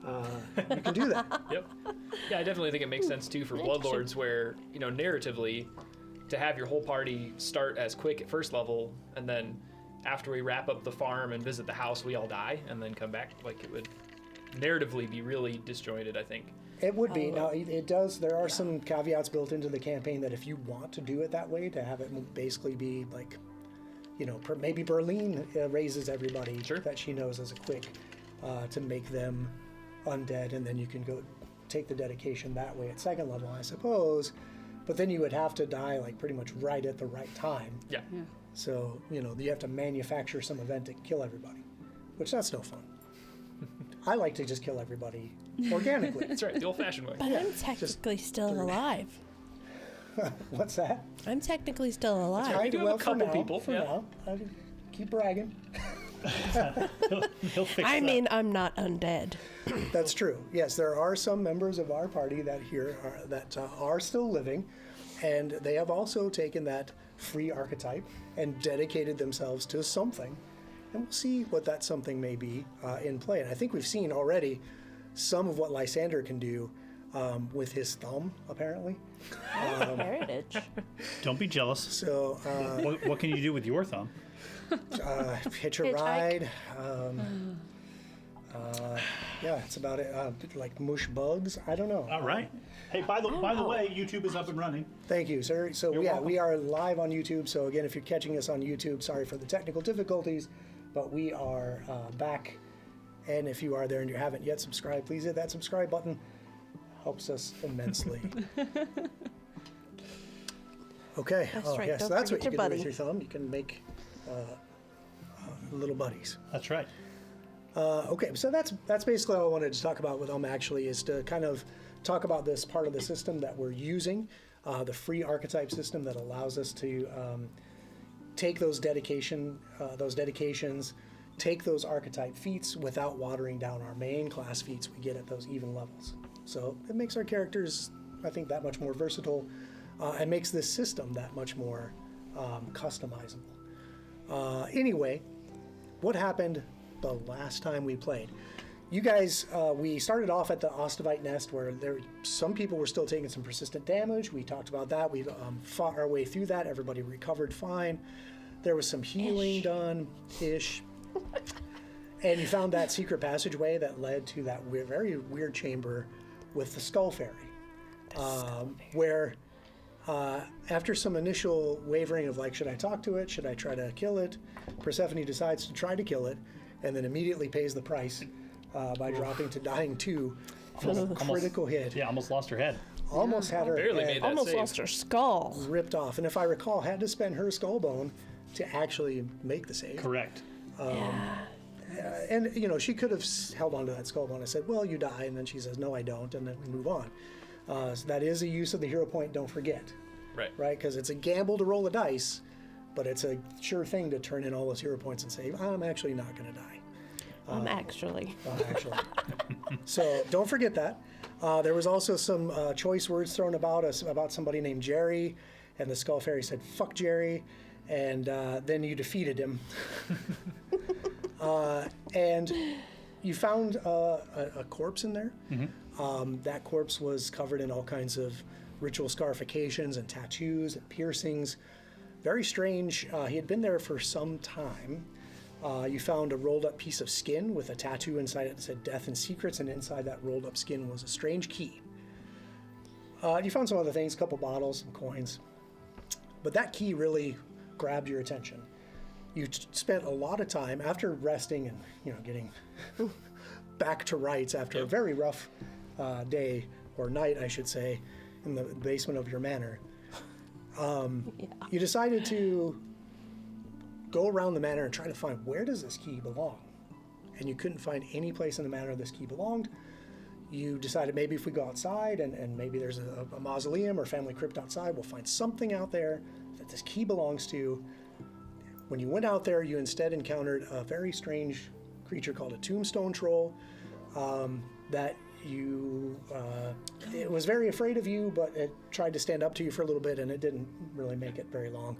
you can do that. Yep. Yeah, I definitely think it makes sense too for Bloodlords, where narratively, to have your whole party start as quick at first level, and then after we wrap up the farm and visit the house, we all die and then come back. Like, it would narratively be really disjointed, I think. It would be. Now, it does. There are some caveats built into the campaign that if you want to do it that way, to have it basically be like, maybe Berlin raises everybody that she knows as a quick to make them undead, and then you can go take the dedication that way at second level, I suppose. But then you would have to die like pretty much right at the right time. Yeah. So, you have to manufacture some event to kill everybody, which that's no fun. I like to just kill everybody organically. That's right, the old-fashioned way. But I'm technically still alive. What's that? I'm technically still alive. Right. We do have a couple people. For now. I keep bragging. He'll fix that. mean, I'm not undead. That's true. Yes, there are some members of our party that are still living, and they have also taken that free archetype and dedicated themselves to something. And we'll see what that something may be in play. And I think we've seen already some of what Lysander can do with his thumb, apparently. Heritage. Don't be jealous. So, What can you do with your thumb? hitch a ride. Yeah, that's about it. Like mush bugs. I don't know. All right. Hey, by the way, YouTube is up and running. Thank you, sir. So welcome. we are live on YouTube. So again, if you're catching us on YouTube, sorry for the technical difficulties, but we are back. And if you are there and you haven't yet subscribed, please hit that subscribe button. Helps us immensely. Okay. That's oh, right. yes, Don't that's what forget you your can do with buddy. your thumb. You can make little buddies. That's right. Okay, so that's basically all I wanted to talk about with actually, is to kind of talk about this part of the system that we're using, the free archetype system that allows us to take those dedications, take those archetype feats without watering down our main class feats we get at those even levels. So it makes our characters, I think, that much more versatile, and makes this system that much more customizable. Anyway, what happened the last time we played? You guys, we started off at the Ostavite Nest, where some people were still taking some persistent damage. We talked about that. We fought our way through that. Everybody recovered fine. There was some healing done-ish. And you found that secret passageway that led to that very weird chamber with the Skull Fairy, where after some initial wavering of like, should I talk to it? Should I try to kill it? Persephone decides to try to kill it, and then immediately pays the price by dropping to dying 2 from a critical hit. Yeah, almost lost her head. Almost had her Barely head made that Almost save. lost her skull. ripped off. And if I recall, had to spend her skull bone to actually make the save. Correct. And, she could have held onto that skull bone and said, well, you die. And then she says, no, I don't. And then we move on. So that is a use of the hero point, don't forget. Right. Right? Because it's a gamble to roll the dice, but it's a sure thing to turn in all those hero points and say, I'm actually not going to die. Actually. Actually. So don't forget that. There was also some choice words thrown about us about somebody named Jerry, and the Skull Fairy said, fuck Jerry, and then you defeated him. And you found a corpse in there. Mm-hmm. That corpse was covered in all kinds of ritual scarifications and tattoos and piercings. Very strange. He had been there for some time. You found a rolled up piece of skin with a tattoo inside it that said Death and Secrets, and inside that rolled up skin was a strange key. You found some other things, a couple bottles, some coins. But that key really grabbed your attention. You spent a lot of time after resting and getting back to rights after a very rough day, or night, I should say, in the basement of your manor. You decided to go around the manor and try to find, where does this key belong? And you couldn't find any place in the manor this key belonged. You decided maybe if we go outside and maybe there's a mausoleum or family crypt outside, we'll find something out there that this key belongs to. When you went out there, you instead encountered a very strange creature called a tombstone troll that it was very afraid of you, but it tried to stand up to you for a little bit, and it didn't really make it very long.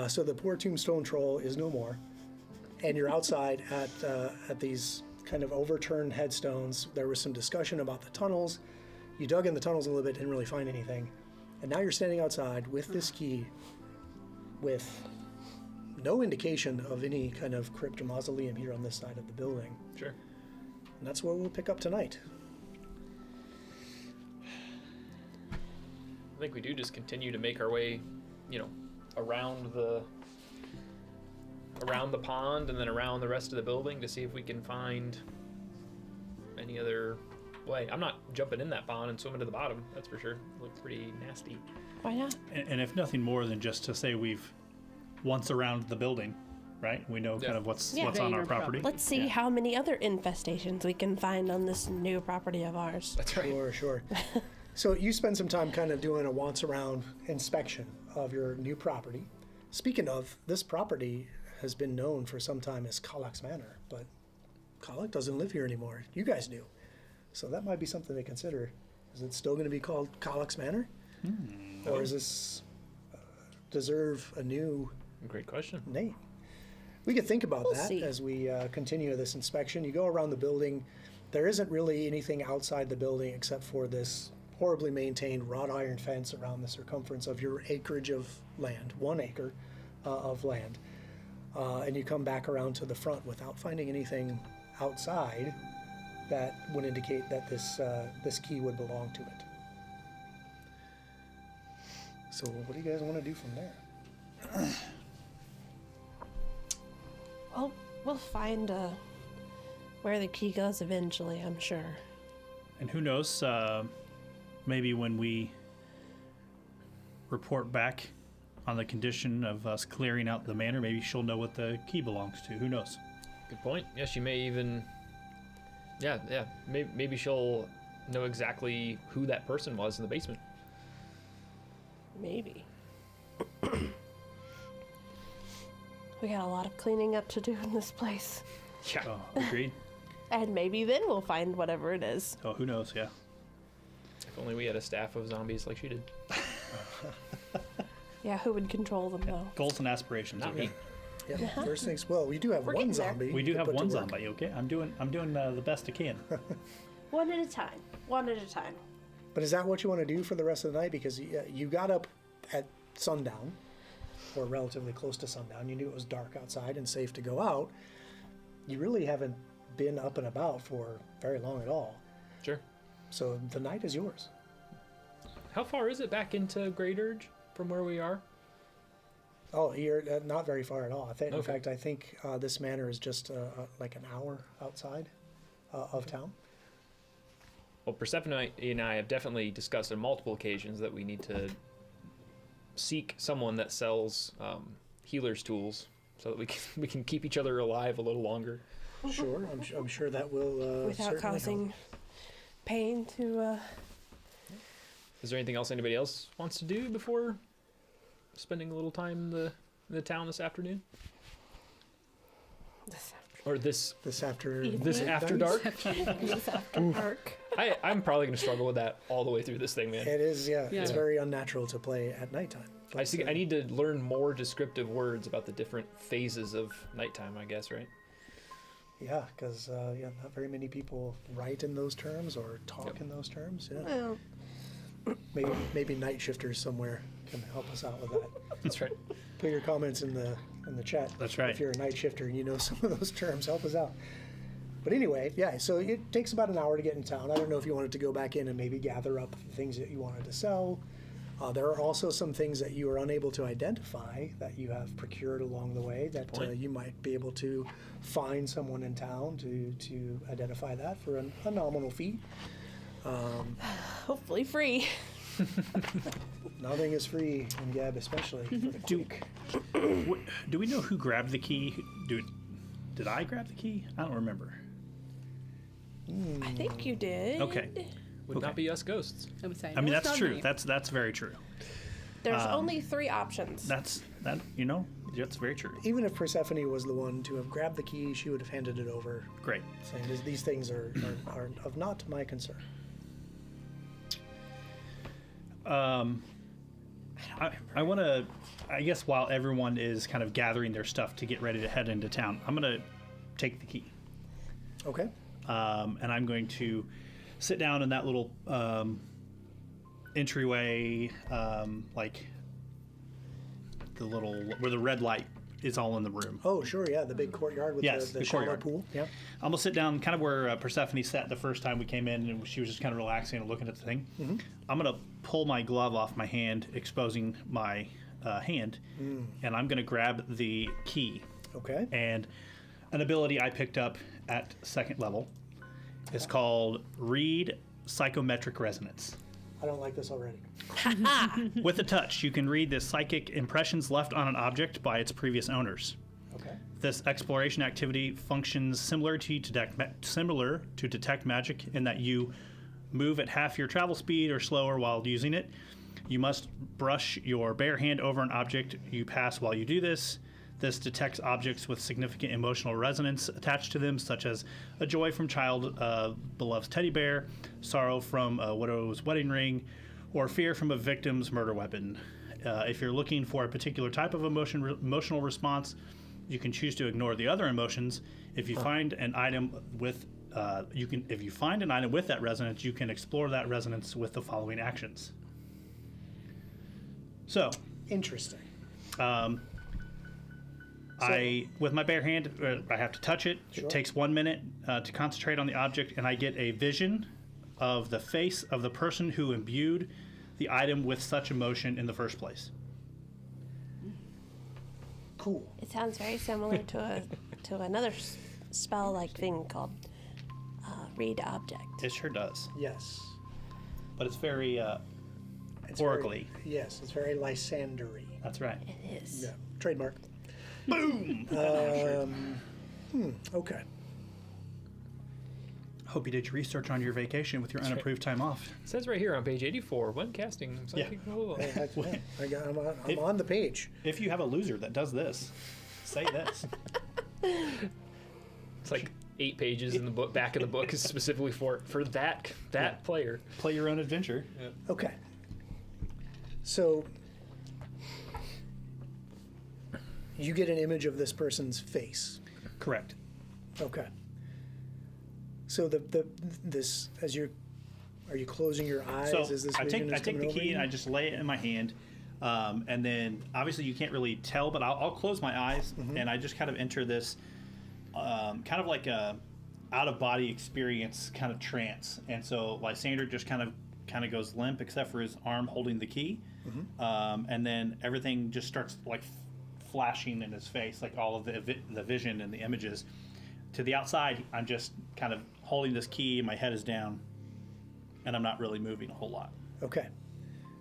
So the poor tombstone troll is no more, and you're outside at these kind of overturned headstones. There was some discussion about the tunnels. You dug in the tunnels a little bit, didn't really find anything. And now you're standing outside with this key with no indication of any kind of crypt or mausoleum here on this side of the building. Sure. And that's where we'll pick up tonight. I think we do just continue to make our way, around the pond and then around the rest of the building to see if we can find any other way. I'm not jumping in that pond and swimming to the bottom, that's for sure. Look pretty nasty. Why not? And if nothing more than just to say we've once around the building, right? We know kind of what's on our Your property. Let's see how many other infestations we can find on this new property of ours. That's right. Sure. So you spend some time kind of doing a once around inspection of your new property. Speaking of, this property has been known for some time as Kalak's Manor, but Kalak doesn't live here anymore. You guys do. So that might be something to consider. Is it still going to be called Kalak's Manor? Or does this deserve a new Great question. name? We could think about We'll that see. as we continue this inspection. You go around the building. There isn't really anything outside the building except for this horribly maintained wrought iron fence around the circumference of your acreage of land, 1 acre of land. And you come back around to the front without finding anything outside that would indicate that this key would belong to it. So what do you guys want to do from there? Well, we'll find where the key goes eventually, I'm sure. And who knows, maybe when we report back on the condition of us clearing out the manor, maybe she'll know what the key belongs to. Who knows? Good point. Yeah, she may even. Yeah. Maybe she'll know exactly who that person was in the basement. Maybe. We got a lot of cleaning up to do in this place. Yeah. Oh, agreed. And maybe then we'll find whatever it is. Oh, who knows? Yeah. If only we had a staff of zombies like she did. Yeah, who would control them though? Goals and aspirations. Not okay? me. Yeah, first things, well, we do have We're one getting there. zombie. We do to have put to one work. zombie. Okay, I'm doing the best I can. One at a time. One at a time. But is that what you want to do for the rest of the night? Because you got up at sundown, or relatively close to sundown. You knew it was dark outside and safe to go out. You really haven't been up and about for very long at all. Sure. So the night is yours. How far is it back into Great Urge from where we are? Oh, you're not very far at all. In Okay. fact, I think this manor is just like an hour outside of town. Well, Persephone and I have definitely discussed on multiple occasions that we need to seek someone that sells healer's tools so that we can keep each other alive a little longer. Sure, I'm sure that will Without certainly causing help. pain to Is there anything else anybody else wants to do before spending a little time in the town this afternoon? Or this This this after dark? this after dark. I'm probably going to struggle with that all the way through this thing, man. It is, yeah. It's Yeah. very unnatural to play at nighttime. I see. I need to learn more descriptive words about the different phases of nighttime, I guess, right? Yeah, because not very many people write in those terms or talk in those terms. Yeah, Well, maybe night shifters somewhere can help us out with that. That's right. Put your comments in the chat. That's right. If you're a night shifter and you know some of those terms, help us out. But anyway, yeah. So it takes about an hour to get in town. I don't know if you wanted to go back in and maybe gather up the things that you wanted to sell. There are also some things that you are unable to identify that you have procured along the way that you might be able to find someone in town to identify that for a nominal fee. hopefully free. Nothing is free in Gab, especially for the quick. Do we know who grabbed the key? Did I grab the key? I don't remember. I think you did. Okay. Would not be us ghosts. I would say. I mean, no, it's that's not true. me. That's very true. There's only 3 options. That's very true. Even if Persephone was the one to have grabbed the key, she would have handed it over, Great. saying these things are of not my concern. I want to, I guess while everyone is kind of gathering their stuff to get ready to head into town, I'm going to take the key. Okay. and I'm going to sit down in that little entryway, like the little where the red light is all in the room. Oh, sure, yeah, the big courtyard with Yes, the the shallow courtyard. pool. Yeah. I'm gonna sit down kind of where Persephone sat the first time we came in, and she was just kind of relaxing and looking at the thing. Mm-hmm. I'm gonna pull my glove off my hand, exposing my hand, and I'm gonna grab the key. Okay. And an ability I picked up at second level is called Read Psychometric Resonance. I don't like this already. With a touch, you can read the psychic impressions left on an object by its previous owners. Okay. This exploration activity functions similar to detect magic in that you move at half your travel speed or slower while using it. You must brush your bare hand over an object you pass while you do this. This detects objects with significant emotional resonance attached to them, such as a joy from child beloved's teddy bear, sorrow from a widow's wedding ring, or fear from a victim's murder weapon. If you're looking for a particular type of emotional response, you can choose to ignore the other emotions. If you find an item with if you find an item with that resonance, you can explore that resonance with the following actions. So, Interesting. with my bare hand, I have to touch it. Sure. It takes 1 minute to concentrate on the object, and I get a vision of the face of the person who imbued the item with such emotion in the first place. Cool. It sounds very similar to another spell-like thing called read object. It sure does, Yes. but it's very It's oracly. Yes, it's very Lysandery. That's right. It is. Yeah. Trademark. Boom! Okay. Hope you did your research on your vacation with your unapproved time off. It says right here on page 84, when casting psychic. I'm on the page. If you have a loser that does this, say this. It's like 8 pages in the book. Back of the book is specifically for that player. Play your own adventure. Okay. So you get an image of this person's face. Correct. Okay. So this as you're are you closing your eyes So as this I vision take is the coming over key you? and I just lay it in my hand, and then obviously you can't really tell, but I'll close my eyes and I just kind of enter this kind of like a out of body experience kind of trance. And so Lysander just kind of goes limp except for his arm holding the key, and then everything just starts like flashing in his face, like all of the vision and the images. To the outside, I'm just kind of holding this key, my head is down, and I'm not really moving a whole lot. Okay.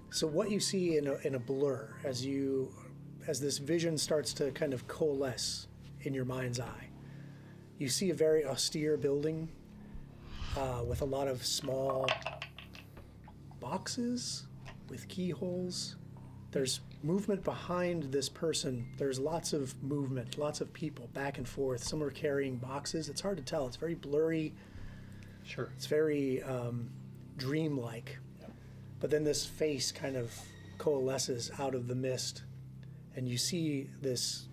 So what you see in a blur as this vision starts to kind of coalesce in your mind's eye, you see a very austere building with a lot of small boxes with keyholes. There's movement behind this person. There's lots of movement, lots of people back and forth. Some are carrying boxes. It's hard to tell. It's very blurry. Sure. It's very dreamlike. But then this face kind of coalesces out of the mist, and you see this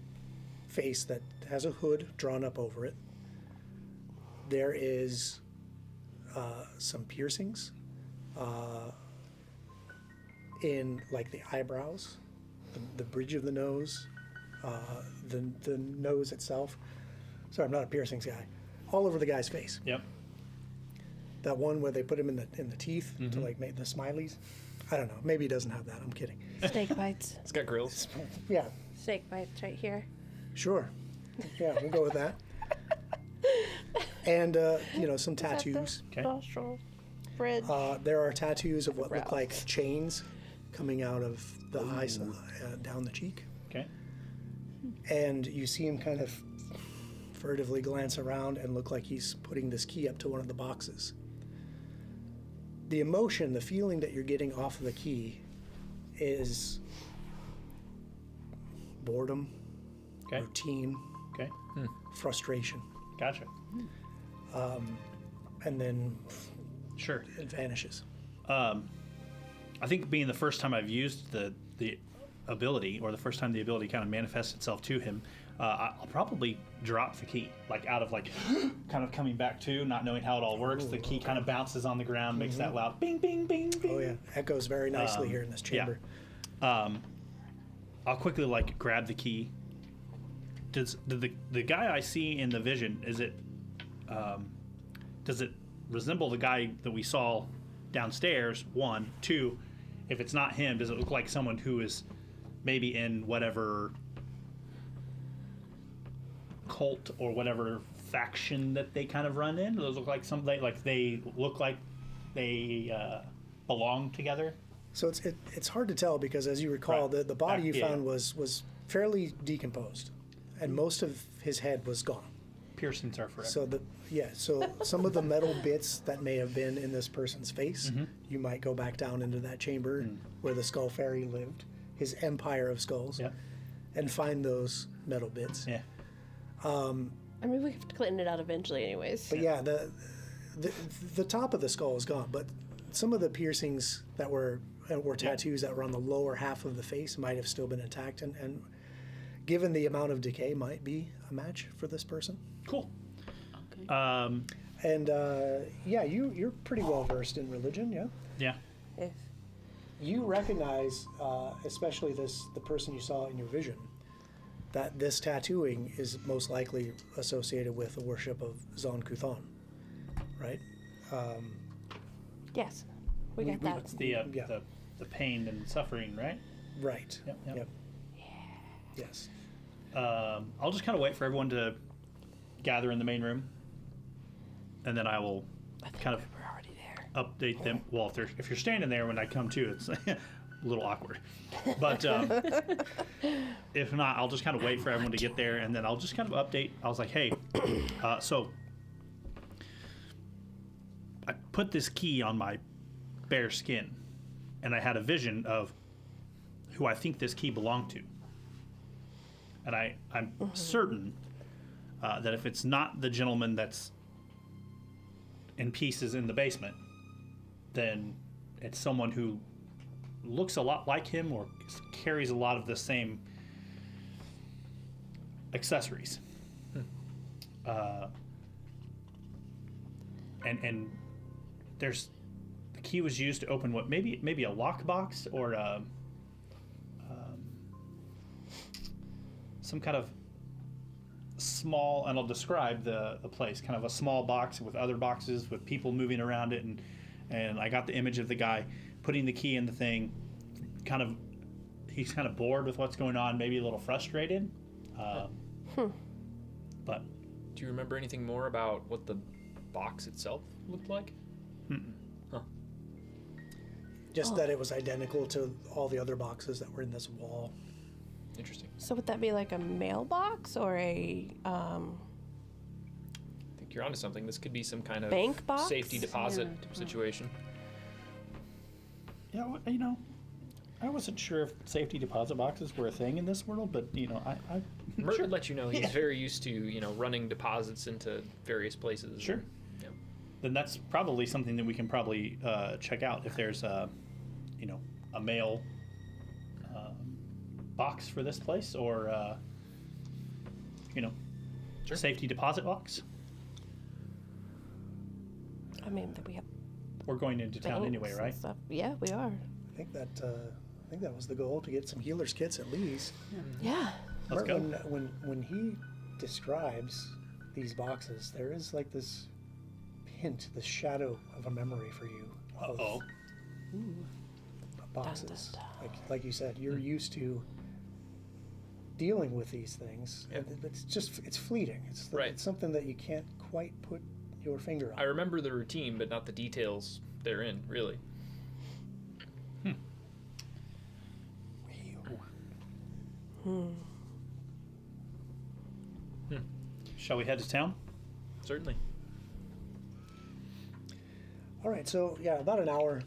face that has a hood drawn up over it. There is some piercings in like the eyebrows, the bridge of the nose, the nose itself. Sorry, I'm not a piercings guy. All over the guy's face. Yep. That one where they put him in the teeth to like make the smileys. I don't know. Maybe he doesn't have that. I'm kidding. Snake bites. It's got grills. Yeah, Snake bites right here. sure. Yeah, we'll go with that. And some tattoos. Okay. Nostril. Bridge. There are tattoos of what look Brow. like chains coming out of the eyes down the cheek. Okay. And you see him kind of furtively glance around and look like he's putting this key up to one of the boxes. The emotion, the feeling that you're getting off of the key is boredom, Okay. routine, Okay. frustration. Gotcha. And then Sure. it vanishes. I think being the first time I've used the ability, or the first time the ability kind of manifests itself to him, I'll probably drop the key, like out of like kind of coming back to, not knowing how it all works. The key kind of bounces on the ground, makes that loud bing, bing, bing, bing. Oh yeah, echoes very nicely here in this chamber. I'll quickly like grab the key. Does the guy I see in the vision, does it resemble the guy that we saw downstairs? 1, 2, if it's not him, does it look like someone who is maybe in whatever cult or whatever faction that they kind of run in? Those look like somebody, like they look like they belong together. So it's hard to tell because, as you recall, Right. the body you Yeah. found was fairly decomposed, and most of his head was gone. Piercings are forever. So some of the metal bits that may have been in this person's face, you might go back down into that chamber where the Skull Fairy lived, his empire of skulls, Yeah. and find those metal bits. Yeah. I mean, we have to clean it out eventually, anyways. But yeah, the top of the skull is gone, but some of the piercings that were tattoos that were on the lower half of the face might have still been intact, and given the amount of decay, might be a match for this person. Cool. Okay. And yeah, you're pretty well versed in religion, yeah. Yeah. If You recognize, especially the person you saw in your vision, that this tattooing is most likely associated with the worship of Zon Kuthon, right? yes, we got that. That's the Yeah. the pain and suffering, right? Right. Yep. Yes. I'll just kind of wait for everyone to gather in the main room, and then I will kind of We're already there. update them. Well, if you're standing there when I come to, it's a little awkward. But if not, I'll just kind of wait for everyone to get there, and then I'll just kind of update. I was like, hey, so I put this key on my bare skin, and I had a vision of who I think this key belonged to. And I'm certain that if it's not the gentleman that's in pieces in the basement, then it's someone who looks a lot like him or carries a lot of the same accessories. And there's the key was used to open what maybe a lockbox or some kind of small, and I'll describe the place, kind of a small box with other boxes with people moving around it, and I got the image of the guy putting the key in the thing, he's kind of bored with what's going on, maybe a little frustrated, but Do you remember anything more about what the box itself looked like? Just that it was identical to all the other boxes that were in this wall. Interesting. So would that be like a mailbox or a I think you're onto something. This could be some kind of Bank box? safety deposit situation. yeah, I wasn't sure if safety deposit boxes were a thing in this world, but I Mert would let you know he's Yeah. very used to, running deposits into various places. Sure. Yeah. then that's probably something that we can probably check out if there's a mail box for this place, or Sure. safety deposit box. I mean, we have We're going into town banks anyway, and right? stuff. Yeah, we are. I think that was the goal, to get some healer's kits at least. Yeah. Let's go. When he describes these boxes, there is like this hint, this shadow of a memory for you of Uh-oh. boxes. Dun, dun, Like you said, you're used to dealing with these things. Yeah. But it's fleeting. Right. It's something that you can't quite put your finger on. I remember the routine, but not the details therein, really. Shall we head to town? Certainly. All right, so yeah, about an hour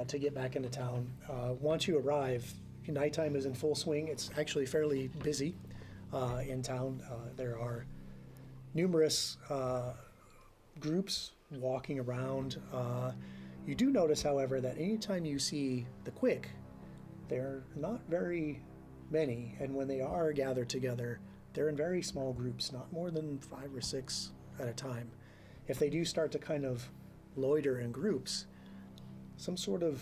to get back into town. Once you arrive, nighttime is in full swing. It's actually fairly busy in town. There are numerous groups walking around. You do notice, however, that anytime you see the Quick, they're not very many, and when they are gathered together, they're in very small groups, not more than 5 or 6 at a time. If they do start to kind of loiter in groups, some sort of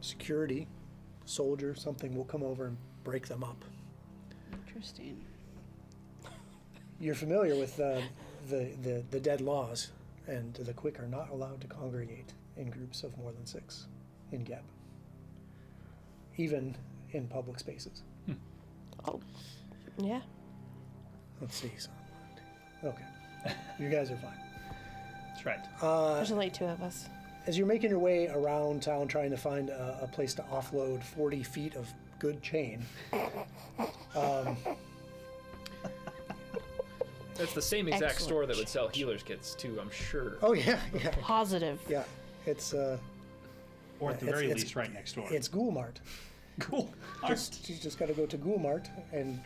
security soldier, something will come over and break them up. Interesting. You're familiar with the dead laws, and the quick are not allowed to congregate in groups of more than 6 in Geb, even in public spaces. Oh, yeah. Let's see. So, okay, you guys are fine. That's right. There's only 2 of us. As you're making your way around town trying to find a place to offload 40 feet of good chain, That's the same exact Excellent. store that would sell healer's kits too, I'm sure. oh yeah, yeah, Positive. yeah, it's Or at the it's- very it's- least, right next door. it's Ghoul Mart. Cool. You just got to go to Ghoul Mart and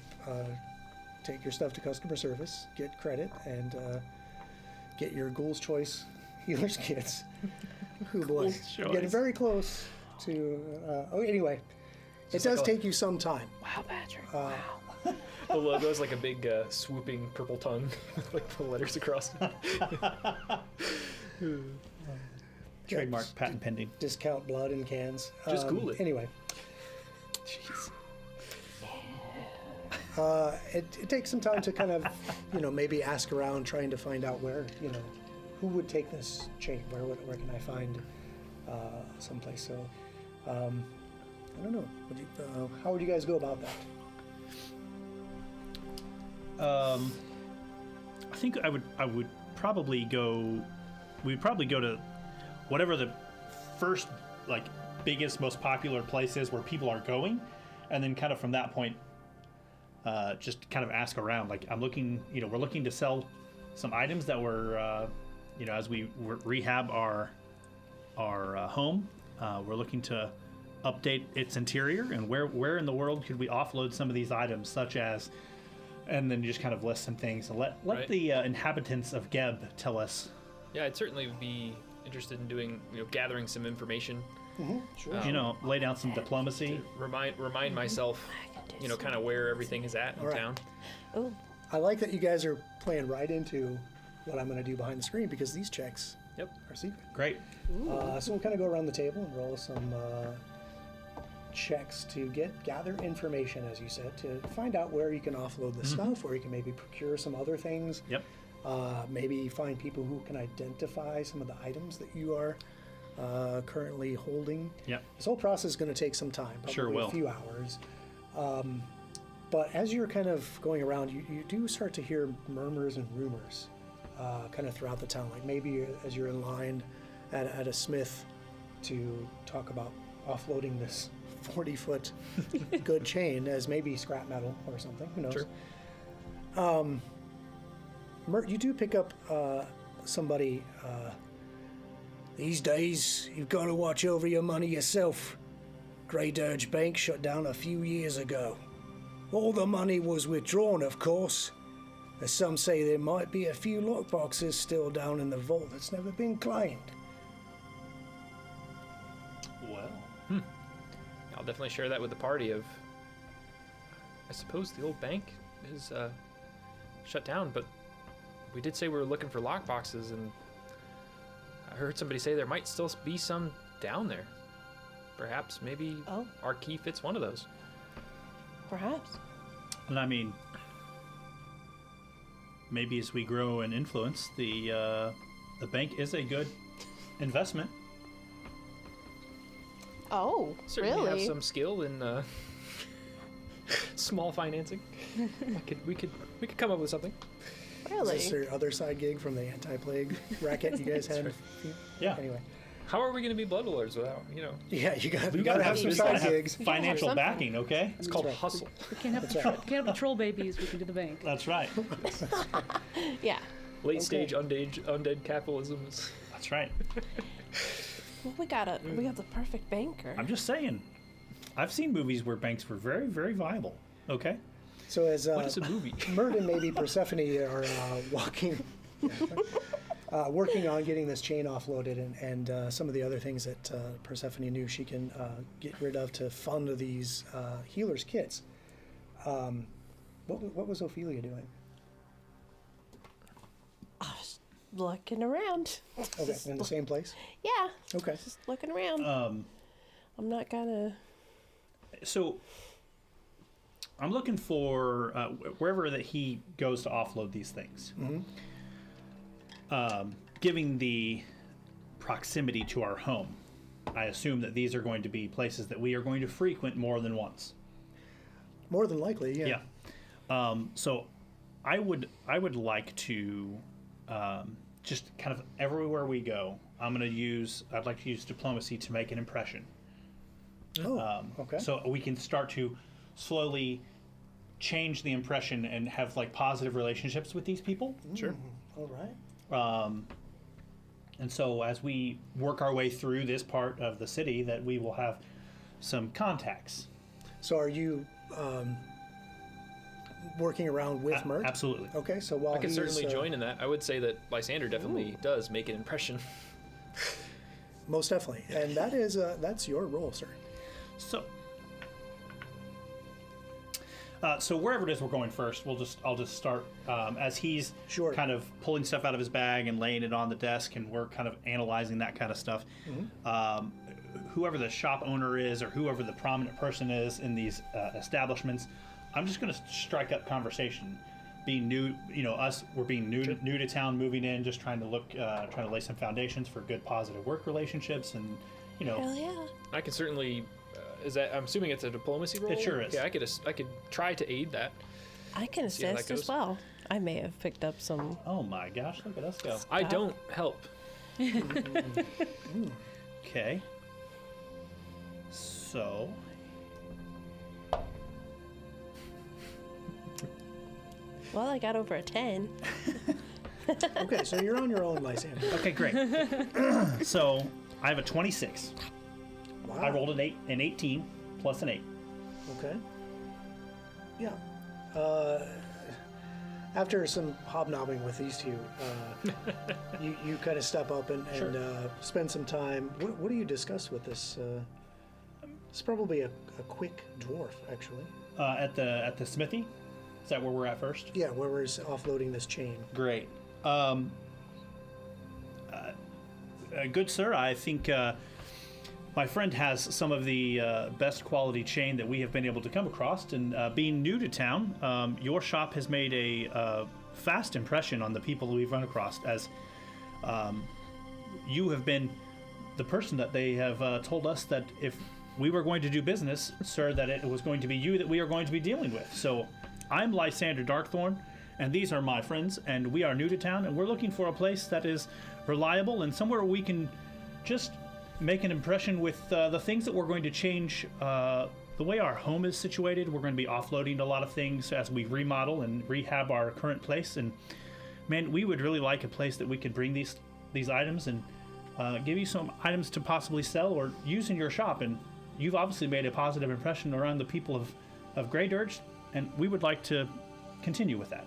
take your stuff to customer service, get credit, and get your Ghoul's Choice healer's kits. Oh boy, Ghoul's you're getting Choice. very close to. Anyway, it Just does like a- take you some time. Wow, Patrick. Uh, wow. The logo's like a big swooping purple tongue with like the letters across it. Trademark patent pending. Discount blood in cans. Just Ghoul it. Anyway. Jeez. It takes some time to kind of, maybe ask around, trying to find out where, who would take this chain? Where can I find someplace? So, I don't know. How would you guys go about that? I think I would probably go. We'd probably go to whatever the first, like, biggest, most popular place is where people are going, and then kind of from that point, just kind of ask around. Like, I'm looking. We're looking to sell some items that were, as we rehab our home. We're looking to update its interior, and where in the world could we offload some of these items, such as. And then you just kind of list some things and let Right. the inhabitants of Geb tell us. Yeah, I'd certainly be interested in doing, gathering some information. Sure. Lay down some diplomacy. Remind myself, kind of where everything is at in All right. town. Oh, I like that you guys are playing right into what I'm going to do behind the screen, because these checks Yep. are secret. Great. So we'll kind of go around the table and roll some checks to gather information, as you said, to find out where you can offload the stuff, where you can maybe procure some other things. Yep. Maybe find people who can identify some of the items that you are currently holding. Yep. This whole process is going to take some time, probably Sure will. a few hours. But as you're kind of going around, you do start to hear murmurs and rumors kind of throughout the town. Like maybe as you're in line at a smith to talk about offloading this 40-foot good chain as maybe scrap metal or something. Who knows? Sure. You do pick up somebody. These days, you've got to watch over your money yourself. Grey Dirge Bank shut down a few years ago. All the money was withdrawn, of course. As some say, there might be a few lockboxes still down in the vault that's never been claimed. Well. I'll definitely share that with the party of, I suppose the old bank is shut down, but we did say we were looking for lockboxes, and I heard somebody say there might still be some down there. Perhaps, maybe Oh. our key fits one of those. perhaps. And I mean, maybe as we grow in influence, the bank is a good investment. Oh, Certainly really? have some skill in small financing. we could come up with something. Really? Is this your other side gig from the anti-plague racket you guys had? Yeah. Anyway. How are we going to be blood lords without, Yeah, you got We to have some we gotta side have gigs. financial something. backing, okay? It's called right. hustle. We can't have, That's right. can't have the troll babies. We can do the bank. That's right. Yeah. Late stage undead capitalism is. That's right. Well, we got the perfect banker. I'm just saying. I've seen movies where banks were very, very viable. Okay. So as What is a movie? Murd and maybe Persephone are working on getting this chain offloaded, and some of the other things that Persephone knew she can get rid of to fund these healers' kits. What was Ophelia doing? I was looking around. Okay, in the same place? Yeah, Okay. just looking around. I'm not gonna. So I'm looking for wherever that he goes to offload these things. Giving the proximity to our home, I assume that these are going to be places that we are going to frequent more than once. More than likely, yeah. Yeah. So I would like to just kind of everywhere we go, I'd like to use diplomacy to make an impression. Oh, okay. So we can start to slowly change the impression and have like positive relationships with these people. Sure. All right. And so as we work our way through this part of the city, that we will have some contacts. So are you working around with Mert? Absolutely. Okay, so while I can he certainly is, join in that. I would say that Lysander definitely does make an impression. most definitely, and that's your role, sir. So wherever it is we're going first, I'll just start as he's Sure. kind of pulling stuff out of his bag and laying it on the desk, and we're kind of analyzing that kind of stuff. Whoever the shop owner is, or whoever the prominent person is in these establishments, I'm just going to strike up conversation. Being new, we're being new to town, moving in, just trying to lay some foundations for good, positive work relationships, and Hell yeah. I can certainly. I'm assuming it's a diplomacy role? It sure is. Yeah, I could try to aid that. I can See how that assist as goes. well. I may have picked up some. Oh my gosh, look at us go. I don't help. Okay. So. Well, I got over a 10. Okay, so you're on your own, Lysander. Okay, great. So I have a 26. Wow. I rolled an 18 plus an 8. Okay. Yeah. After some hobnobbing with these two, you kind of step up and spend some time. What do you discuss with this? It's probably a quick dwarf, actually. At the smithy? Is that where we're at first? Yeah, where we're offloading this chain. Great. Good sir, I think my friend has some of the best quality chain that we have been able to come across, and being new to town, your shop has made a fast impression on the people we've run across, as you have been the person that they have told us that if we were going to do business, sir, that it was going to be you that we are going to be dealing with. So I'm Lysander Darkthorn, and these are my friends, and we are new to town, and we're looking for a place that is reliable and somewhere we can just make an impression with the things that we're going to change. The way our home is situated, we're going to be offloading a lot of things as we remodel and rehab our current place. And man, we would really like a place that we could bring these items and give you some items to possibly sell or use in your shop. And you've obviously made a positive impression around the people of Grey Dirge, and we would like to continue with that.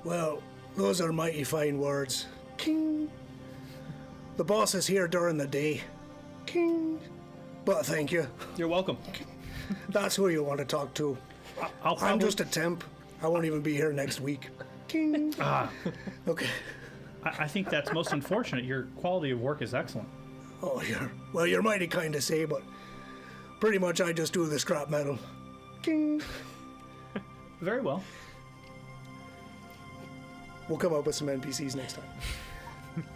Well, those are mighty fine words. King. The boss is here during the day. King. But thank you. You're welcome. That's who you want to talk to. I'm just a temp. I won't even be here next week. King. Okay. I think that's most unfortunate. Your quality of work is excellent. Oh, you're mighty kind to say, but pretty much I just do the scrap metal. King. Very well. We'll come up with some NPCs next time.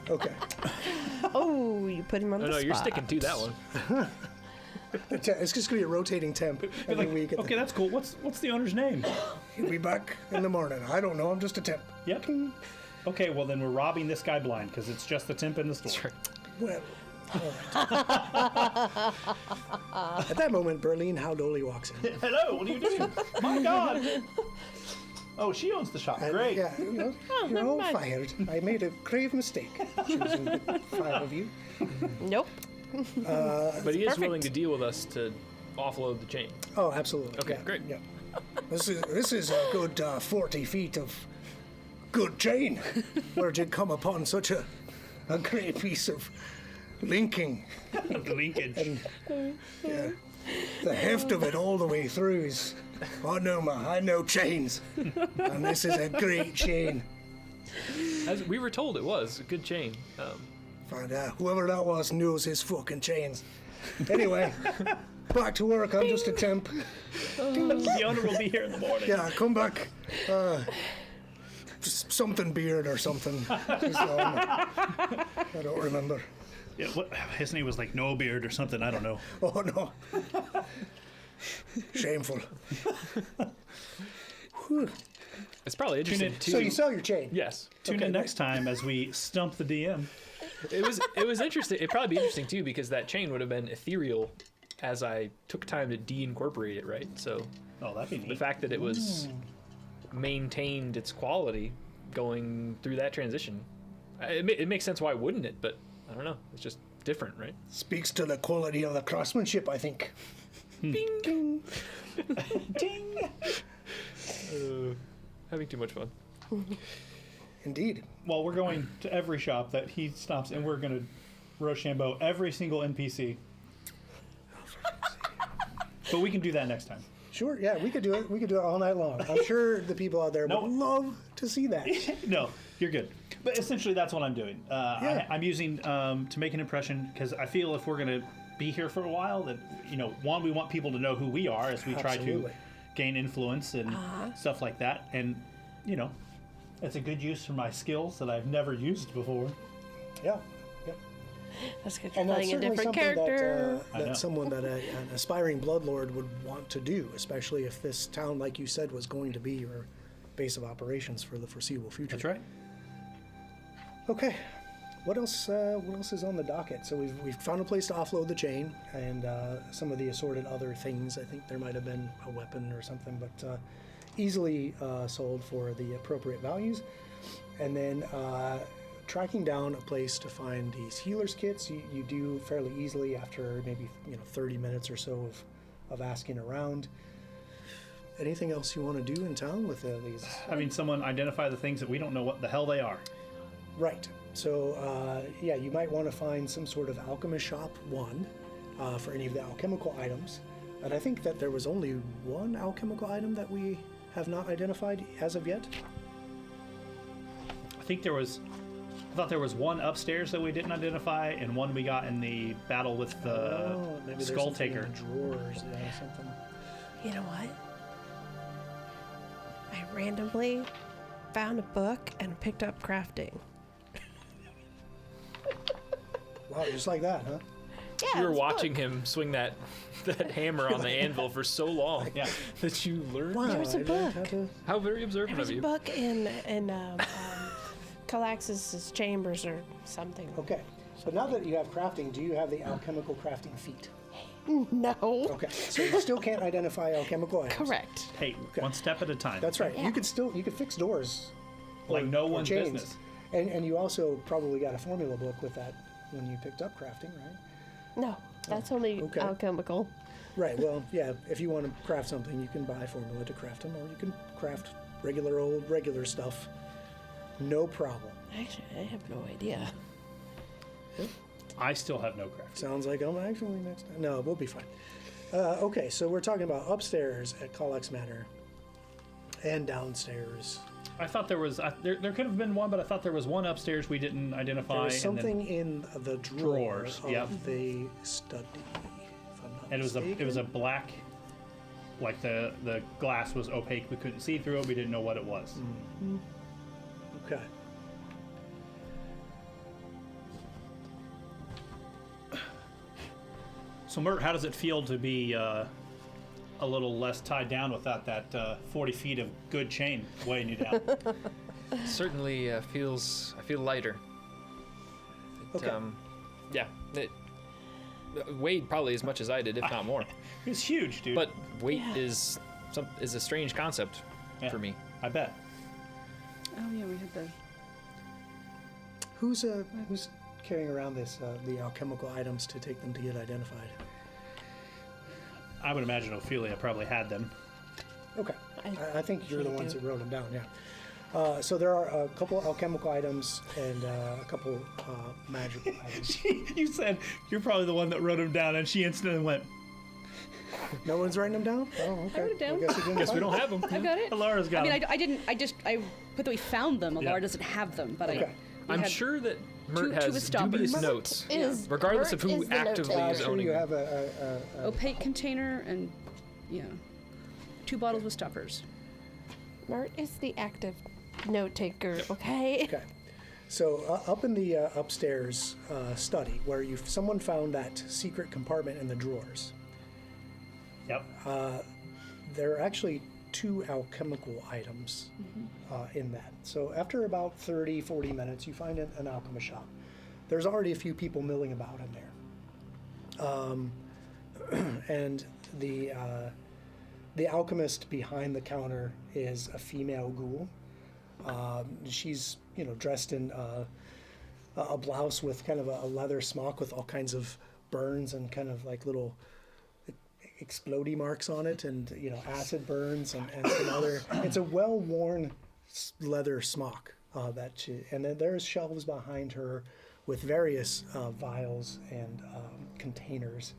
Okay. Oh, you put him on the spot. No, you're sticking to that one. It's just gonna be a rotating temp every week. Okay, that's cool. What's the owner's name? He'll be back in the morning. I don't know. I'm just a temp. Yep. Okay, well then we're robbing this guy blind because it's just the temp in the store. Well, all right. At that moment, Berlin Howdoley walks in. Hello, what are you doing? My God. Oh, she owns the shop. Great. Yeah, you're all fired. I made a grave mistake choosing the 5 of you. Nope. But he is perfect. willing to deal with us to offload the chain. Oh, absolutely. Okay, yeah, great. Yeah. This is a good 40 feet of good chain. Where'd you come upon such a great piece of linking? Linkage. Yeah. The heft of it all the way through is, I know chains, and this is a great chain. As we were told, it was a good chain. Find out whoever that was knows his fucking chains. Anyway, back to work. I'm just a temp. The owner will be here in the morning. Yeah, come back. Just something beard or something. I don't remember. Yeah, his name was like No Beard or something. I don't know. Oh no. Shameful. Whew. It's probably interesting too. So you sell your chain? Yes. Tune in next time as we stump the DM. It was interesting. It'd probably be interesting too because that chain would have been ethereal as I took time to de-incorporate it, right? So Oh, that'd be neat. the fact that it was maintained its quality going through that transition, it makes sense. Why wouldn't it? But I don't know. It's just different, right? Speaks to the quality of the craftsmanship, I think. Bing. Ding. Ding! Having too much fun. Indeed. Well, we're going to every shop that he stops, and we're going to Rochambeau every single NPC. But we can do that next time. Sure, yeah, we could do it. We could do it all night long. I'm sure the people out there No. would love to see that. No, you're good. But essentially, that's what I'm doing. Yeah. I'm using to make an impression because I feel if we're going to be here for a while, that one, we want people to know who we are as we try to Absolutely. gain influence and stuff like that, and it's a good use for my skills that I've never used before. Yeah. Yeah. That's good. You're And that's playing a certainly different something character. I know. that someone that an aspiring bloodlord would want to do, especially if this town, like you said, was going to be your base of operations for the foreseeable future. That's right. Okay. What else? What else is on the docket? So we've found a place to offload the chain and some of the assorted other things. I think there might have been a weapon or something, but easily sold for the appropriate values. And then tracking down a place to find these healer's kits. You do fairly easily after maybe 30 minutes or so of asking around. Anything else you want to do in town with these? Having someone identify the things that we don't know what the hell they are. Right. So, yeah, you might want to find some sort of alchemist shop, for any of the alchemical items. And I think that there was only one alchemical item that we have not identified as of yet. I thought there was one upstairs that we didn't identify, and one we got in the battle with the Maybe there's Skull something Taker. in the drawers, yeah, something. You know what? I randomly found a book and picked up crafting. Wow, just like that, huh? Yeah, You were it's a watching book. him swing that hammer on the anvil for so long Yeah. that you learned. Wow, There's a I didn't book. have to- How very observant There's of a you. book in Calax's chambers or something. Okay. But now that you have crafting, do you have the alchemical crafting feat? No. Okay. So you still can't identify alchemical items. Correct. Hey, one step at a time. That's right. Yeah. You could fix doors. Like no or one's chains. business. And you also probably got a formula book with that when you picked up crafting, right? No, that's only okay. alchemical. Right. Well, yeah. If you want to craft something, you can buy formula to craft them, or you can craft regular stuff. No problem. Actually, I have no idea. I still have no craft. Sounds like I'm actually next time. No, we'll be fine. Okay, so we're talking about upstairs at Collex Manor and downstairs. I thought there was there could have been one, but I thought there was one upstairs we didn't identify. There was and something in the Drawers, drawer yep. of the study. If I'm not and it was a mistaken. black, like the glass was opaque. We couldn't see through it. We didn't know what it was. Okay. So, Mert, how does it feel to be a little less tied down without that 40 feet of good chain weighing you down? Certainly I feel lighter. Okay. Yeah. Weighed probably as much as I did, if not more. It's huge, dude. But weight Yeah. is a strange concept Yeah. for me. I bet. Oh yeah, we had the. Who's carrying around the alchemical items to take them to get identified? I would imagine Ophelia probably had them. Okay. I think you're the you ones do. that wrote them down, yeah. So there are a couple alchemical items and a couple magical items. You said you're probably the one that wrote them down, and she instantly went, No one's writing them down? Oh, okay. wrote it down. I guess, you didn't Guess we find don't have them. I've got it. Alara's got I mean, them. I didn't. I put that we found them. Alara Yeah. doesn't have them, but Okay. we I'm had sure that Mert two has stoppers. dubious Mert notes, Is- regardless of Mert who is the actively note is Sure, owning you them. have a opaque container and yeah, 2 bottles with stoppers. Mert is the active note taker, okay? Okay. So up in the upstairs study, where someone found that secret compartment in the drawers, Yep. there are actually 2 alchemical items in that. So after about 30, 40 minutes, you find an alchemist shop. There's already a few people milling about in there. And the alchemist behind the counter is a female ghoul. She's, dressed in a blouse with kind of a leather smock with all kinds of burns and kind of like little explodey marks on it, and acid burns and some other. It's a well-worn leather smock and then there's shelves behind her with various vials and containers.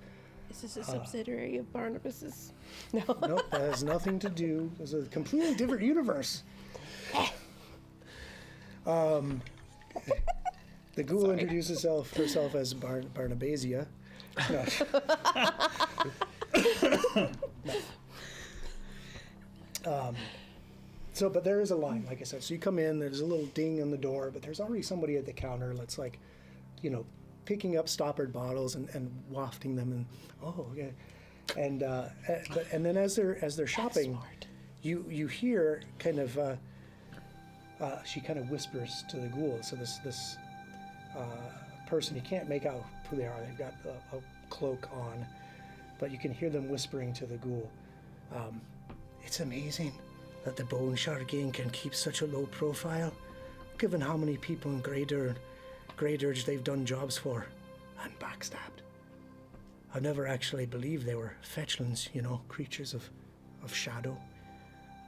Is this a subsidiary of Barnabas's? No. Nope, that has nothing to do. It's a completely different universe. The ghoul introduces herself as Barnabasia. No. But there is a line, like I said. So you come in, there's a little ding on the door, but there's already somebody at the counter that's like, picking up stoppered bottles and wafting them, and okay. And then as they're shopping, you hear kind of she kind of whispers to the ghoul. So this person, you can't make out who they are. They've got a cloak on, but you can hear them whispering to the ghoul. It's amazing that the Bone Shard gang can keep such a low profile, given how many people in Grey Dirge they've done jobs for and backstabbed. I never actually believed they were fetchlings, creatures of shadow.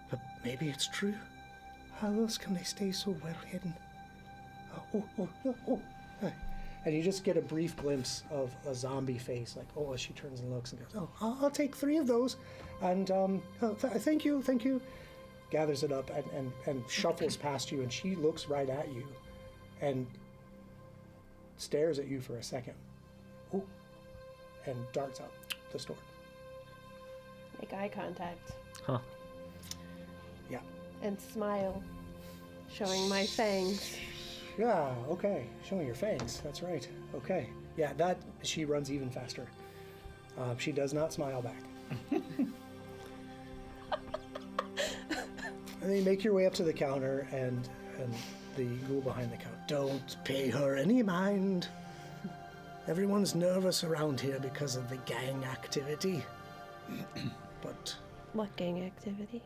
But maybe it's true. How else can they stay so well hidden? And you just get a brief glimpse of a zombie face, like, as she turns and looks and goes, I'll take 3 of those. And thank you. Gathers it up and shuffles past you, and she looks right at you and stares at you for a second. And darts out the store. Make eye contact Huh. Yeah. and smile, showing my fangs. Yeah, okay. Showing your fangs. That's right. Okay. Yeah, she runs even faster. She does not smile back. And then you make your way up to the counter, and the ghoul behind the counter. Don't pay her any mind. Everyone's nervous around here because of the gang activity. But What gang activity?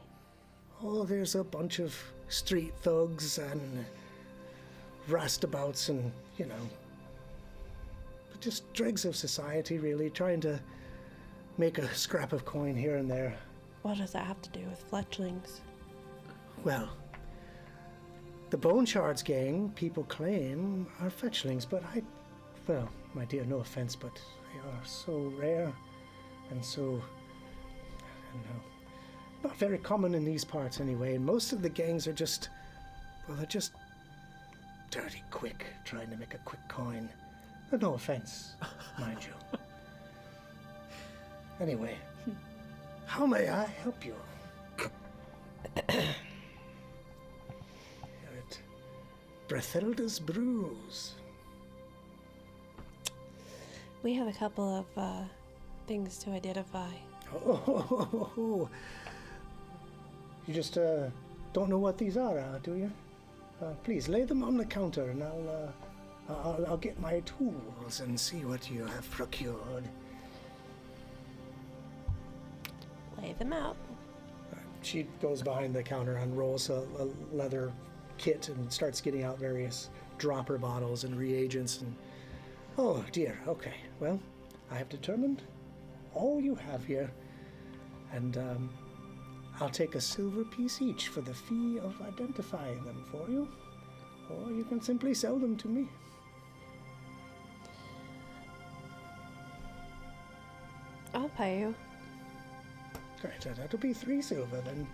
there's a bunch of street thugs and roustabouts and, but just dregs of society, really, trying to make a scrap of coin here and there. What does that have to do with fletchlings? Well, the Bone Shards gang, people claim, are fetchlings, but my dear, no offense, but they are so rare and so, I don't know, not very common in these parts anyway, and most of the gangs are just, they're just dirty quick, trying to make a quick coin. No offense, mind you. Anyway, how may I help you? You're at Brethilda's Brews. We have a couple of things to identify. Oh, you just don't know what these are, do you? Please lay them on the counter, and I'll get my tools and see what you have procured. Lay them out. She goes behind the counter, unrolls a leather kit, and starts getting out various dropper bottles and reagents. And oh dear, okay. Well, I have determined all you have here, and I'll take a silver piece each for the fee of identifying them for you, or you can simply sell them to me. I'll pay you. Great, that'll be 3 silver then.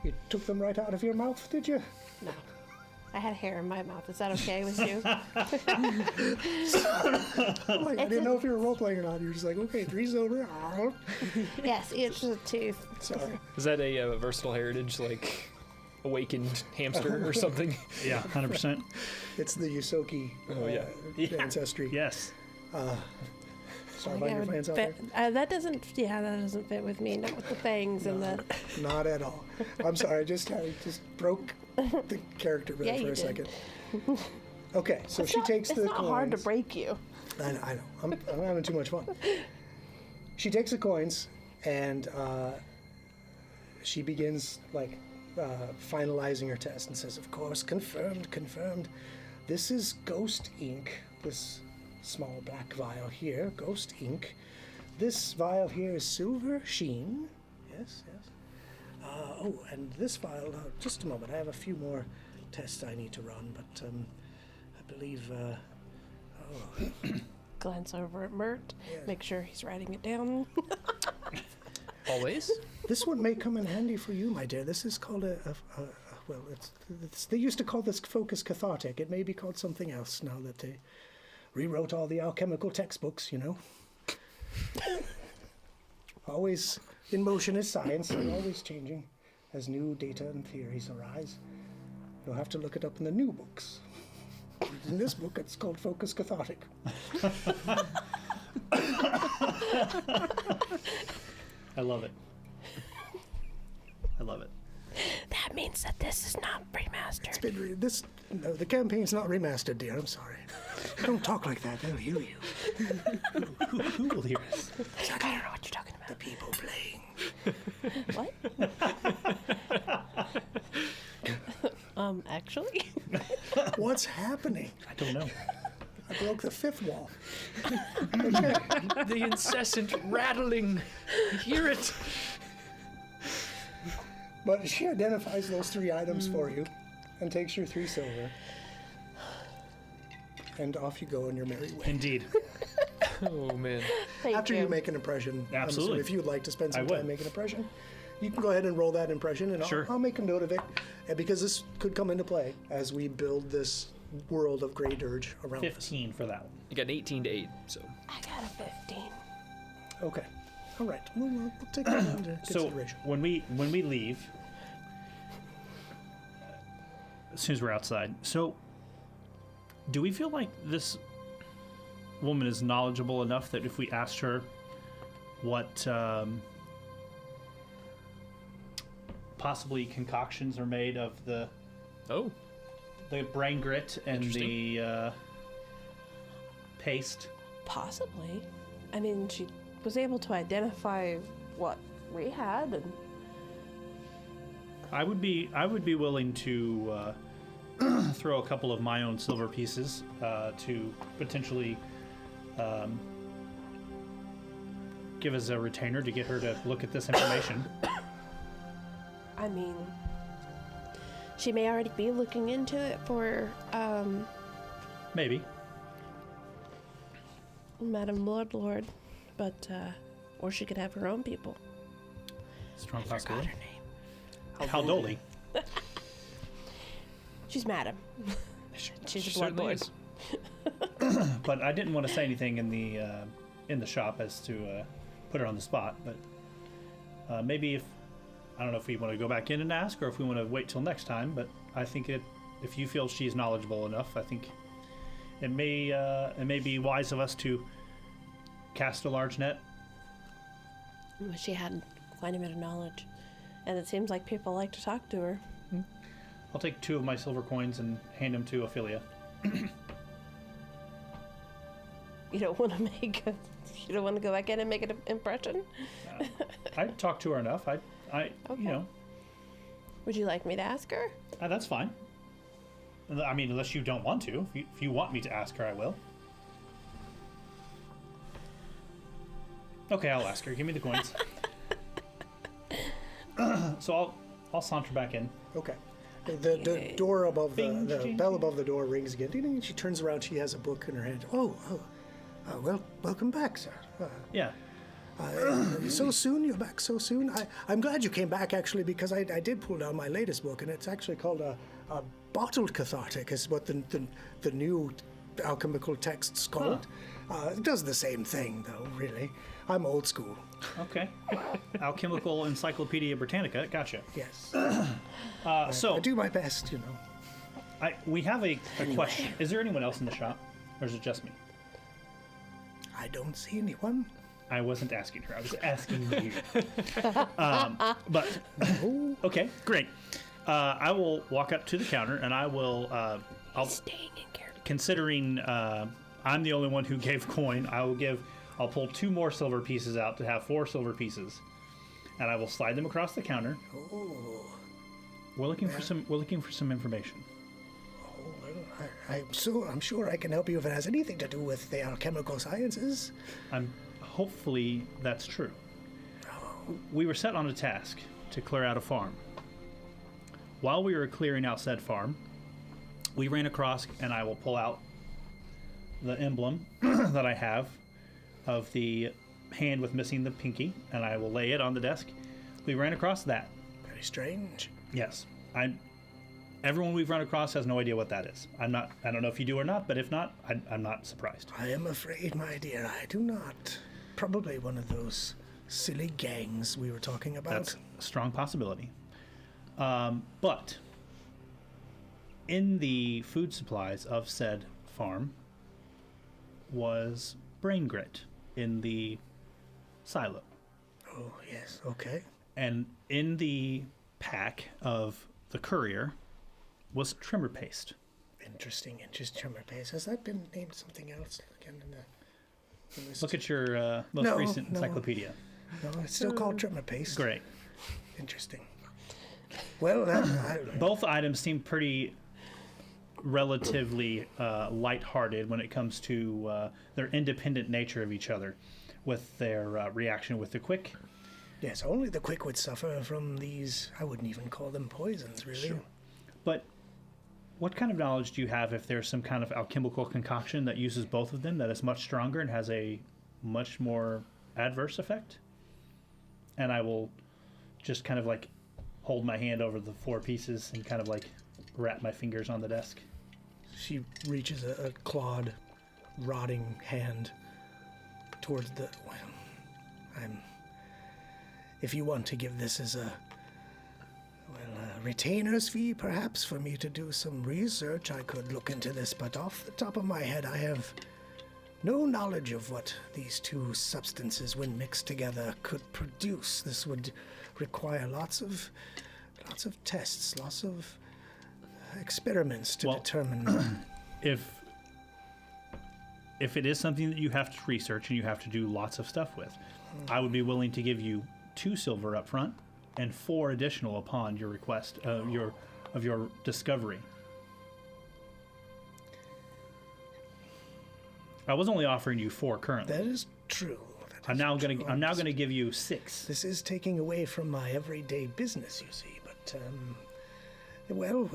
You took them right out of your mouth, did you? No. I had hair in my mouth. Is that okay with you? Like, I didn't know if you were role playing or not. You're just like, okay, 3 silver. Yes, it's a tooth. Sorry. Is that a versatile heritage, like awakened hamster or something? Yeah, 100%. It's the Yusoki ancestry. Yes. Sorry about your fans out there. That doesn't fit with me. Not with the fangs and the. Not at all. I'm sorry. I just broke the character for Yeah, a you second. did. Okay, so she takes the It's not coins. hard to break you. I know. I'm having too much fun. She takes the coins and she begins finalizing her test and says, "Of course, confirmed. This is ghost ink. This small black vial here, ghost ink. This vial here is silver sheen. Yes. And this vial, just a moment. I have a few more tests I need to run, but I believe, Glance over at Mert. Yeah. Make sure he's writing it down. Always? this one may come in handy for you, my dear. This is called they used to call this focus cathartic. It may be called something else now that they rewrote all the alchemical textbooks, you know. Always in motion is science, and always changing as new data and theories arise. You'll have to look it up in the new books. In this book, it's called Focus Cathartic. I love it. I love it. That means that this is not remastered. No, the campaign's not remastered, dear. I'm sorry. Don't talk like that. They'll hear you. Who will hear us? I don't know what you're talking The about. people playing. What? Actually? What's happening? I don't know. I broke the 5th wall. The incessant rattling. Hear it. But she identifies those 3 items for you and takes your 3 silver. And off you go on your merry way. Indeed. Oh, man. Thank After you make an impression, Absolutely. if you'd like to spend some I time would. making an impression, you can go ahead and roll that impression, and Sure. I'll make a note of it, because this could come into play as we build this world of Grey Dirge around us. 15 for that one. You got an 18 to 8, so. I got a 15. Okay. All right. We'll take that into So consideration. when we leave, as soon as we're outside, so do we feel like this woman is knowledgeable enough that if we asked her what possibly concoctions are made of the Oh. brain grit and the paste? Possibly. I mean, she was able to identify what we had, and I would be willing to throw a couple of my own silver pieces to potentially give us a retainer to get her to look at this information. I mean, she may already be looking into it for Maybe. Madam Lord, but or she could have her own people. Strong Forgot possibility. her name. Haldoli. She's Madam. She's a blood Certainly lord. is. But I didn't want to say anything in the shop as to put her on the spot. But maybe I don't know if we want to go back in and ask, or if we want to wait till next time. But I think if you feel she's knowledgeable enough, I think it may be wise of us to cast a large net. Well, she had quite a bit of knowledge, and it seems like people like to talk to her. I'll take 2 of my silver coins and hand them to Ophelia. You don't want to you don't want to go back in and make an impression. I talked to her enough. I Okay. you know, Would you like me to ask her? that's fine. I mean, unless you don't want to. If you want me to ask her, I will. Okay, I'll ask her. Give me the coins. So I'll saunter back in. Okay. The door above Bing, the ching, bell ching. above the door rings again. Ding, ding. She turns around. She has a book in her hand. Welcome back, sir. Yeah. So soon? You're back so soon? I'm glad you came back, actually, because I did pull down my latest book, and it's actually called a bottled cathartic, is what the new alchemical text's called. It does the same thing, though, really. I'm old school. Okay. Alchemical Encyclopedia Britannica. Gotcha. Yes. So I do my best, you know. we have a question. Is there anyone else in the shop, or is it just me? I don't see anyone. I wasn't asking her. I was asking you. But okay, great. I will walk up to the counter and I will. I'll Staying in character. considering I'm the only one who gave coin. I'll pull 2 more silver pieces out to have 4 silver pieces, and I will slide them across the counter. Oh, We're looking for some. We're looking for some information. well, I'm sure I can help you if it has anything to do with the alchemical sciences. Hopefully that's true. We were set on a task to clear out a farm. While we were clearing out said farm, we ran across, and I will pull out the emblem that I have of the hand with missing the pinky, and I will lay it on the desk. We ran across that. Very strange. Yes. Everyone we've run across has no idea what that is. I don't know if you do or not, but if not, I'm not surprised. I am afraid, my dear, I do not. Probably one of those silly gangs we were talking about. That's a strong possibility. But in the food supplies of said farm was brain grit in the silo. Oh, yes, okay. And in the pack of the courier was trimmer paste. Interesting trimmer paste. Has that been named something else again in the list? Look at your most No, recent no. encyclopedia. No, it's still called trimmer paste. Great. Interesting. Well, Both items seem pretty relatively lighthearted when it comes to their independent nature of each other, with their reaction with the quick. yes, only the quick would suffer from these. I wouldn't even call them poisons, really. Sure. But what kind of knowledge do you have if there's some kind of alchemical concoction that uses both of them that is much stronger and has a much more adverse effect? And I will just kind of like hold my hand over the 4 pieces and kind of like wrap my fingers on the desk. She reaches a clawed, rotting hand towards the. Well, if you want to give this as a retainer's fee, perhaps, for me to do some research, I could look into this, but off the top of my head, I have no knowledge of what these 2 substances, when mixed together, could produce. This would require lots of tests, lots of experiments to determine. If it is something that you have to research and you have to do lots of stuff with, I would be willing to give you 2 silver up front and 4 additional upon your request of your discovery. I was only offering you 4 currently. That is true. That I'm is now true. gonna give you 6. This is taking away from my everyday business, you see. But well,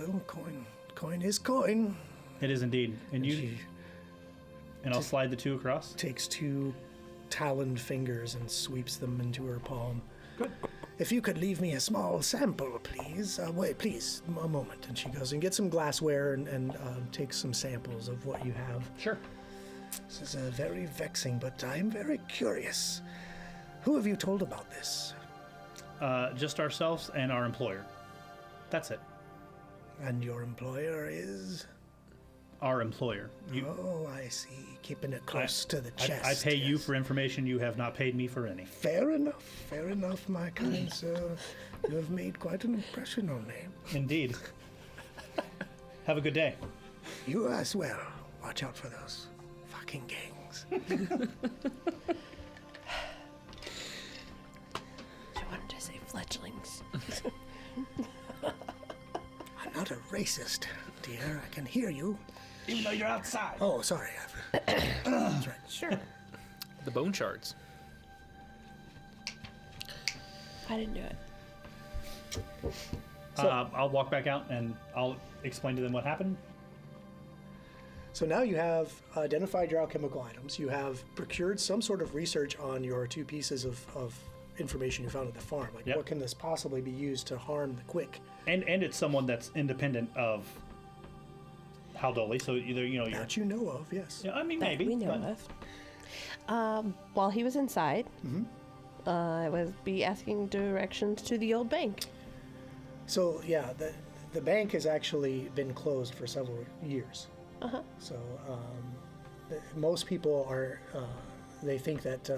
coin is coin. It is indeed, and She I'll slide the 2 across. takes 2 taloned fingers and sweeps them into her palm. Good. If you could leave me a small sample, please. Wait, please, a moment. And she goes and gets some glassware and takes some samples of what you have. Sure. This is very vexing, but I'm very curious. Who have you told about this? Just ourselves and our employer. That's it. And your employer is? Our employer. Oh, I see. Keeping it close to the chest. I pay you yes. for information you have not paid me for any. Fair enough, my kind sir. You have made quite an impression on me. Indeed. Have a good day. You as well. Watch out for those fucking gangs. I wanted to say fledglings. I'm not a racist, dear. I can hear you. Even though you're outside. Oh, sorry. That's right. Sure. The bone shards. I didn't do it. I'll walk back out and I'll explain to them what happened. So now you have identified your alchemical items. You have procured some sort of research on your 2 pieces of information you found at the farm. Like, Yep. what can this possibly be used to harm the quick? And it's someone that's independent of Haldoli, so either you're. That you know of, yes. Yeah, I mean, that maybe. we know but- of. While he was inside, I was be asking directions to the old bank. So yeah, the bank has actually been closed for several years. So most people are they think that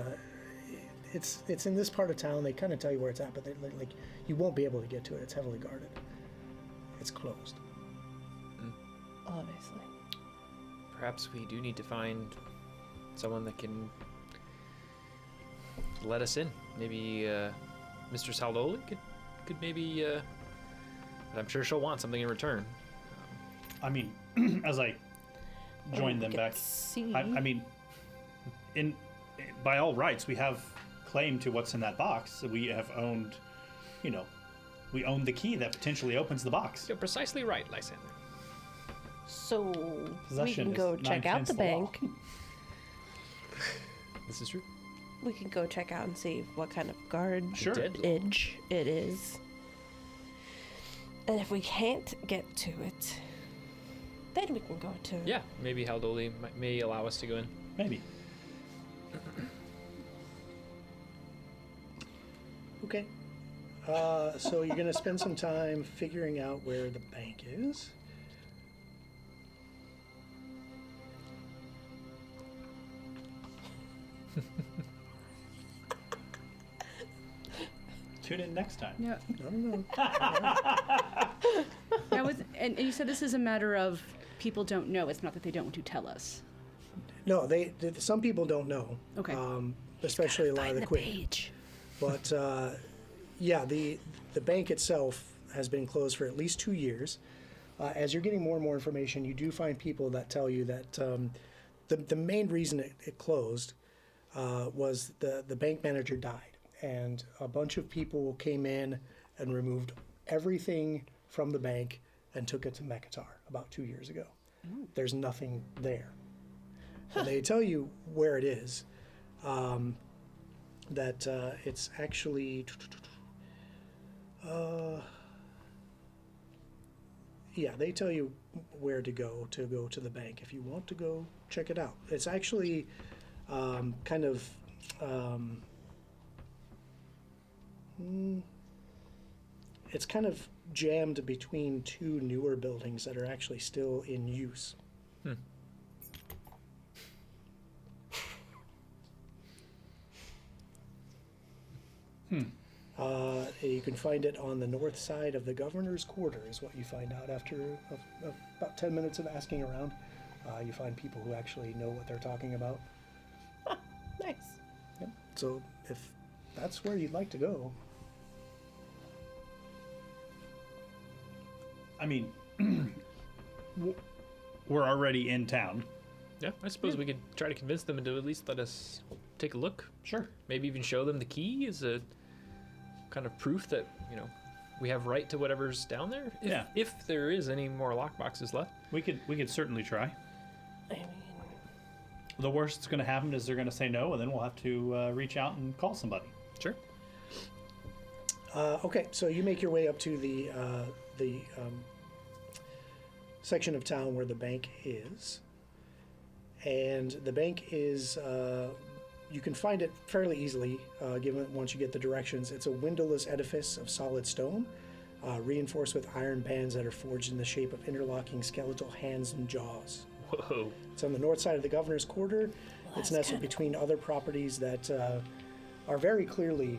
it's in this part of town. They kind of tell you where it's at, but like you won't be able to get to it. It's heavily guarded. It's closed. Obviously. Perhaps we do need to find someone that can let us in. Maybe Mr. Saldoli could maybe. But I'm sure she'll want something in return. I mean, as I join them back, See. I mean, by all rights, we have claim to what's in that box. We have owned, we own the key that potentially opens the box. You're precisely right, Lysander. So we Possession can is go 9 check out tenths the the law. bank. This is true. We can go check out and see what kind of guard Sure. edge it is. And if we can't get to it, then we can go to. Yeah, maybe Haldoli may allow us to go in. Maybe. Okay. So you're gonna spend some time figuring out where the bank is. Tune in next time. Yeah. I don't know. Now, and you said this is a matter of people don't know. It's not that they don't want to tell us. No, some people don't know. Okay. Especially a lot of Find the the quick. page. But yeah, the bank itself has been closed for at least 2 years. As you're getting more and more information, you do find people that tell you that the main reason it closed was the bank manager died, and a bunch of people came in and removed everything from the bank and took it to Mekatar about 2 years ago. There's nothing there. And they tell you where it is. That it's actually yeah, they tell you where to go to the bank if you want to go check it out. It's actually kind of it's kind of jammed between 2 newer buildings that are actually still in use. You can find it on the north side of the governor's quarter, is what you find out after about 10 minutes of asking around. You find people who actually know what they're talking about. Nice. Yep. So if that's where you'd like to go. I mean, we're already in town. Yeah, I suppose we could try to convince them to at least let us take a look. Sure. Maybe even show them the key as a kind of proof that, we have right to whatever's down there. If there is any more lockboxes left. We could certainly try. I mean, The worst that's going to happen is they're going to say no, and then we'll have to reach out and call somebody. Sure. Okay, so you make your way up to the section of town where the bank is. And the bank is, you can find it fairly easily, given once you get the directions. It's a windowless edifice of solid stone, reinforced with iron bands that are forged in the shape of interlocking skeletal hands and jaws. Whoa. It's on the north side of the governor's quarter. It's nestled between other properties that are very clearly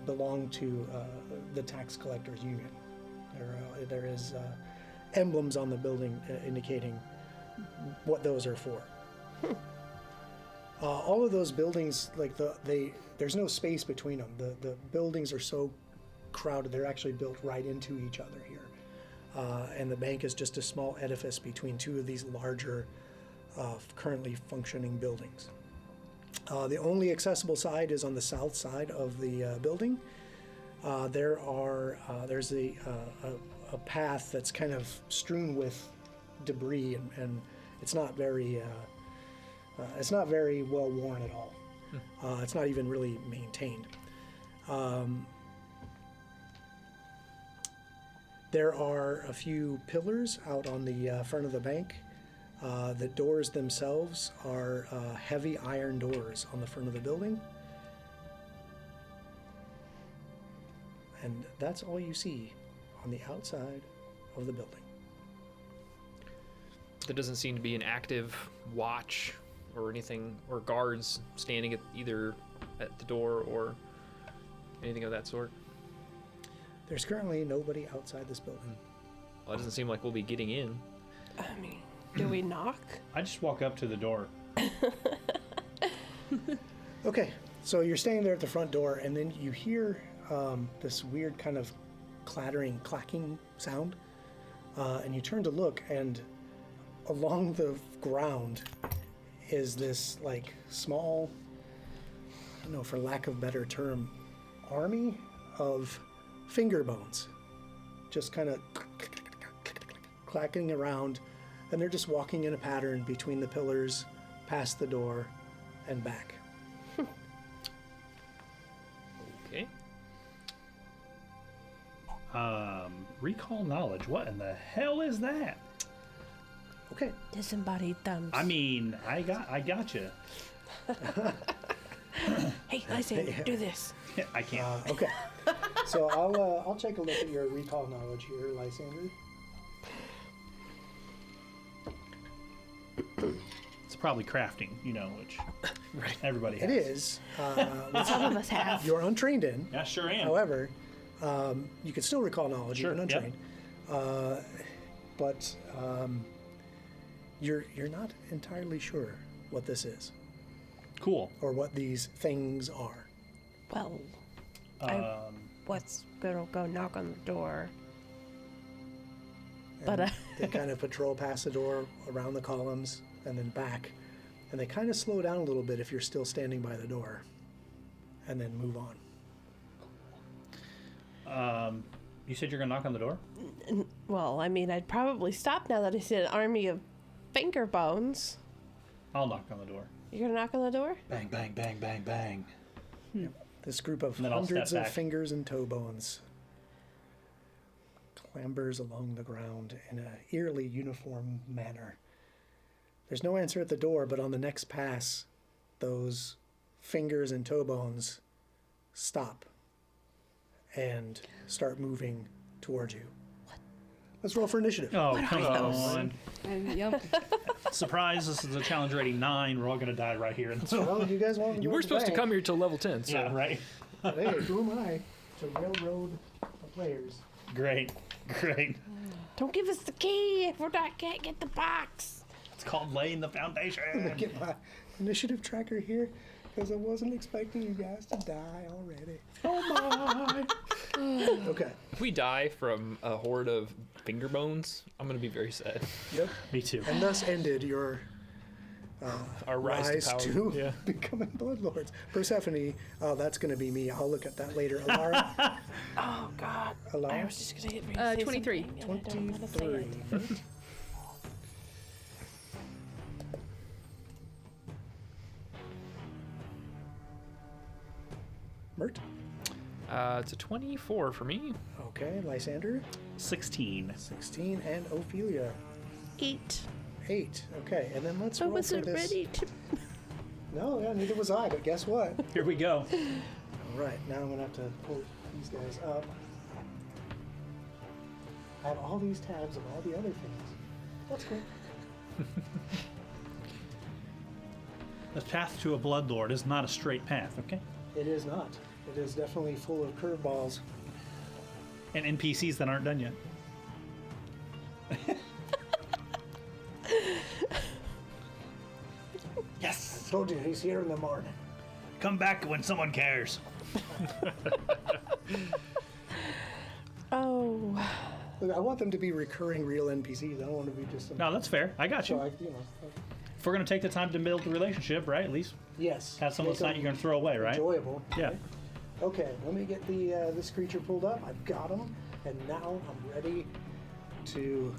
belong to the tax collectors union. There is emblems on the building indicating what those are for. All of those buildings, like there's no space between them. The buildings are so crowded; they're actually built right into each other here. And the bank is just a small edifice between 2 of these larger, currently functioning buildings. The only accessible side is on the south side of the building. There's a path that's kind of strewn with debris, and it's not very well worn at all. It's not even really maintained. There are a few pillars out on the front of the bank. The doors themselves are heavy iron doors on the front of the building. And that's all you see on the outside of the building. There doesn't seem to be an active watch or anything, or guards standing either at the door or anything of that sort. There's currently nobody outside this building. Well, it doesn't seem like we'll be getting in. I mean, do we knock? I just walk up to the door. Okay, so you're standing there at the front door, and then you hear this weird kind of clattering, clacking sound, and you turn to look, and along the ground is this like small, I don't know, for lack of a better term, army of finger bones, just kind of clacking around, and they're just walking in a pattern between the pillars, past the door, and back. Okay. Recall knowledge. What in the hell is that? Okay. Disembodied thumbs. I mean, I gotcha. Hey, Lysander, do this. I can't. Okay. So I'll take a look at your recall knowledge here, Lysander. It's probably crafting, which everybody has. It is. Some of us have. You're untrained in. Yeah, sure am. However, you can still recall knowledge Sure, even yep. untrained. But you're not entirely sure what this is Cool. or what these things are. Well, what's gonna go knock on the door? But They kind of patrol past the door, around the columns, and then back. And they kind of slow down a little bit if you're still standing by the door, and then move on. You said you're gonna knock on the door? well, I mean, I'd probably stop now that I see an army of finger bones. I'll knock on the door. You're gonna knock on the door? Bang, bang, bang, bang, bang. This group of And then I'll hundreds step of back. fingers and toe bones clambers along the ground in an eerily uniform manner. There's no answer at the door, but on the next pass, those fingers and toe bones stop and start moving towards you. Let's roll for initiative. Oh, come on. And yep. Surprise, this is a challenge rating 9. We're all gonna die right here. Well, you guys want to You go were to supposed to bank. come here till level 10, so. Yeah, right. Hey, who am I to railroad the players? Great. Don't give us the key if can't get the box. It's called laying the foundation. I'm gonna get my initiative tracker here because I wasn't expecting you guys to die already. Oh my! Okay. If we die from a horde of finger bones, I'm going to be very sad. Yep. Me too. And thus ended your Our rise, rise to power. Yeah. becoming bloodlords. Persephone, that's going to be me. I'll look at that later. Alara, Oh God! I Alara, was just gonna get ready to say 23. something, and I don't wanna say 23. it. Mert. It's a 24 for me. Okay, Lysander, 16. 16, and Ophelia, 8. 8. Okay, and then let's I roll for wasn't this. ready to. No, yeah, neither was I. But guess what? Here we go. All right, now I'm gonna have to pull these guys up. I have all these tabs of all the other things. That's cool. The path to a bloodlord is not a straight path, okay? It is not. It is definitely full of curveballs. And NPCs that aren't done yet. Yes! Told you, he's here in the morning. Come back when someone cares. Oh. Look, I want them to be recurring real NPCs. I don't want to be just some. No, that's fair. I got So you. If we're going to take the time to build the relationship, right? At least yes. have some of Make the night them you're going to throw away, right? Enjoyable. Yeah. Okay, let me get the this creature pulled up. I've got him, and now I'm ready to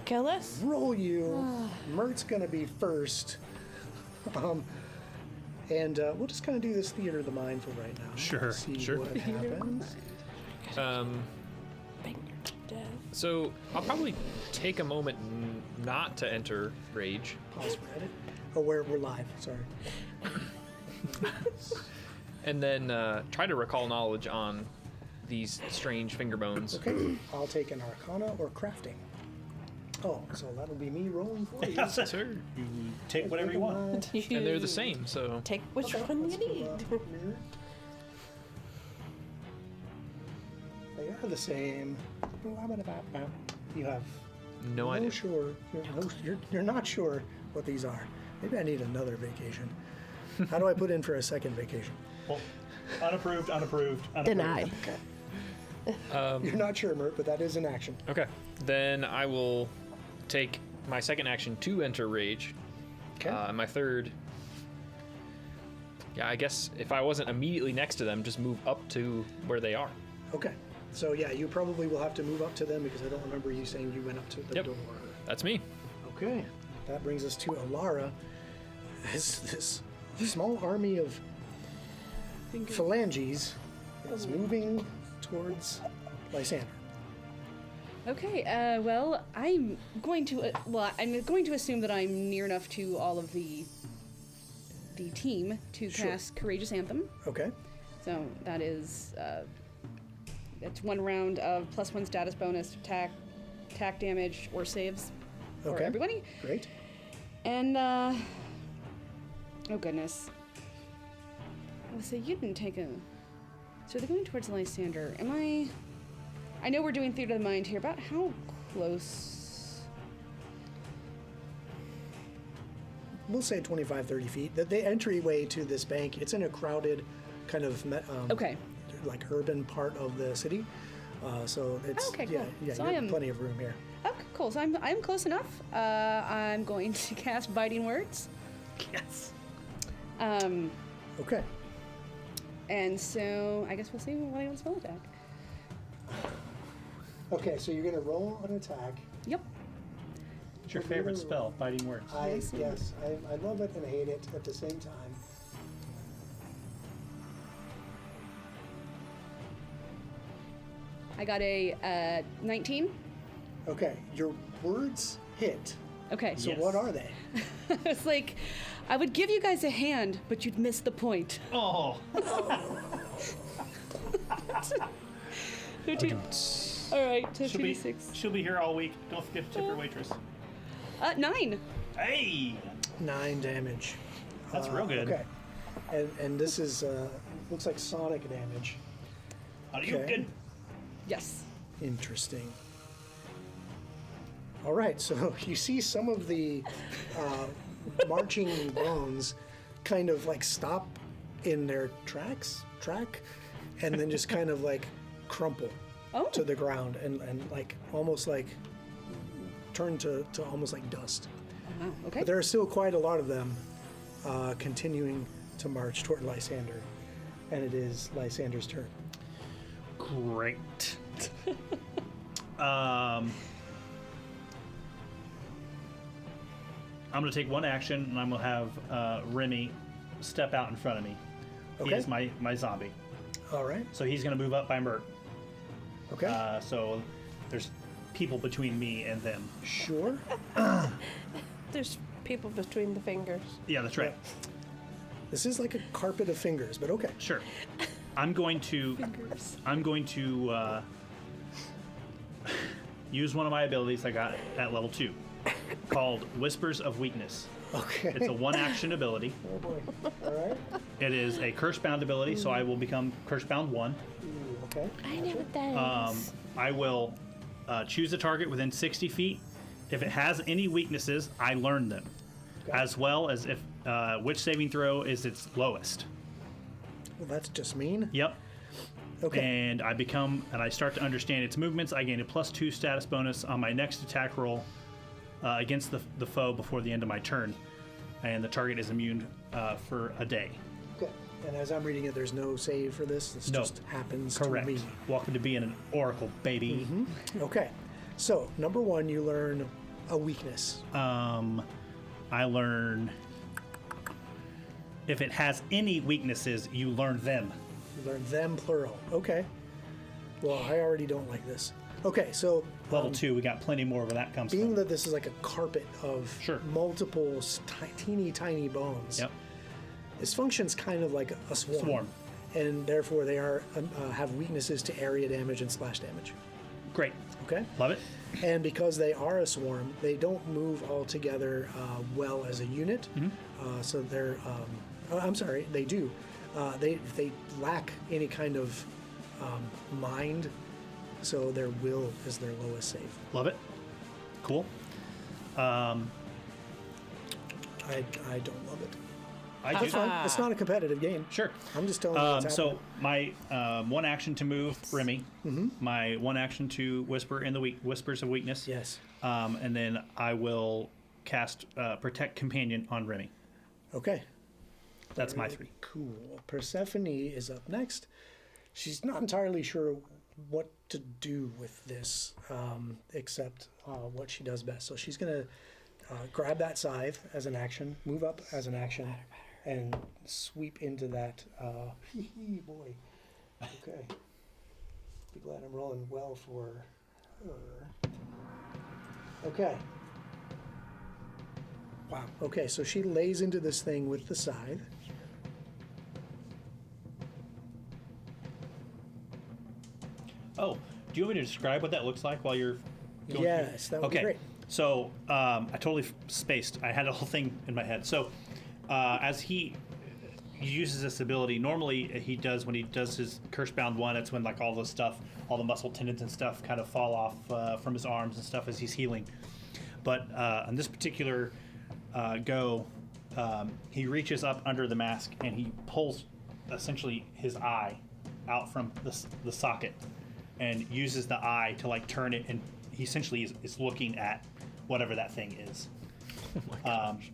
kill us? roll you. Mert's going to be first. And we'll just kind of do this theater of the mind for right now. Sure, See sure. what happens. So I'll probably take a moment not to enter rage. Pause for edit. Oh, we're live. Sorry. And then try to recall knowledge on these strange finger bones. Okay. I'll take an Arcana or Crafting. Oh, so that'll be me rolling for you. Sure. You take whatever you want. And they're the same, so Take which Okay, one let's you go, need. mirror. They are the same. You have no idea. sure. You're not sure what these are. Maybe I need another vacation. How do I put in for a second vacation? Well, unapproved. Denied. You're not sure, Mert, but that is an action. Okay. Then I will take my second action to enter rage. Okay. My third. Yeah, I guess if I wasn't immediately next to them, just move up to where they are. Okay. So yeah, you probably will have to move up to them because I don't remember you saying you went up to the Yep. door. That's me. Okay. That brings us to Alara. This small army of phalanges is moving towards Lysander. Okay, well, I'm going to assume that I'm near enough to all of the team to Sure. cast Courageous Anthem. Okay. So that is it's 1 round of +1 status bonus to attack damage or saves for Okay. everybody. Great. And oh goodness. Oh, so you didn't take a. So they're going towards Lysander. I know we're doing theater of the mind here. About how close? We'll say 25, 30 feet. The entryway to this bank, it's in a crowded kind of Okay. like urban part of the city. So it's Okay, yeah, cool. yeah, So you I have am- plenty of room here. Okay, cool. So I'm close enough. I'm going to cast Biting Words. Yes. Okay. And so I guess we'll see what I want to spell attack. Okay, so you're gonna roll an attack. Yep. What's your favorite spell? Biting Words. I love it and hate it at the same time. I got a 19. Okay, your words hit. Okay. So Yes. what are they? It's like, I would give you guys a hand, but you'd miss the point. Oh. All right, so She'll be 2d6. she'll be here all week. Don't forget to tip your waitress. 9. Hey. 9 damage. That's real good. Okay. And this is looks like sonic damage. How do you Okay. good? Yes. Interesting. All right, so you see some of the marching bones kind of like stop in their track, and then just kind of like crumple Oh. to the ground and like almost like turn to almost like dust. Wow. Okay. But there are still quite a lot of them continuing to march toward Lysander, and it is Lysander's turn. Great. I'm going to take one action, and I'm going to have Remy step out in front of me. He Okay. is my zombie. All right. So he's going to move up by Mert. Okay. So there's people between me and them. Sure. There's people between the fingers. Yeah, that's right. This is like a carpet of fingers, but okay. Sure. I'm going to use one of my abilities I got at level 2 called Whispers of Weakness. Okay. It's a one-action ability. Oh boy. All right. It is a curse-bound ability, so I will become curse-bound 1. Ooh, okay. I know what that is. I will choose a target within 60 feet. If it has any weaknesses, I learn them, Okay. as well as if which saving throw is its lowest. Well, that's just mean. Yep. Okay. And I start to understand its movements. I gain a +2 status bonus on my next attack roll against the foe before the end of my turn, and the target is immune for a day. Okay. And as I'm reading it, there's no save for this. This No. just happens Correct. to me. Welcome to being an oracle, baby. Okay. So number 1, you learn A weakness. I learn if it has any weaknesses, you learn them. You learn them plural. Okay. Well, I already don't like this. Okay, so Level 2, we got plenty more where that comes being from. that this is like a carpet of Sure. multiple teeny tiny bones, Yep. this functions kind of like a swarm. Swarm. And therefore they are have weaknesses to area damage and splash damage. Great. Okay? Love it. And because they are a swarm, they don't move all together well as a unit. So they're, I'm sorry, they do. They lack any kind of mind, so their will is their lowest save. Love it. Cool. I don't love it. I It's do. fine. It's not a competitive game. Sure. I'm just telling you what's So happening. my one action to move Remy, my one action to whisper in the whispers of weakness. Yes. And then I will cast Protect Companion on Remy. Okay. That's my Very 3. Cool. Persephone is up next. She's not entirely sure what to do with this, except what she does best. So she's going to grab that scythe as an action, move up as an action, and sweep into that. Boy. Okay. Be glad I'm rolling well for her. Okay. Wow. Okay, so she lays into this thing with the scythe. Oh, do you want me to describe what that looks like while you're going Yes, that would be Okay. great. So I totally spaced. I had a whole thing in my head. So as he uses this ability, normally he does when he does his Curse-Bound 1, it's when like all the stuff, all the muscle tendons and stuff kind of fall off from his arms and stuff as he's healing. But on this particular go, he reaches up under the mask and he pulls essentially his eye out from the socket and uses the eye to like turn it, and he essentially is looking at whatever that thing is.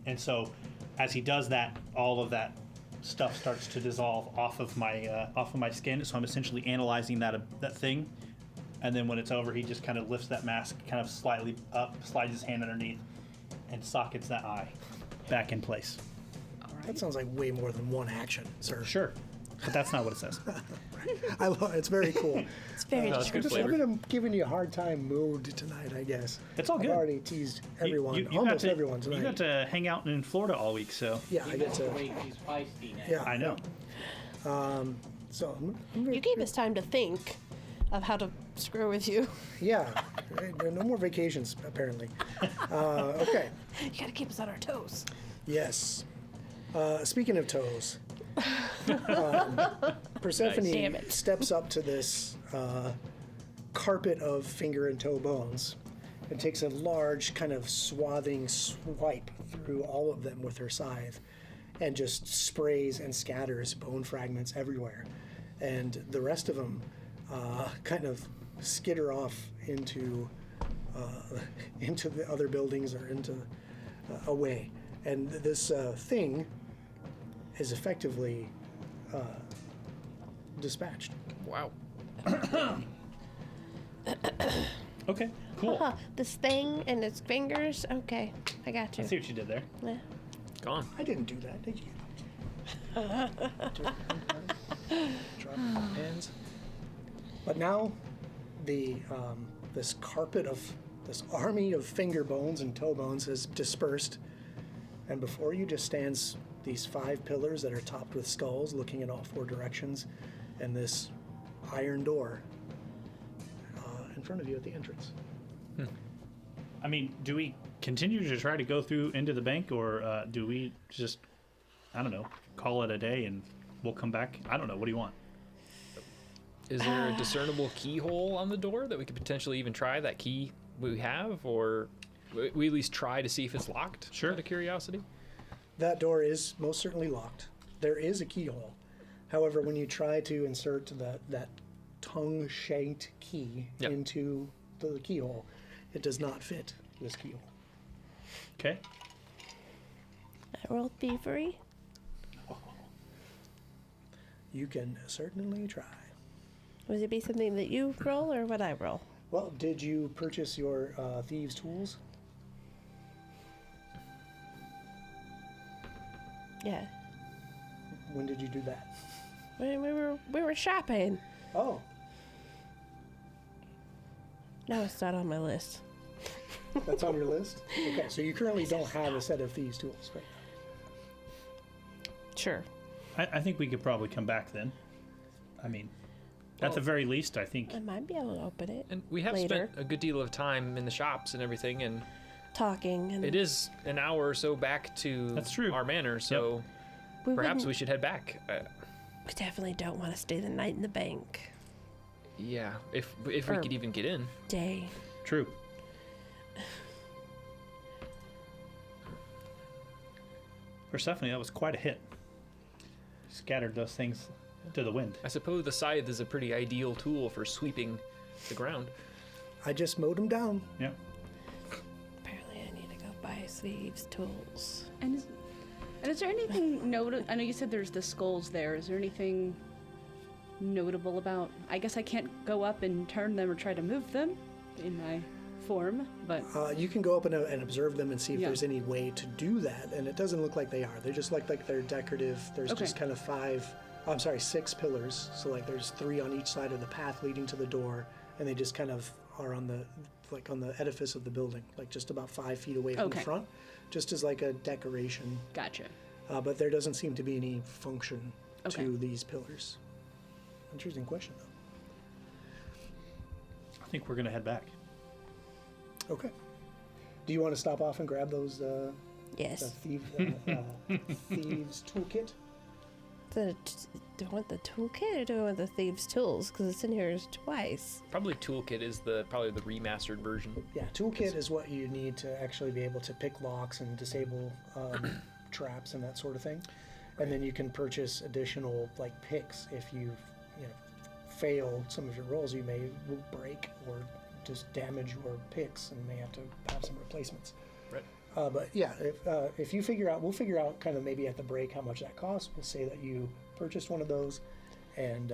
And so as he does that, all of that stuff starts to dissolve off of my skin. So I'm essentially analyzing that thing, and then when it's over, he just kind of lifts that mask kind of slightly up, slides his hand underneath, and sockets that eye back in place. That sounds like way more than one action, sir. Sure, but that's not what it says. I love it. It's very cool. It's very No, it's good descriptive. I've flavor. been giving you a hard time mood tonight, I guess. It's all good. I've already teased everyone, You almost got to, everyone tonight. You got to hang out in Florida all week, so Yeah, I get to. Wait, she's feisty now. Yeah, I know. So I'm You gave us time to think of how to screw with you. yeah, no more vacations apparently. Okay, You gotta keep us on our toes. yes. Speaking of toes, Persephone Damn it. steps up to this carpet of finger and toe bones and takes a large kind of swathing swipe through all of them with her scythe and just sprays and scatters bone fragments everywhere. And the rest of them kind of skitter off into the other buildings or into away. And this thing is effectively dispatched. Wow. okay, cool. Huh, this thing and its fingers. Okay, I got I you. see what you did there. Yeah. Gone. I didn't do that, did you? Drop my pens. But now, this carpet of this army of finger bones and toe bones is dispersed, and before you just stands these 5 pillars that are topped with skulls, looking in all 4 directions, and this iron door in front of you at the entrance. I mean, do we continue to try to go through into the bank, or do we just, I don't know, call it a day and we'll come back? I don't know. What do you want? Is there a discernible keyhole on the door that we could potentially even try that key we have, or we at least try to see if it's locked? Sure. Out of curiosity. That door is most certainly locked. There is a keyhole. However, when you try to insert that tongue-shaped key Yep. into the keyhole, it does not fit this keyhole. Okay. I rolled thievery. You can certainly try. Would it be something that you roll or would I roll? Well, did you purchase your thieves' tools? Yeah. When did you do that? We were shopping. Oh, No, it's not on my list. that's on your list? Okay, so you currently don't have a set of thieves' tools, right? Sure. I think we could probably come back then. I mean, at the very least, I think. I might be able to open it. And we have Later. spent a good deal of time in the shops and everything, and Talking and it is an hour or so back to That's true. our manor, so perhaps we should head back. We definitely don't want to stay the night in the bank. Yeah, if we Or- could even get in. Day. True. Persephone, that was quite a hit. Scattered those things to the wind. I suppose the scythe is a pretty ideal tool for sweeping the ground. I just mowed them down. Yeah. Apparently, I need to go buy thieves' tools. And is there anything notable? I know you said there's the skulls there. Is there anything notable about? I guess I can't go up and turn them or try to move them in my form, but You can go up and observe them and see if Yeah. there's any way to do that, and it doesn't look like they are. They just look like they're decorative. There's Okay. just kind of 6 pillars. So like there's 3 on each side of the path leading to the door, and they just kind of are on the edifice of the building, like just about 5 feet away from the Okay. front, just as like a decoration. gotcha. But there doesn't seem to be any function Okay. to these pillars. Interesting question, though. I think we're going to head back. Okay. Do you want to stop off and grab those the Yes. thieves toolkit? Do I want the toolkit or do I want the thieves' tools? Because it's in here twice. Probably toolkit is probably the remastered version. Yeah, toolkit is what you need to actually be able to pick locks and disable traps and that sort of thing. And then you can purchase additional like picks if you fail some of your rolls. You may break or just damage your picks and may have to have some replacements. Right. But yeah, if you we'll figure out kind of maybe at the break how much that costs. We'll say that you purchased one of those, and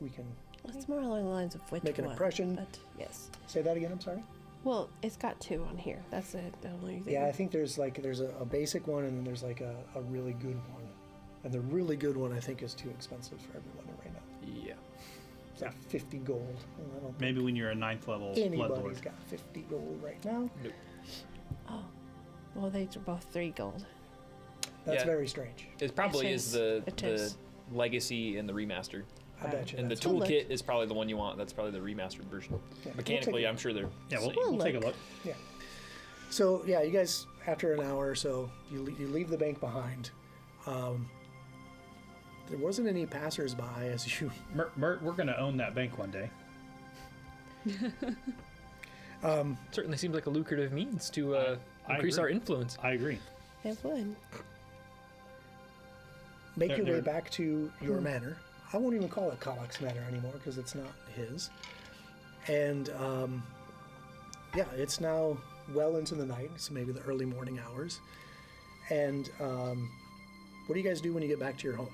we can It's more along the lines of which Make an one, impression. But yes. say that again. I'm sorry. Well, it's got 2 on here. That's the only thing. Yeah, I think there's a basic one and then there's like a really good one. And the really good one I think is too expensive for everyone right now. Yeah. It's like 50 gold. And I don't think Maybe when you're a 9th level anybody's Bloodlord. got 50 gold right now. Nope. Oh. Well, they are both 3 gold. That's Yeah. very strange. It probably is It the is. legacy and the remastered. I bet you. And the that's- We'll look. toolkit is probably the one you want. That's probably the remastered version. Yeah, we'll Mechanically, take a I'm sure they're Yeah, same. we'll take a look. look. Yeah. So yeah, you guys after an hour or so, you leave the bank behind. There wasn't any passersby as you. We're going to own that bank one day. Certainly seems like a lucrative means to I increase agree. our influence. I agree. It would. Make your way They're- back to your manor. I won't even call it Kalak's manor anymore because it's not his. And yeah, it's now well into the night, so maybe the early morning hours. And what do you guys do when you get back to your home?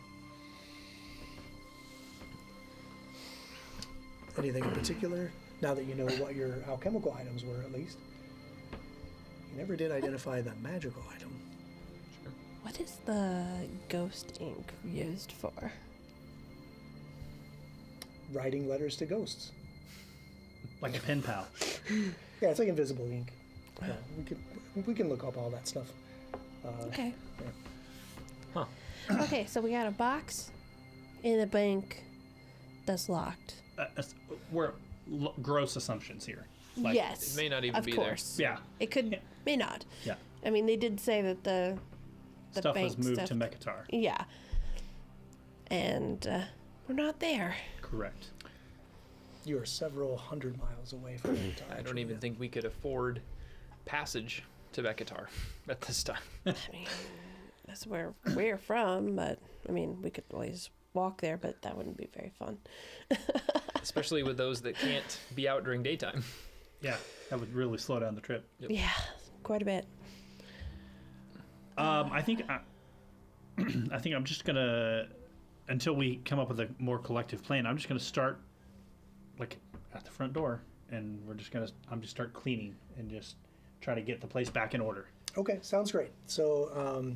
Anything in particular? Now that you know what your alchemical items were, at least. You never did identify the magical item. What is the ghost ink used for? Writing letters to ghosts. Like a pen pal. Yeah, it's like invisible ink. Yeah, we can look up all that stuff. Okay. Yeah. Huh. Okay, so we got a box in a bank that's locked. We're gross assumptions here. Like, Yes. It may not even of be course. Yeah. It could, may not. Yeah. I mean, they did say that the Stuff bank was moved stuff. to Mekatar. Yeah. And we're not there. Correct. You are several hundred miles away from the tower. I don't even think we could afford passage to Bekatar at this time. I mean, that's where we're from, but I mean, we could always walk there, but that wouldn't be very fun. Especially with those that can't be out during daytime. Yeah, that would really slow down the trip. Yep. Yeah, quite a bit. I think I'm just gonna, until we come up with a more collective plan, I'm just gonna start like at the front door, and I'm just start cleaning and just try to get the place back in order. Okay, sounds great. So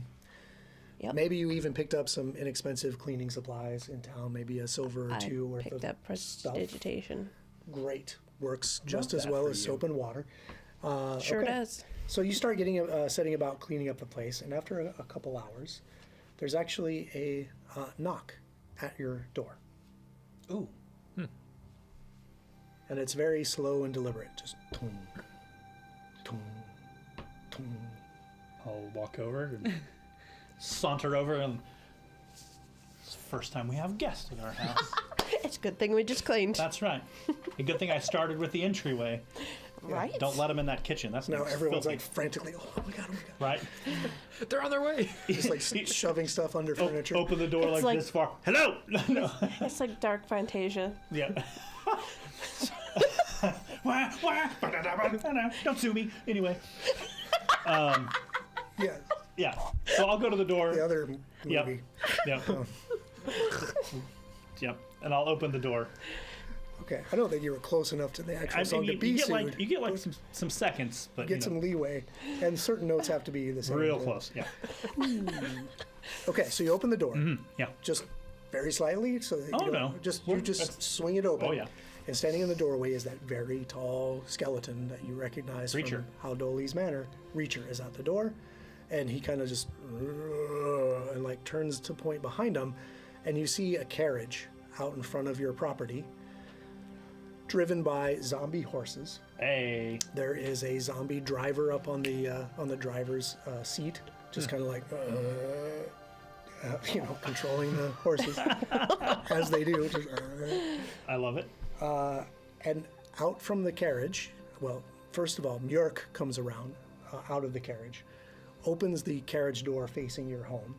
Yep. Maybe you even picked up some inexpensive cleaning supplies in town, maybe a silver or I two worth picked of up stuff. prestidigitation. Great. Works just as that well for as you. soap and water. Sure okay. does. So you start getting setting about cleaning up the place, and after a couple hours, there's actually a knock at your door. Ooh. And it's very slow and deliberate. Just tung, tung, tung. I'll walk over and saunter over, and it's the first time we have guests in our house. It's a good thing we just cleaned. That's right. A good thing I started with the entryway. Right? Don't let them in that kitchen. That's Now everyone's filthy. like frantically, oh my god, oh my god. Right. They're on their way. Just like shoving stuff under furniture. Open the door It's like, like- this far. Hello. No. It's like Dark Fantasia. Yeah. Wah, wah, ba-da-da-ba-da-da. Don't sue me. Anyway. Yeah, Yeah. So I'll go to the door. the other Yep. movie. Yep. Yep. And I'll open the door. Okay, I don't think you were close enough to the actual I song mean, to be you get sued. like some seconds, but Get some leeway, and certain notes have to be the same. real close. Yeah. Okay, so you open the door, Yeah. just very slightly, so that you Oh, don't- no. just Well, you just that's- swing it open. Oh, yeah. And standing in the doorway is that very tall skeleton that you recognize Reacher. from Haldoli's Manor. Reacher is at the door, and he kind of just and like turns to point behind him, and you see a carriage out in front of your property, driven by zombie horses. Hey. There is a zombie driver up on the driver's seat, just kind of like, controlling the horses as they do. Just, I love it. and out from the carriage, well, first of all, Mjörk comes around out of the carriage, opens the carriage door facing your home,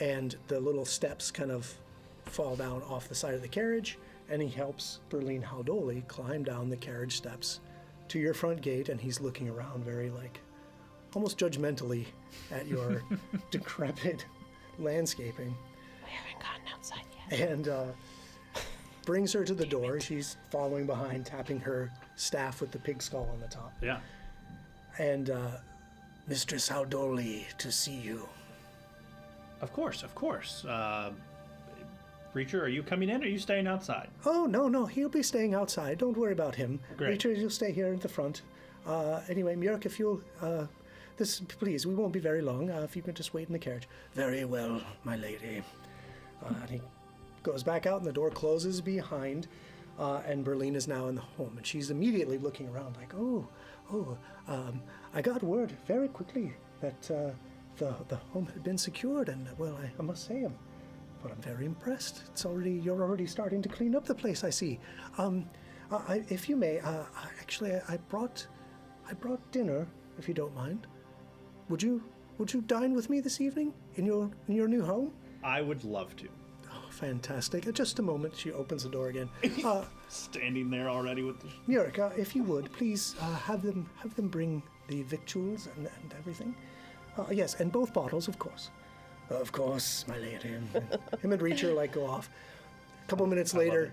and the little steps kind of fall down off the side of the carriage, and he helps Berlin Haldoli climb down the carriage steps to your front gate, and he's looking around very, like, almost judgmentally at your decrepit landscaping, We haven't gotten outside yet. and brings her to the door. She's following behind, tapping her staff with the pig skull on the top. Yeah. And Mistress Haldoli, to see you. Of course. Of course. Reacher, are you coming in or are you staying outside? Oh, no, he'll be staying outside. Don't worry about him. Great. Richard, you'll stay here at the front. Anyway, Mjörk, if you'll, please, we won't be very long. If you can just wait in the carriage. Very well, my lady. And he goes back out and the door closes behind, and Berlin is now in the home. And she's immediately looking around like, I got word very quickly that the home had been secured, and, well, I must say, but I'm very impressed. You're already starting to clean up the place, I see. If you may, actually, I brought dinner, if you don't mind. Would you dine with me this evening in your new home? I would love to. Oh, fantastic! Just a moment. She opens the door again. Standing there already with the... Mjörk, if you would, please have them bring the victuals and everything. Yes, and both bottles, of course. Of course, my lady. Him and Reacher go off. A couple minutes later,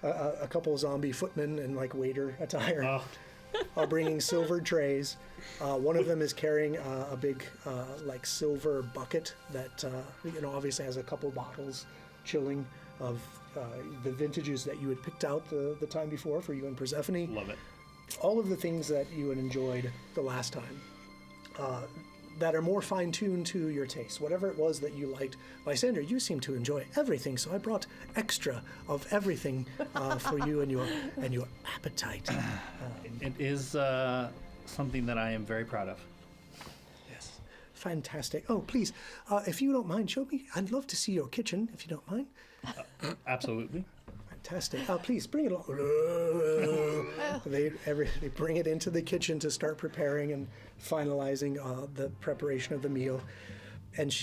a couple zombie footmen in waiter attire Oh, are bringing silver trays. One of them is carrying a big silver bucket that obviously has a couple bottles chilling of the vintages that you had picked out the time before for you and Persephone. love it. All of the things that you had enjoyed the last time. That are more fine-tuned to your taste. Whatever it was that you liked. Lysander, you seem to enjoy everything, so I brought extra of everything for you and your appetite. It is something that I am very proud of. Yes. Fantastic. Oh, please, if you don't mind, show me. I'd love to see your kitchen, if you don't mind. Absolutely. Fantastic. Please, bring it along. They bring it into the kitchen to start preparing and finalizing the preparation of the meal. And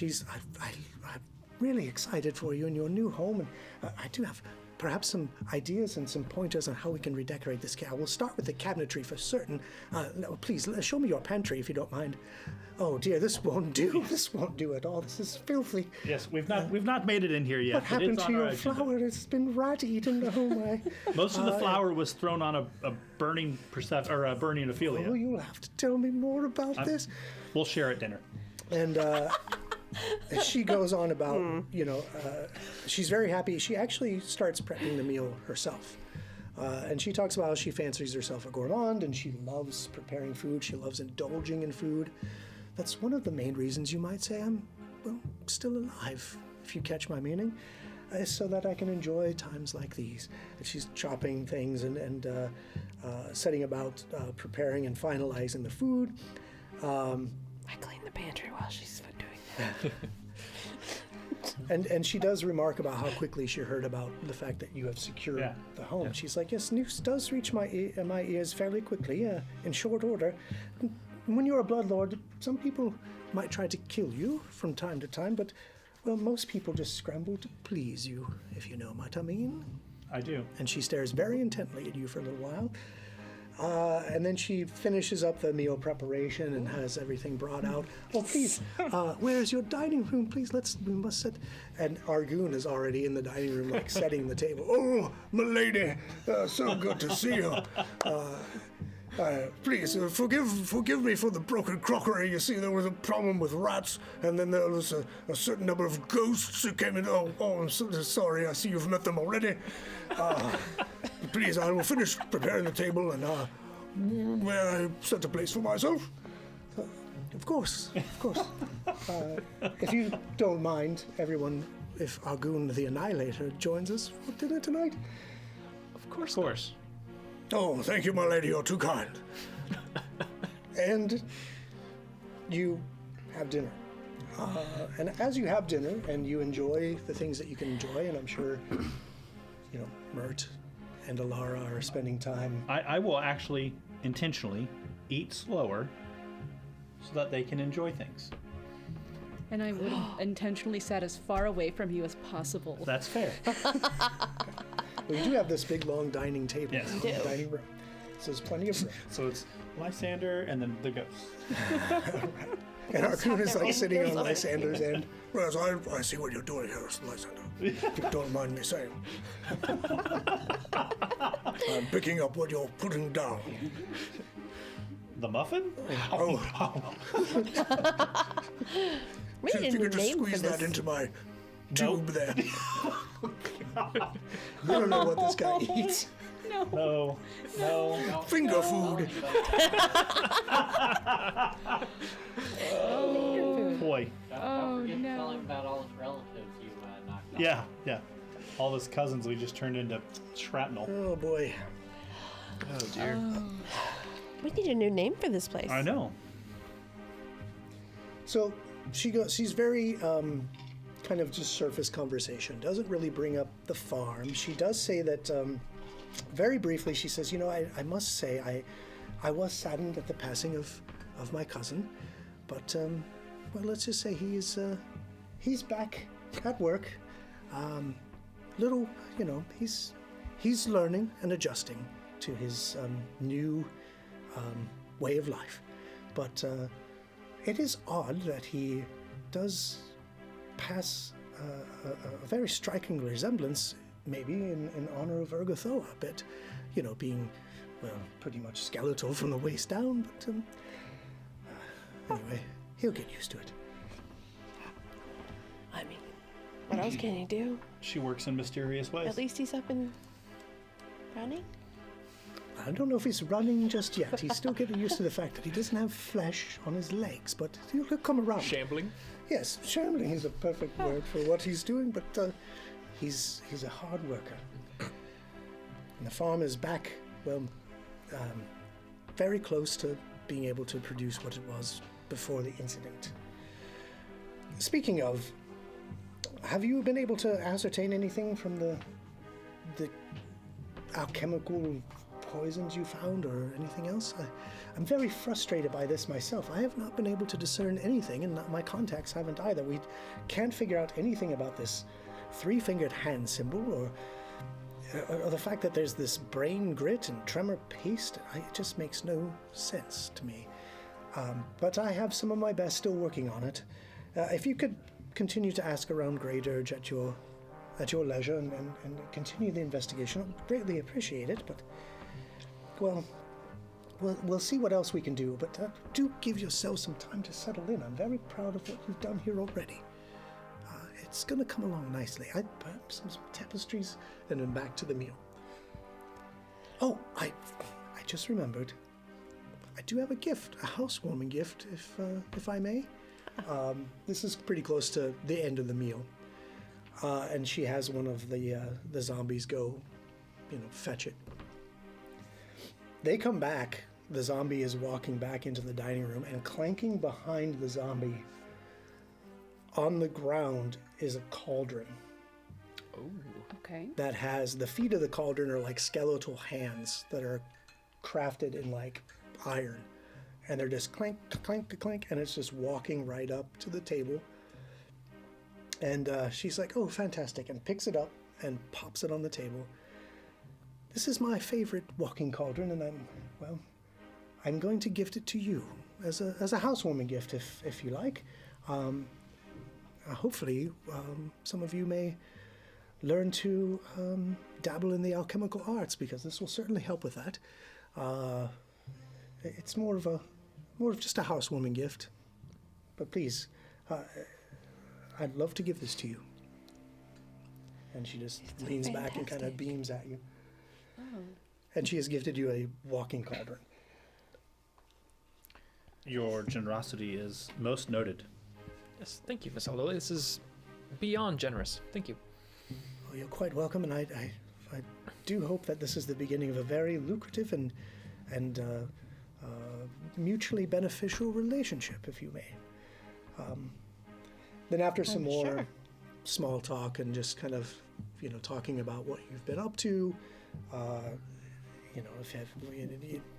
I'm really excited for you in your new home. And I do have perhaps some ideas and some pointers on how we can redecorate this. We'll start with the cabinetry for certain. No, please, show me your pantry if you don't mind. Oh dear, this won't do. This won't do at all. This is filthy. Yes, we've not made it in here yet. What but happened it's to on our your agenda. flour? It's been rat-eaten. Oh my. Most of the flour was thrown on a burning burning Ophelia. Oh, you'll have to tell me more about this. We'll share at dinner. And she goes on about, she's very happy. She actually starts prepping the meal herself. And she talks about how she fancies herself a gourmand and she loves preparing food. She loves indulging in food. That's one of the main reasons you might say I'm, still alive, if you catch my meaning, is so that I can enjoy times like these. And she's chopping things and setting about preparing and finalizing the food. I clean the pantry while she's doing that. And she does remark about how quickly she heard about the fact that you have secured the home. Yeah. She's like, yes, news does reach my ears fairly quickly, in short order. When you're a bloodlord, some people might try to kill you from time to time, but, well, most people just scramble to please you, if you know what I mean. I do. And she stares very intently at you for a little while. And then she finishes up the meal preparation and has everything brought out. Oh, please, where's your dining room? Please, we must sit. And Argoon is already in the dining room, like setting the table. Oh, milady, so good to see you. Please, forgive me for the broken crockery. You see, there was a problem with rats, and then there was a certain number of ghosts who came in. Oh, I'm so sorry. I see you've met them already. Please, I will finish preparing the table, and may I set a place for myself? Of course. If you don't mind, everyone, if Argoon the Annihilator joins us for dinner tonight. Of course. Oh, thank you, my lady. You're too kind. And you have dinner. And as you have dinner and you enjoy the things that you can enjoy, and I'm sure, Mert and Alara are spending time. I will actually intentionally eat slower so that they can enjoy things. And I would intentionally sat as far away from you as possible. That's fair. Well, you do have this big, long dining table Yes. in the dining room. So there's plenty of room. So it's Lysander and then the ghost. And Argoon is like sitting on Lysander's end. Well, I see what you're doing here, Lysander. If you don't mind me saying. I'm picking up what you're putting down. The muffin? Oh. We If need you a could just name for squeeze this. that into my tube there. You don't know what this guy eats. No. Finger food. Boy. Oh, Forget to no. tell him about all his relatives you knocked out. Yeah. All his cousins we just turned into shrapnel. Oh boy. Oh dear. We need a new name for this place. I know. So she's very kind of just surface conversation. Doesn't really bring up the farm. She does say that very briefly. She says, I must say I was saddened at the passing of my cousin, but well, let's just say he's back at work. He's learning and adjusting to his new way of life, but it is odd that he does pass a very striking resemblance, maybe in honor of Ergothoa, a bit, being, well, pretty much skeletal from the waist down, but anyway, he'll get used to it. I mean, what else can he do? She works in mysterious ways. At least he's up and running. I don't know if he's running just yet. He's still getting used to the fact that he doesn't have flesh on his legs, but he'll come around. Shambling. Yes, shambling is a perfect word for what he's doing, but he's a hard worker. And the farm is back, well, very close to being able to produce what it was before the incident. Speaking of, have you been able to ascertain anything from the alchemical poisons you found or anything else? I'm very frustrated by this myself. I have not been able to discern anything, and my contacts haven't either. We can't figure out anything about this three-fingered hand symbol or the fact that there's this brain grit and tremor paste. It just makes no sense to me. But I have some of my best still working on it. If you could continue to ask around Grey Dirge at your leisure and continue the investigation, I'd greatly appreciate it. But, well, we'll see what else we can do, but do give yourself some time to settle in. I'm very proud of what you've done here already. It's going to come along nicely. Perhaps some tapestries, and then back to the meal. Oh, I just remembered. I do have a gift, a housewarming gift, if I may. This is pretty close to the end of the meal, and she has one of the zombies go, fetch it. They come back. The zombie is walking back into the dining room, and clanking behind the zombie on the ground is a cauldron. Oh. Okay. That has the feet of the cauldron are like skeletal hands that are crafted in like iron, and they're just clank, clank, clank, and it's just walking right up to the table. And she's like, "Oh, fantastic!" and picks it up and pops it on the table. This is my favorite walking cauldron, and I'm going to gift it to you as a housewarming gift, if you like. Hopefully, some of you may learn to dabble in the alchemical arts, because this will certainly help with that. It's more of just a housewarming gift. But please, I'd love to give this to you. And she just leans back and kind of beams at you. Oh. And she has gifted you a walking cauldron. Your generosity is most noted. Yes, thank you, Miss Aldo. This is beyond generous. Thank you. Oh, you're quite welcome, and I do hope that this is the beginning of a very lucrative and mutually beneficial relationship, if you may. Then after some more sure. small talk and just kind of, talking about what you've been up to, if you have,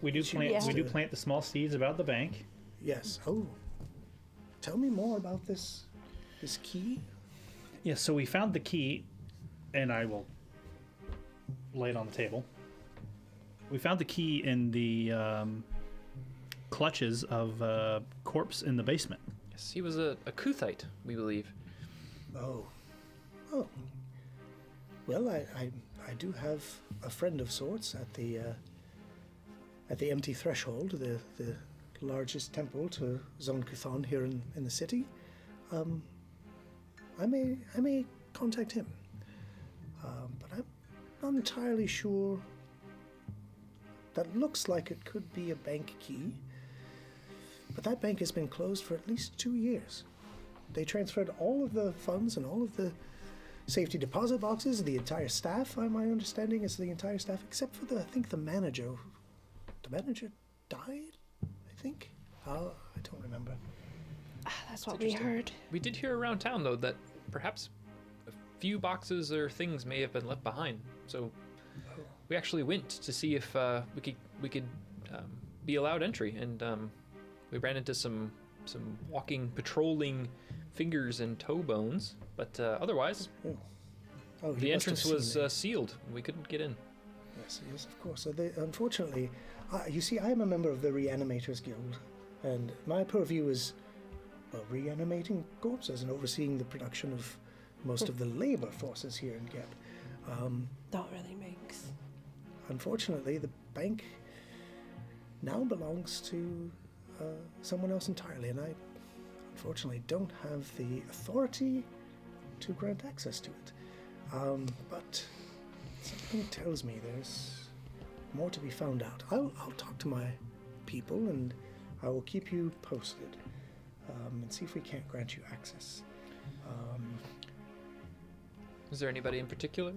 We do she plant. wants We do to- plant the small seeds about the bank. Yes. Oh, tell me more about this key. Yes. So we found the key, and I will lay it on the table. We found the key in the clutches of a corpse in the basement. Yes, he was a Kuthite, we believe. Oh. Well, I do have a friend of sorts at the Empty Threshold, the largest temple to Zon Kuthon here in the city. I may contact him, but I'm not entirely sure. That looks like it could be a bank key, but that bank has been closed for at least 2 years. They transferred all of the funds and all of the safety deposit boxes, the entire staff. My understanding is the entire staff, except for I think the manager. The manager died, I think. I don't remember. That's what we heard. We did hear around town, though, that perhaps a few boxes or things may have been left behind. So we actually went to see if we could be allowed entry, and we ran into some patrolling fingers and toe bones, but otherwise Oh, the entrance was sealed. We couldn't get in. Yes, of course. So unfortunately, you see, I am a member of the Reanimators Guild, and my purview is reanimating corpses and overseeing the production of most of the labor forces here in Gep. That really makes. Unfortunately, the bank now belongs to someone else entirely, and I unfortunately don't have the authority to grant access to it. But something tells me there's more to be found out. I'll talk to my people, and I will keep you posted, and see if we can't grant you access. Is there anybody in particular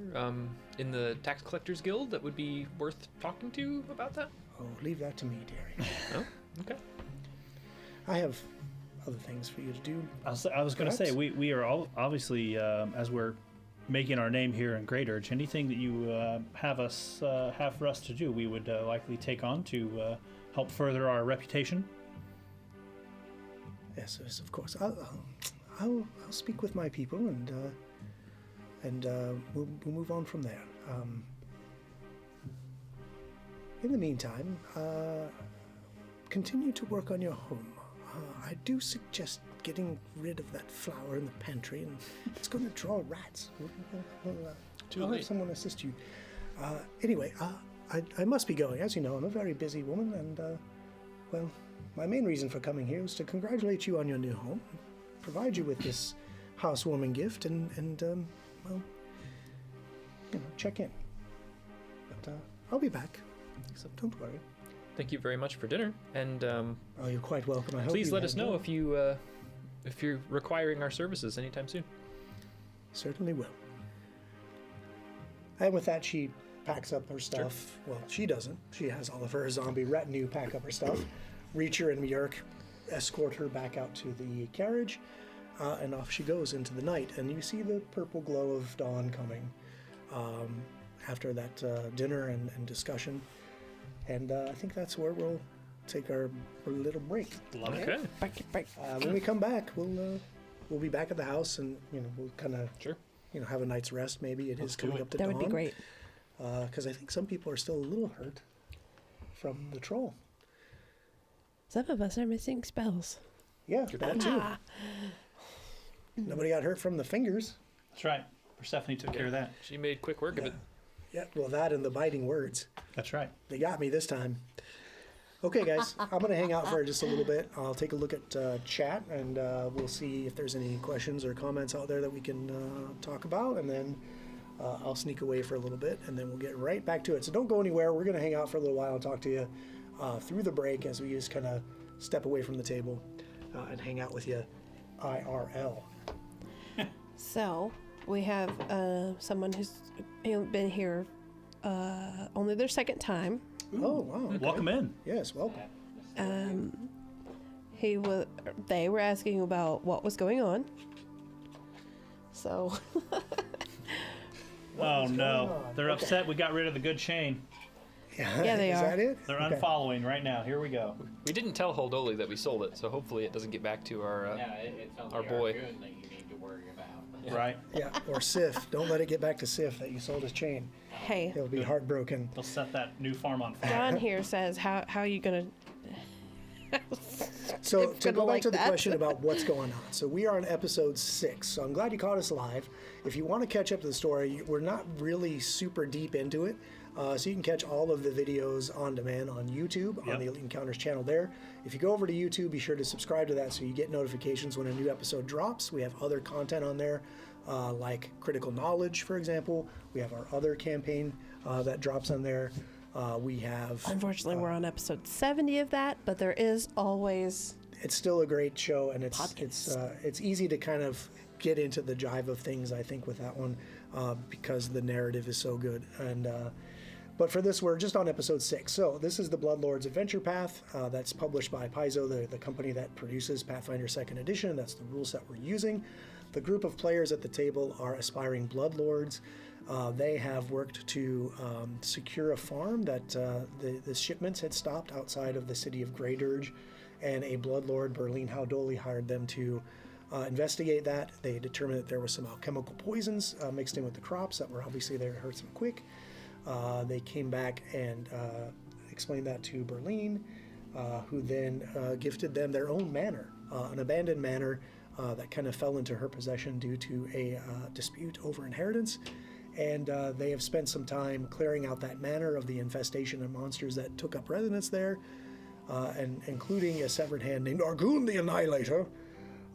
in the Tax Collectors Guild that would be worth talking to about that? Oh, leave that to me, Derry. Oh, okay. I have other things for you to do. I was going to say, we are all obviously, as we're making our name here in Great Urge, anything that you have for us to do, we would likely take on to help further our reputation. Yes, of course. I'll speak with my people, and we'll move on from there. In the meantime, continue to work on your home. I do suggest getting rid of that flower in the pantry, and it's going to draw rats. I'll have someone assist you. Anyway, I must be going. As you know, I'm a very busy woman, and, well, my main reason for coming here is to congratulate you on your new home, provide you with this housewarming gift, and well, you know, check in. But I'll be back, so don't worry. Thank you very much for dinner, and Oh, you're quite welcome. I hope please you let us know enjoy. if you're requiring our services anytime soon. Certainly will. And with that, she packs up her stuff. Well, she doesn't. She has all of her zombie retinue pack up her stuff. Reacher and Mjork escort her back out to the carriage, and off she goes into the night. And you see the purple glow of dawn coming after that dinner and discussion. And I think that's where we'll take our little break. Love it. Okay. Break. When we come back, we'll be back at the house, and we'll kind of Sure. have a night's rest. Maybe it is coming up to That dawn. would be great. Because I think some people are still a little hurt from the troll. Some of us are missing spells. Yeah, that too. Ah. Nobody got hurt from the fingers. That's right. Persephone took care of that. She made quick work of it. Yeah, well, that and the biting words. That's right. They got me this time. Okay, guys, I'm going to hang out for just a little bit. I'll take a look at chat, and we'll see if there's any questions or comments out there that we can talk about, and then I'll sneak away for a little bit, and then we'll get right back to it. So don't go anywhere. We're going to hang out for a little while and talk to you through the break as we just kind of step away from the table and hang out with you IRL. So we have someone who's been here only their second time. Oh, wow. Okay. Welcome in. Yes, welcome. They were asking about what was going on. So Oh no, on? they're upset. We got rid of the good chain. Yeah, they Is are. that it? They're Okay. unfollowing right now. Here we go. We didn't tell Holdoli that we sold it, so hopefully it doesn't get back to our Yeah, it's only our boy. goon that you need to worry about. Right? Yeah, or Sif. Don't let it get back to Sif that you sold his chain. hey, He'll be heartbroken. They'll set that new farm on fire. John here says, how are you gonna? So It's to gonna go back like to the that. question about what's going on. So we are on episode 6. So I'm glad you caught us live. If you want to catch up to the story, we're not really super deep into it. So you can catch all of the videos on demand on YouTube, on Yep. the Elite Encounters channel there. If you go over to YouTube, be sure to subscribe to that so you get notifications when a new episode drops. We have other content on there, like Critical Knowledge, for example. We have our other campaign that drops on there. We have... Unfortunately, we're on episode 70 of that, but there is always. It's still a great show, and it's easy to kind of get into the jive of things, I think, with that one, because the narrative is so good. And but for this, we're just on episode 6. So this is the Bloodlords Adventure Path that's published by Paizo, the company that produces Pathfinder 2nd Edition. That's the rule set we're using. The group of players at the table are aspiring Bloodlords. They have worked to secure a farm that the shipments had stopped outside of the city of Grey Dirge, and a Bloodlord, Berlin Haudoli, hired them to investigate that. They determined that there was some alchemical poisons mixed in with the crops that were obviously there to hurt them quick. They came back and explained that to Berlin, who then gifted them their own manor, an abandoned manor that kind of fell into her possession due to a dispute over inheritance. And they have spent some time clearing out that manor of the infestation of monsters that took up residence there, and including a severed hand named Argoon the Annihilator.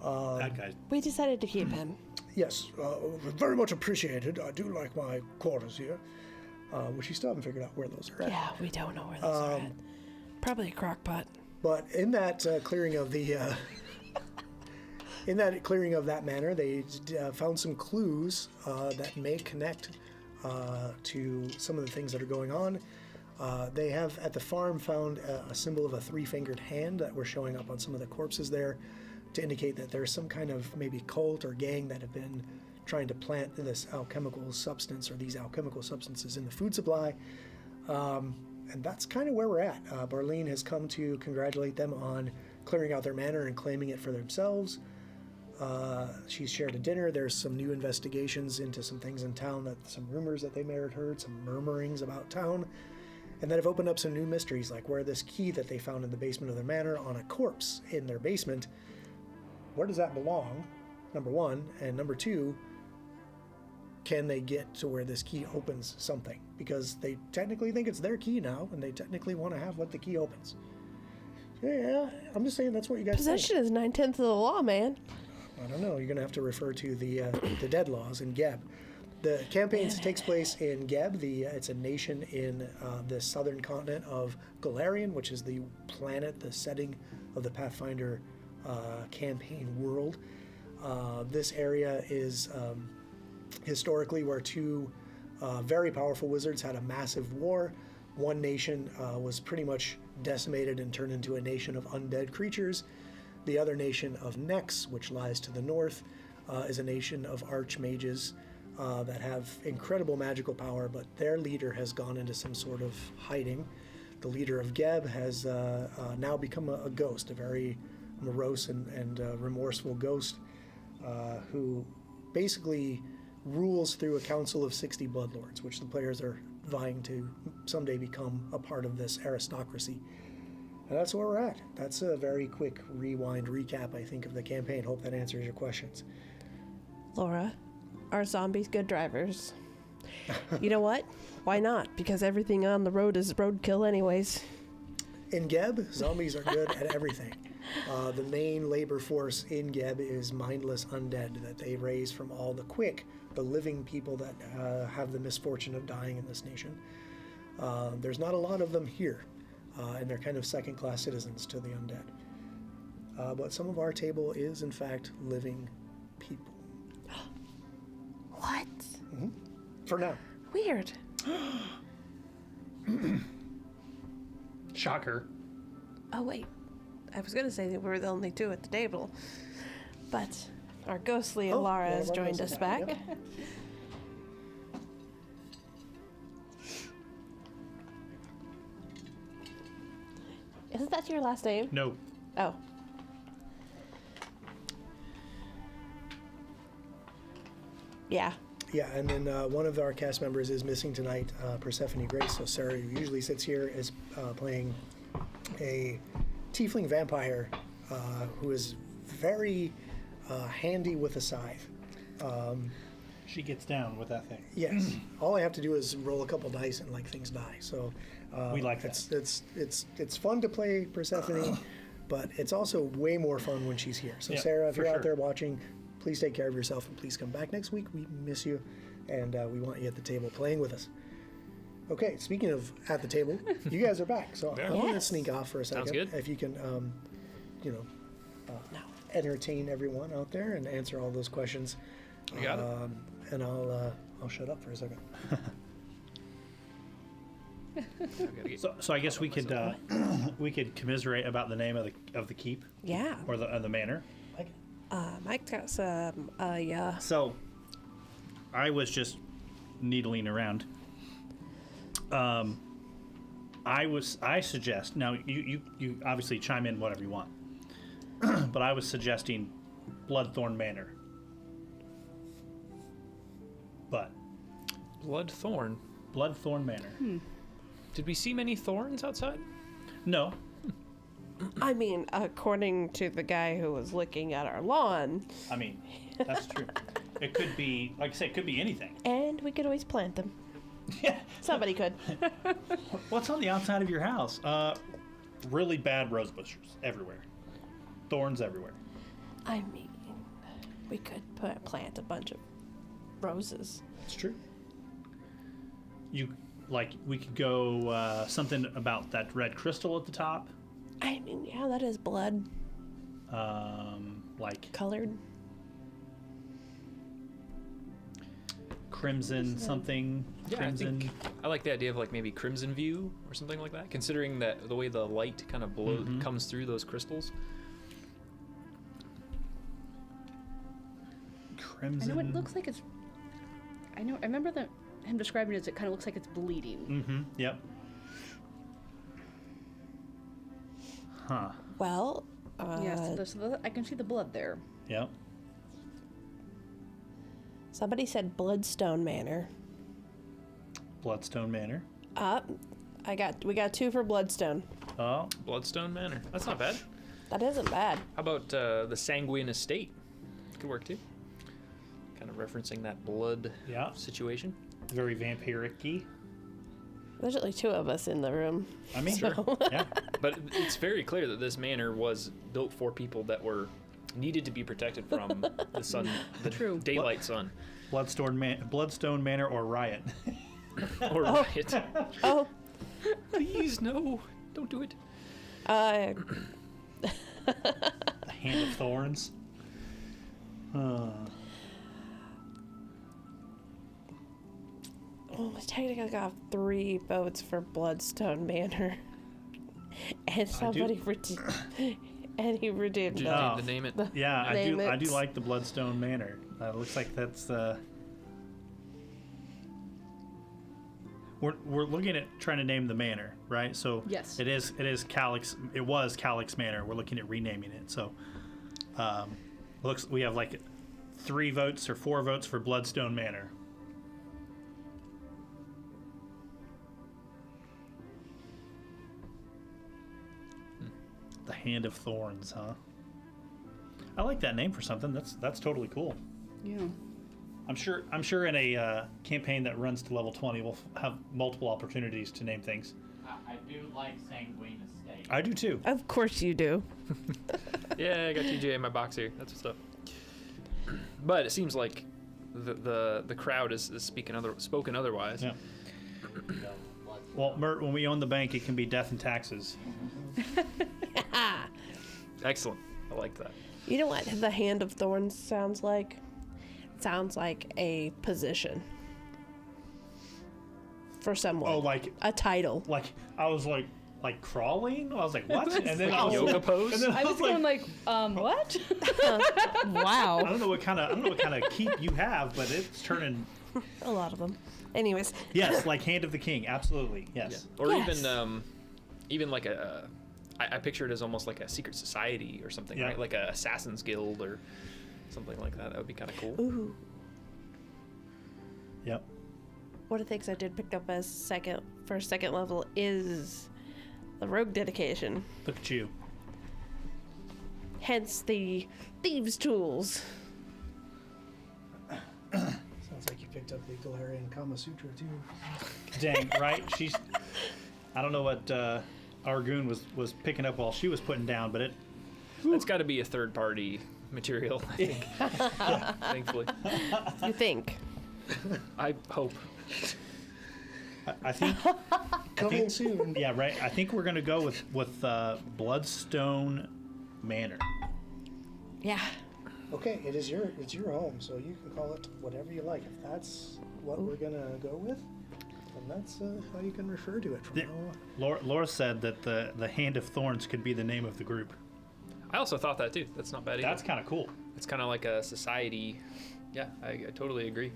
Bad guys. We decided to keep him. Yes, very much appreciated. I do like my quarters here, which you still haven't figured out where those are at. Yeah, we don't know where those are at. Probably a crock pot. But in that clearing of the that manor, they found some clues that may connect to some of the things that are going on. They have at the farm found a symbol of a 3-fingered hand that were showing up on some of the corpses there, to indicate that there's some kind of maybe cult or gang that have been trying to plant this alchemical substance or these alchemical substances in the food supply. And that's kind of where we're at. Berlin has come to congratulate them on clearing out their manor and claiming it for themselves. She's shared a dinner. There's some new investigations into some things in town, some rumors that they may have heard, some murmurings about town, and that have opened up some new mysteries, like where this key that they found in the basement of their manor on a corpse in their basement, where does that belong, number one? And number two, can they get to where this key opens something? Because they technically think it's their key now, and they technically want to have what the key opens. Yeah, I'm just saying that's what you guys Possession is 9/10 of the law, man. think. I don't know. You're going to have to refer to the dead laws in Geb. The campaign takes place in Geb. It's a nation in the southern continent of Galarian, which is the planet, the setting of the Pathfinder campaign world. This area is historically where two very powerful wizards had a massive war. One nation was pretty much decimated and turned into a nation of undead creatures. The other nation of Nex, which lies to the north, is a nation of archmages that have incredible magical power, but their leader has gone into some sort of hiding. The leader of Geb has now become a ghost, a very morose and remorseful ghost who basically rules through a council of 60 bloodlords, which the players are vying to someday become a part of this aristocracy. And that's where we're at. That's a very quick rewind recap, I think, of the campaign. Hope that answers your questions. Laura, are zombies good drivers? You know what? Why not? Because everything on the road is roadkill anyways. In Geb, zombies are good at everything. The main labor force in Geb is mindless undead that they raise from all the quick, the living people that have the misfortune of dying in this nation. There's not a lot of them here, and they're kind of second-class citizens to the undead. But some of our table is, in fact, living people. What? For now. Weird. Shocker. Oh, wait. I was going to say that we were the only two at the table. But our ghostly Alara one has of our joined ghosts us is back, back. yep. Isn't that your last name? No. Oh. Yeah. Yeah, and then one of our cast members is missing tonight, Persephone Grace. So Sarah, who usually sits here, is playing a tiefling vampire who is very handy with a scythe. She gets down with that thing. Yes, all I have to do is roll a couple dice and like things die. So We like that. It's fun to play Persephone, but it's also way more fun when she's here. So Yeah, Sarah, if for you're out sure. there watching, please take care of yourself and please come back next week. We miss you, and we want you at the table playing with us. Okay, speaking of at the table, you guys are back. So I'm going to Yes. sneak off for a second. Sounds good. If you can, entertain everyone out there and answer all those questions. You got it. And I'll shut up for a second. So I guess we could we could commiserate about the name of the keep Yeah. or the manor. Mike's got some, yeah. So I was just needling around. I suggest now you obviously chime in whatever you want, but I was suggesting Bloodthorn Manor. But Bloodthorn. Bloodthorn Manor. Did we see many thorns outside? No, I mean, according to the guy who was looking at our lawn, I mean that's true. It could be, like I say, it could be anything. and we could always plant them. Yeah. Somebody could. What's on the outside of your house? Really bad rose bushes everywhere. Thorns everywhere. I mean, we could plant a bunch of roses. It's true. We could go something about that red crystal at the top. I mean, yeah, that is blood Like colored. crimson something. Yeah, Crimson. I think I like the idea of like maybe Crimson View or something like that, considering that the way the light kind of comes through those crystals. I Crimson. know it looks like it's. I remember him describing it as it kind of looks like it's bleeding. Mm-hmm. Yep. Huh. Well, Yes, I can see the blood there. Yep. somebody said Bloodstone Manor. Bloodstone Manor. We got 2 for Bloodstone. Oh. Bloodstone Manor. That's not bad. That isn't bad. How about the Sanguine Estate? Could work too. kind of referencing that blood Yeah. situation. Very vampiric-y. There's only 2 of us in the room. I mean, So- yeah. But it's very clear that this manor was built for people that were needed to be protected from the sun, the True. daylight sun, Bloodstone Manor or Riot. or riot. Oh, Please, no, don't do it. uh, The Hand of Thorns. well, we technically got 3 votes for Bloodstone Manor. And somebody and he redeemed Did you them. need to name it? Yeah, I Name do it. like the Bloodstone Manor. Looks like that's we're looking at trying to name the manor, right? So Yes. it is Calix. It was Calix Manor. We're looking at renaming it. So looks we have like 3 votes or 4 votes for Bloodstone Manor. The Hand of Thorns, huh? I like that name for something. That's totally cool. Yeah. I'm sure in a campaign that runs to level 20, we'll have multiple opportunities to name things. I do like Sanguine Estate. I do too. Of course you do. Yeah, I got TJ in my box here. That's what's up. But it seems like the crowd is spoken otherwise. Yeah. Well, Mert, when we own the bank, it can be death and taxes. Excellent. I like that. You know what the Hand of Thorns sounds like? It sounds like a position for someone. Oh, like a title. I was like crawling. I was like, what? And then I was Yoga pose? And then I was going like, what? I Wow. don't know what kind of keep you have, but it's turning. A lot of them. Anyways, Yes, like Hand of the King. Absolutely. Yeah. Yes. Or Yes. even like I picture it as almost like a secret society or something, Yeah. right? Like a assassin's guild or something like that. That would be kind of cool. ooh, Yep. one of the things I did pick up as first second level is the rogue dedication. Look at you. Hence the thieves' tools. Sounds like you picked up the Galarian Kama Sutra too. Dang, right? She's. I don't know what Argoon was picking up while she was putting down, but it. That's got to be a third party material, I think. Thankfully. You think? I hope. I think. Coming soon. Yeah, right. I think we're gonna go with Bloodstone Manor. Yeah. Okay, it's your home, so you can call it whatever you like. If that's what we're gonna go with, then that's how you can refer to it from The- now on. Laura said that the Hand of Thorns could be the name of the group. I also thought that too. That's not bad either. That's kind of cool. It's kind of like a society. Yeah, I totally agree.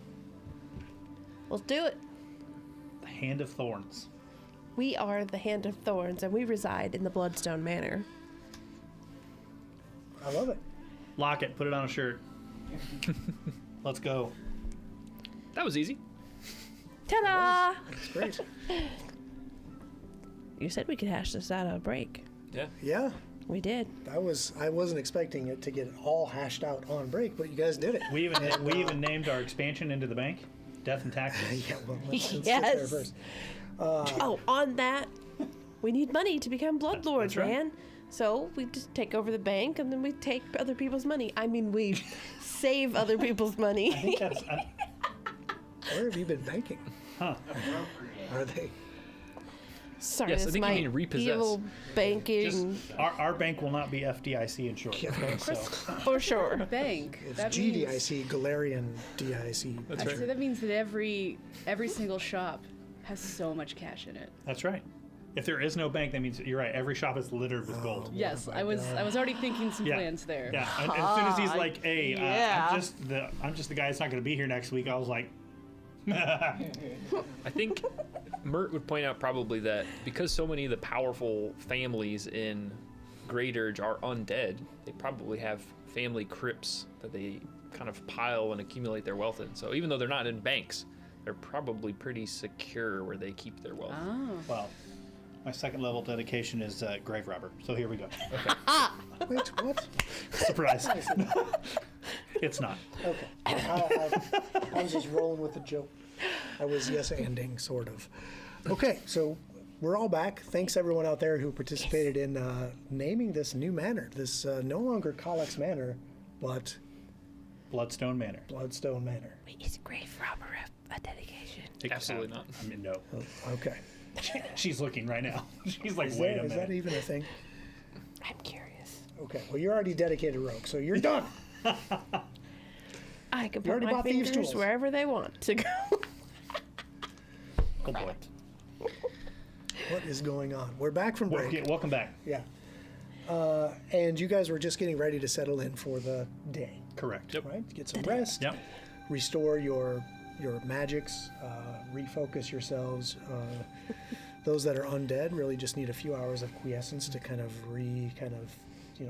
Let's do it. The Hand of Thorns. We are the Hand of Thorns, and we reside in the Bloodstone Manor. I love it. Lock it. Put it on a shirt. Let's go. That was easy. Ta-da! It's great. You said we could hash this out at a break. Yeah. Yeah, We did. I wasn't expecting it to get all hashed out on break, but you guys did it. We even named our expansion into the bank, Death and Taxes. Yeah, well, let's get Yes. there first. Oh, on that, we need money to become bloodlords, That's right. man. So we just take over the bank, and then we take other people's money. I mean, we save other people's I money. think that's. Where have you been banking? Huh. Are they? Sorry, Yes, I that's think you my mean repossess. evil banking Just our bank will not be FDIC insured. Okay, so for sure. Bank. It's That means- GDIC, Galarian DIC. That's Actually, right. that means that every single shop has so much cash in it. that's right. If there is no bank, that means you're right. Every shop is littered with gold. Yes, my I was already thinking some Yeah. plans there. Yeah, and as soon as he's like, "Hey, yeah. I'm just the guy that's not going to be here next week," I was like, I think Mert would point out probably that because so many of the powerful families in Great Urge are undead, they probably have family crypts that they kind of pile and accumulate their wealth in. So even though they're not in banks, they're probably pretty secure where they keep their wealth. Oh. "Well, my second level dedication is grave robber." So here we go. Wait, what? Surprise! It's not. Okay. I was just rolling with the joke. I was yes-anding, sort of. Okay, so we're all back. Thanks everyone out there who participated in naming this new manor. This no longer Collex Manor, but Bloodstone Manor. Bloodstone Manor. Wait, is Grave Robber a dedication? Absolutely not. I mean, no. Okay. She's looking right now. She's like, Is wait that, a is that minute. even a thing? I'm curious. Okay, well, you're already dedicated rogue, so you're done. I can You put already my bought thieves' fingers tools. wherever they want to go. Oh boy. What is going on? We're back from break. Welcome back. Yeah. And you guys were just getting ready to settle in for the day, Correct. right? Get some rest. Yep. Restore your magics, refocus yourselves. Those that are undead really just need a few hours of quiescence to kind of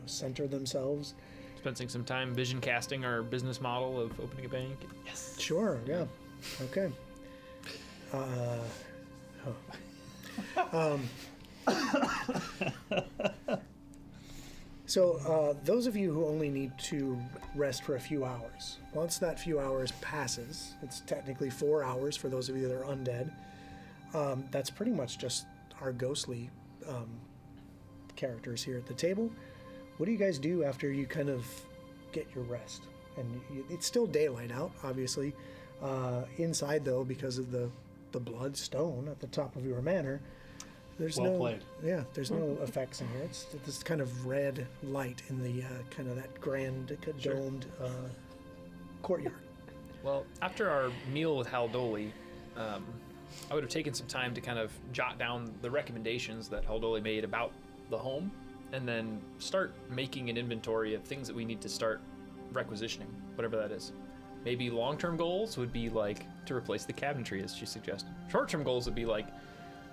center themselves. Spending some time vision casting our business model of opening a bank. Yes. Sure, yeah. Okay. So those of you who only need to rest for a few hours, once that few hours passes, it's technically 4 hours for those of you that are undead. That's pretty much just our ghostly characters here at the table. What do you guys do after you kind of get your rest? And it's still daylight out, obviously. Inside, though, because of the bloodstone at the top of your manor, there's Well no played. yeah, there's no effects in here. It's this kind of red light in the kind of that grand domed courtyard. Well, after our meal with Haldoli, I would have taken some time to kind of jot down the recommendations that Haldoli made about the home, and then start making an inventory of things that we need to start requisitioning, whatever that is. Maybe long-term goals would be like to replace the cabinetry, as she suggested. Short-term goals would be like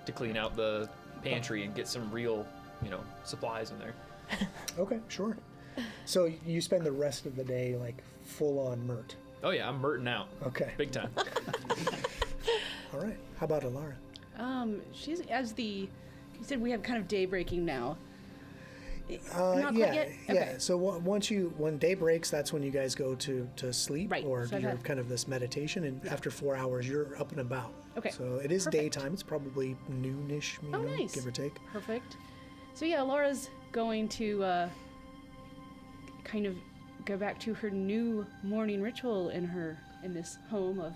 to clean out the pantry and get some real, supplies in there. Okay, sure. So you spend the rest of the day like full on Mert. Oh yeah, I'm Merton out. Okay. Big time. All right. How about Alara? She's you said we have kind of day breaking now. Not yeah, quite yet? yeah. Okay. So when day breaks, that's when you guys go to sleep, Right, or so I've you're had- kind of this meditation, and after 4 hours, you're up and about. Okay, So it is perfect. daytime. It's probably noonish, Nice. give or take. Perfect. So yeah, Laura's going to kind of go back to her new morning ritual in this home of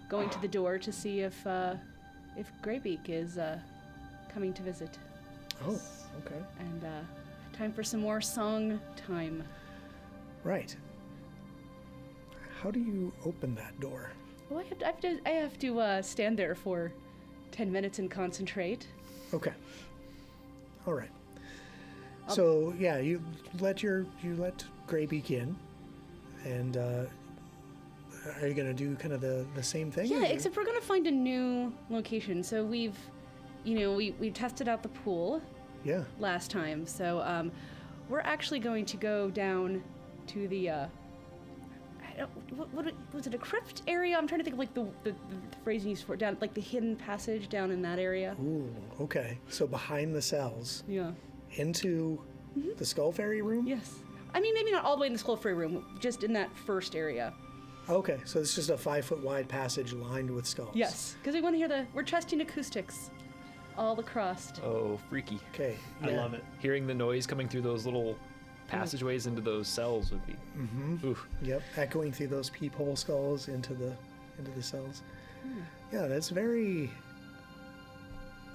going to the door to see if Greybeak is coming to visit. Oh, okay. And time for some more song time. Right. How do you open that door? Well, I have to stand there for 10 minutes and concentrate. Okay. All right. So yeah, you let Greybeak in, and are you gonna do kind of the same thing? Yeah, or- except we're gonna find a new location. So we tested out the pool Yeah. last time. So we're actually going to go down to the what was it, a crypt area? I'm trying to think of like the phrasing used for it, down like the hidden passage down in that area. Ooh. Okay. So behind the cells, Yeah. into the Skull Fairy room. Yes. I mean, maybe not all the way in the Skull Fairy room, just in that first area. Okay. So it's just a 5-foot wide passage lined with skulls. Yes, because we want to hear we're testing acoustics all across. Oh, freaky. Okay. I yeah. love it. Hearing the noise coming through those little passageways into those cells would be. Oof. Yep. Echoing through those peephole skulls into the cells. Yeah, that's very,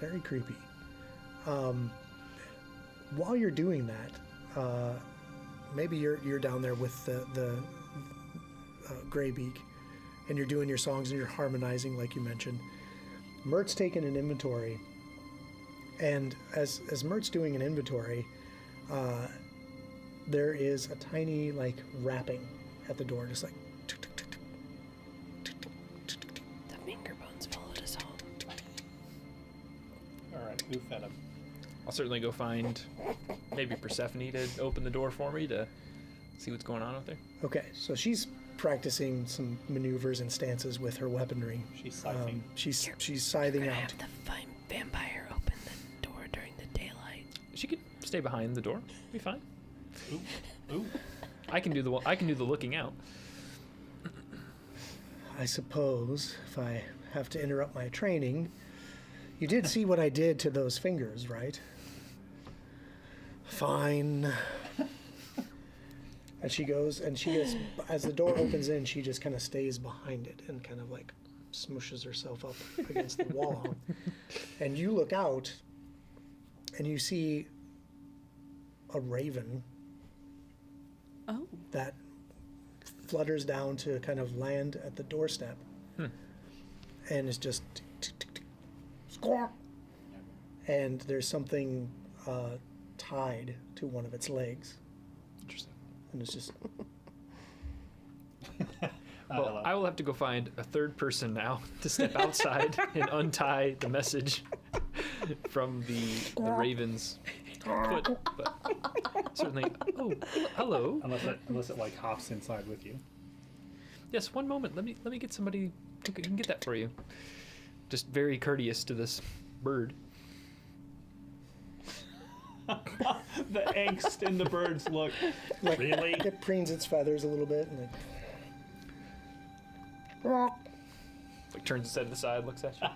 very creepy. While you're doing that, maybe you're down there with the Greybeak, and you're doing your songs and you're harmonizing like you mentioned. Mert's taking an inventory, and as Mert's doing an inventory, there is a tiny like rapping at the door, just like. tick, tick, tick, tick, tick, tick, tick, tick, tick. The finger bones followed us home. All right, who fed him? I'll certainly go find maybe Persephone to open the door for me to see what's going on out there. Okay, so she's practicing some maneuvers and stances with her weaponry. She's scything. She's scything Gonna out. have the vampire open the door during the daylight. She could stay behind the door. Be fine. Ooh. I can do the looking out. I suppose if I have to interrupt my training, you did see what I did to those fingers, right? Fine. And she goes, and she is, as the door opens in, she just kind of stays behind it and kind of like smushes herself up against the wall. And you look out, and you see a raven Oh. that flutters down to kind of land at the doorstep. And it's just squawk. And there's something tied to one of its legs. Interesting. And it's just Well, I will have to go find a third person now to step outside and untie the message from the raven's foot. But certainly, oh, hello. Unless it like hops inside with you. Yes, one moment. Let me get somebody who can get that for you. Just very courteous to this bird. The angst in the bird's look. like, Really? it preens its feathers a little bit and like Like turns its head to the side, looks at you.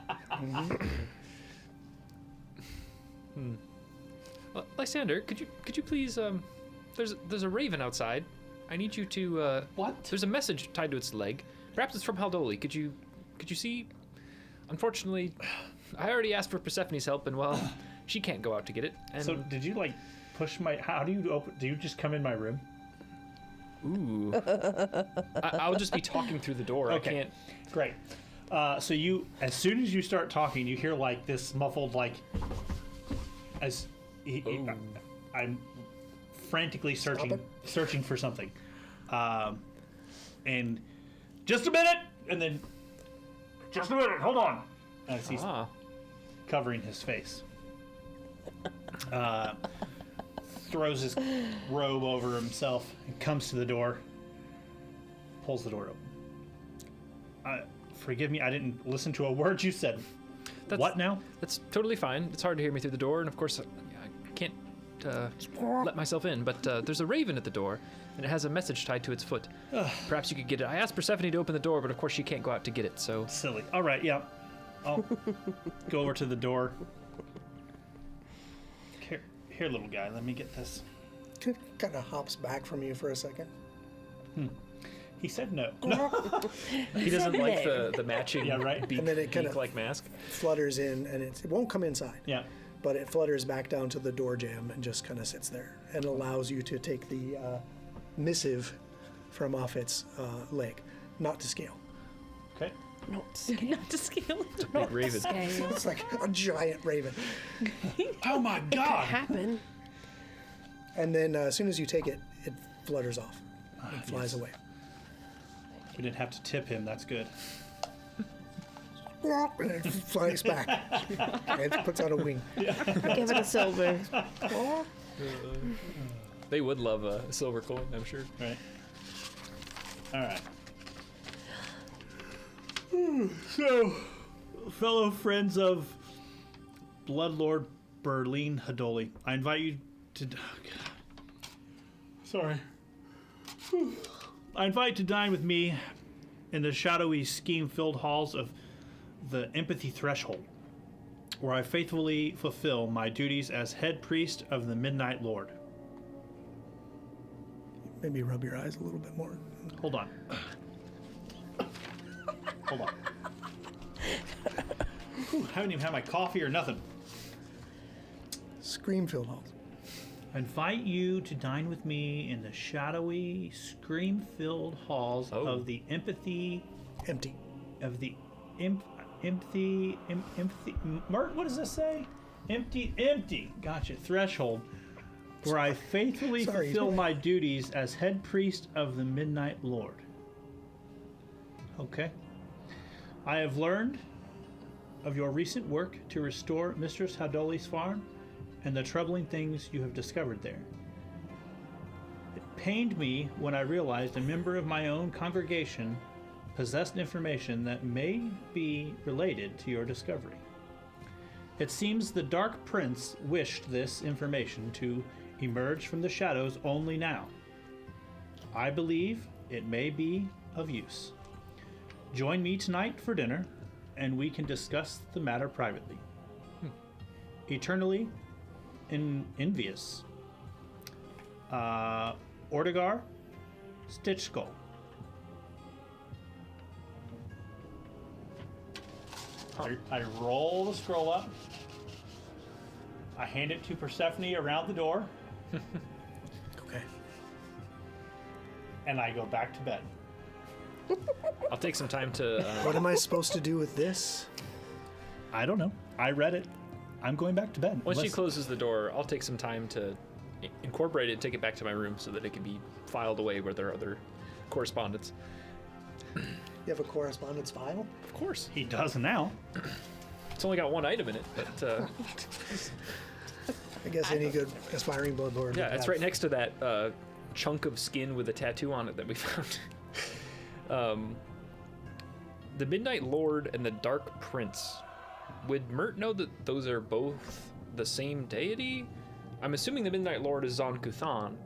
Lysander, could you please there's a raven outside. I need you to What? There's a message tied to its leg. Perhaps it's from Haldoli. Could you see? Unfortunately, I already asked for Persephone's help, and well, she can't go out to get it. And So did you like push my? How do you open? Do you just come in my room? ooh, I'll just be talking through the door. Okay. I can't. Great. So you, as soon as you start talking, you hear like this muffled like, as I'm frantically searching for something, and just a minute, and then just a minute, hold on, as he's covering his face, throws his robe over himself and comes to the door, pulls the door open. Forgive me, I didn't listen to a word you said. What now? That's totally fine. It's hard to hear me through the door, and of course, I can't let myself in. But there's a raven at the door, and it has a message tied to its foot. Perhaps you could get it. I asked Persephone to open the door, but of course she can't go out to get it. So Silly. All right, yeah. I'll go over to the door. Here, little guy, let me get this. kind of hops back from you for a second. He said no. he doesn't like the matching Yeah, right. beak, And then it kinda- beak-like mask. Flutters in, and it won't come inside. Yeah. But it flutters back down to the door jamb and just kind of sits there and allows you to take the missive from off its leg, not to scale. Okay. Not to scale. Big raven. It's like a giant raven. Oh my God. Happen. And then as soon as you take it, it flutters off and flies away. We didn't have to tip him. That's good. And it flies back. And it puts out a wing. Give it a silver. They would love a silver coin, I'm sure. Right. All right. So, fellow friends of Bloodlord Berlin Hadoli, I invite you to. Oh God. Sorry. I invite you to dine with me in the shadowy, scheme-filled halls of the Empathy Threshold, where I faithfully fulfill my duties as head priest of the Midnight Lord. Maybe rub your eyes a little bit more. Hold on. Hold on. Whew, haven't even had my coffee or nothing. Scream-filled halls. I invite you to dine with me in the shadowy, scream-filled halls of the empathy. Empty. Of the empathy. What does this say? Empty. Gotcha. Threshold, where I faithfully fulfill my duties as head priest of the Midnight Lord. Okay. I have learned of your recent work to restore Mistress Hadoli's farm and the troubling things you have discovered there. It pained me when I realized a member of my own congregation possessed information that may be related to your discovery. It seems the Dark Prince wished this information to emerge from the shadows only now. I believe it may be of use. Join me tonight for dinner, and we can discuss the matter privately. Eternally envious. Ordegar, Stitch Skull. I roll the scroll up. I hand it to Persephone around the door, Okay. and I go back to bed. I'll take some time to. What am I supposed to do with this? I don't know. I read it. I'm going back to bed. Once she Unless- closes the door, I'll take some time to incorporate it and take it back to my room so that it can be filed away where there are other correspondence. You have a correspondence file? Of course. He does now. It's only got one item in it, but I guess any good aspiring bloodlord. yeah, would it's have. right next to that chunk of skin with a tattoo on it that we found. The Midnight Lord and the Dark Prince. Would Mert know that those are both the same deity? I'm assuming the Midnight Lord is Zon-Kuthon,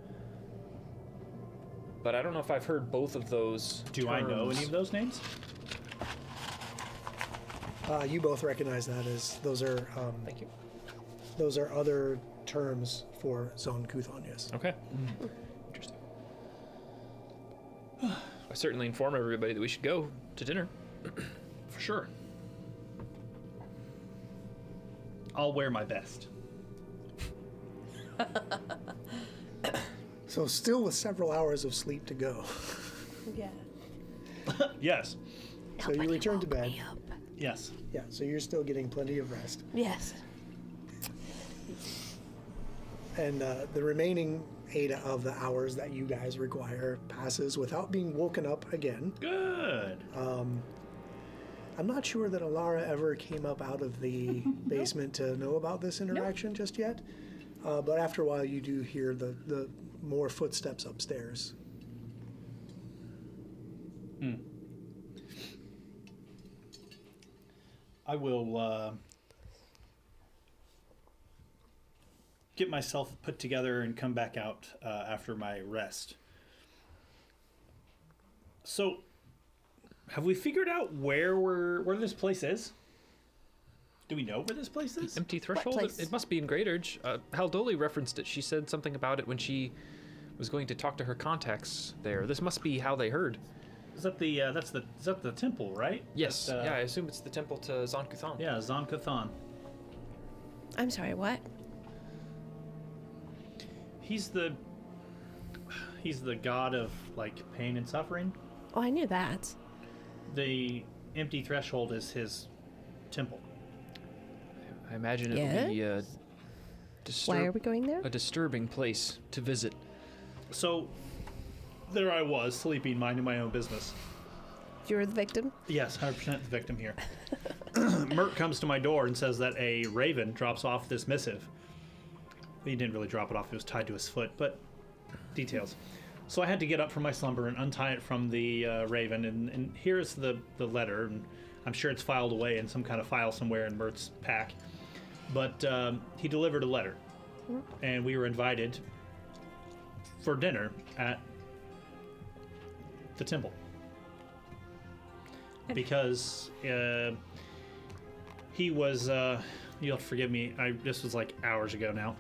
but I don't know if I've heard both of those. Do I know any of those names? You both recognize that as those are Thank you. those are other terms for Zon Kuthon, yes. Okay. Interesting. I certainly inform everybody that we should go to dinner. For sure. I'll wear my best. So still with several hours of sleep to go. Yeah. Yes. So you return to bed. Yes. Yeah, so you're still getting plenty of rest. Yes. And the remaining 8 of the hours that you guys require passes without being woken up again. Good. I'm not sure that Alara ever came up out of the basement to know about this interaction just yet. But after a while, you do hear the more footsteps upstairs. I will get myself put together and come back out after my rest. So, have we figured out where this place is? Do we know where this place is? Empty threshold? place? It must be in Great Urge. Haldoli referenced it. She said something about it when she was going to talk to her contacts there. This must be how they heard. Is that the is that the temple, right? Yes. That, Yeah, I assume it's the temple to Zon-Kuthon. Yeah, Zon-Kuthon. I'm sorry, what? He's the god of like pain and suffering. Oh, I knew that. The empty threshold is his temple. I imagine it would be a, Why are we going there? a disturbing place to visit. So there I was, sleeping, minding my own business. You're the victim? Yes, 100% the victim here. Mert comes to my door and says that a raven drops off this missive. He didn't really drop it off, it was tied to his foot, but details. So I had to get up from my slumber and untie it from the raven, and here's the letter, and I'm sure it's filed away in some kind of file somewhere in Mert's pack. But he delivered a letter, and we were invited for dinner at the temple. Because he was, you'll have to forgive me, this was like hours ago now.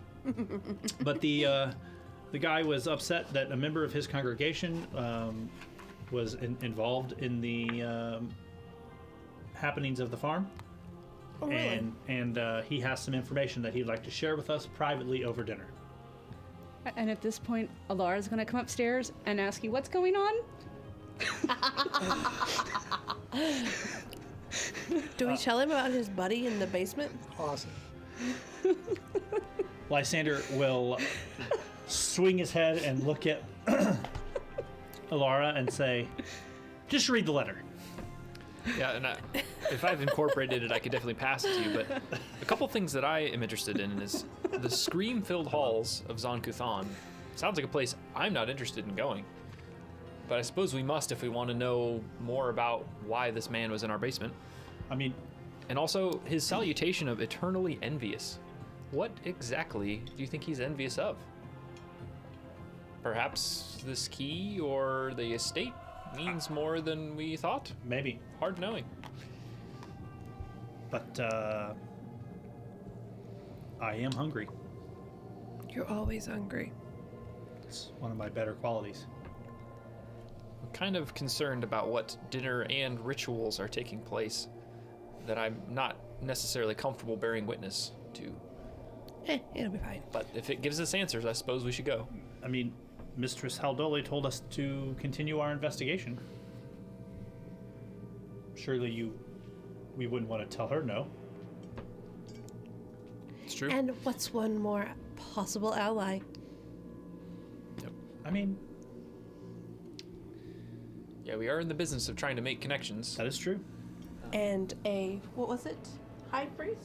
But the guy was upset that a member of his congregation was involved in the happenings of the farm. Oh, really? And he has some information that he'd like to share with us privately over dinner. And at this point, Alara's gonna come upstairs and ask you what's going on. Do we tell him about his buddy in the basement? Awesome. Lysander will swing his head and look at Alara and say, just read the letter. Yeah, and if I've incorporated it, I could definitely pass it to you. But a couple things that I am interested in is the scream-filled halls of Zon-Kuthon. Sounds like a place I'm not interested in going. But I suppose we must if we want to know more about why this man was in our basement. I mean, And also his salutation of eternally envious. What exactly do you think he's envious of? Perhaps this key or the estate means more than we thought. Maybe. Hard knowing. But I am hungry. You're always hungry. It's one of my better qualities. I'm kind of concerned about what dinner and rituals are taking place that I'm not necessarily comfortable bearing witness to. It'll be fine. But if it gives us answers, I suppose we should go. I mean, Mistress Haldole told us to continue our investigation. Surely we wouldn't want to tell her no. It's true. And what's one more possible ally? I mean, Yeah, we are in the business of trying to make connections. that is true. And what was it? High priest?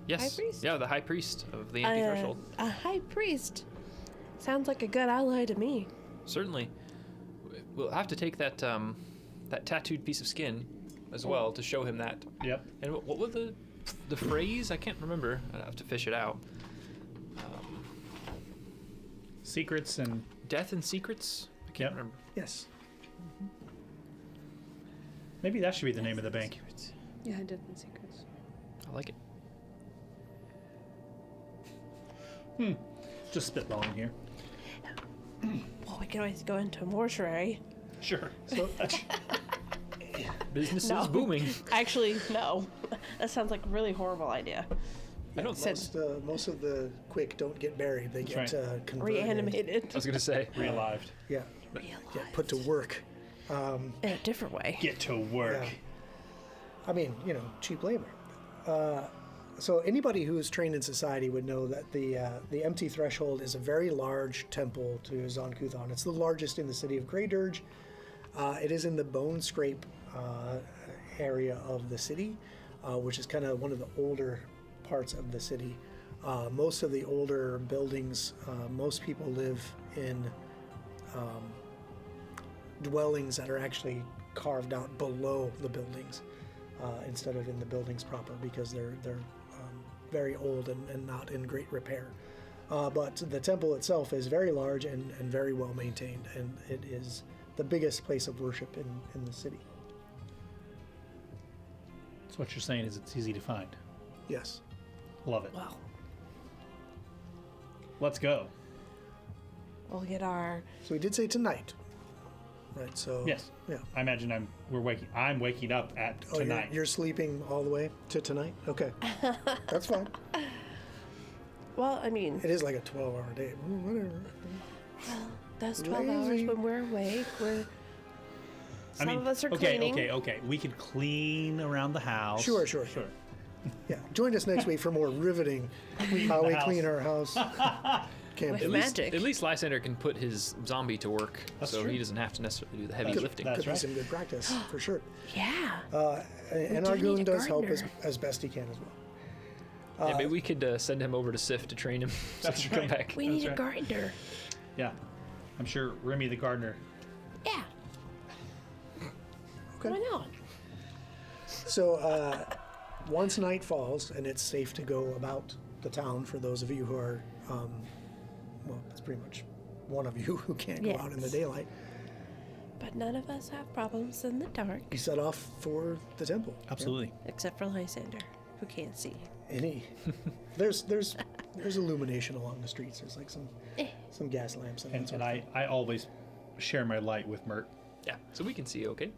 Yes. High priest? Yeah, the high priest of the anti-threshold. A high priest. Sounds like a good ally to me. Certainly. We'll have to take that that tattooed piece of skin as well to show him that. Yep. And what was the phrase? I can't remember. I'd have to fish it out. Secrets and Death and secrets? I can't Yep. remember. Yes. maybe that should be the name of the bank. Yeah, Death and Secrets. I like it. Just spitballing here. Well, we can always go into a mortuary. Sure. So, Business No. is booming. Actually, no. That sounds like a really horrible idea. I don't Said- most of the quick don't get buried; they get right. converted. Reanimated I was gonna say. Realived. Yeah, yeah, put to work. in a different way. Get to work. Yeah. I mean, cheap labor. So anybody who is trained in society would know that the Empty Threshold is a very large temple to Zon-Kuthon. It's the largest in the city of Grey Dirge. It is in the Bone Scrape area of the city, which is kind of one of the older parts of the city. Most of the older buildings, most people live in dwellings that are actually carved out below the buildings instead of in the buildings proper, because they're very old and not in great repair. But the temple itself is very large and very well maintained, and it is the biggest place of worship in the city. So what you're saying is it's easy to find. Yes. Love it. Well, Let's go. we'll get our. So we did say tonight, right? So Yes. yeah. I imagine I'm waking up at Oh, tonight. you're sleeping all the way to tonight? Okay. That's fine. Well, I mean, It is like a 12-hour day. Whatever. that's 12 Lazy. hours when we're awake. Some of us are okay, cleaning. okay. We could clean around the house. Sure. Yeah. Join us next week for more riveting how the we house. clean our house campaign. With At least, magic. at least Lysander can put his zombie to work, That's so true. he doesn't have to necessarily do the heavy That's- lifting. that's Could be right. some good practice for sure. Yeah. And do Argoon need a does help gardener. as best he can as well. Yeah, maybe we could send him over to Sif to train him so That's he can right. come back. We need a right. gardener. Yeah. I'm sure Remy the gardener. Yeah. Okay. Why not? So once night falls and it's safe to go about the town, for those of you who are, well, it's pretty much one of you who can't go out in the Yes. daylight, But none of us have problems in the dark, you set off for the temple. Absolutely. except for Lysander, who can't see. There's illumination along the streets. There's like some gas lamps and that And, sort and of I always share my light with Mert. Yeah, so we can see, okay?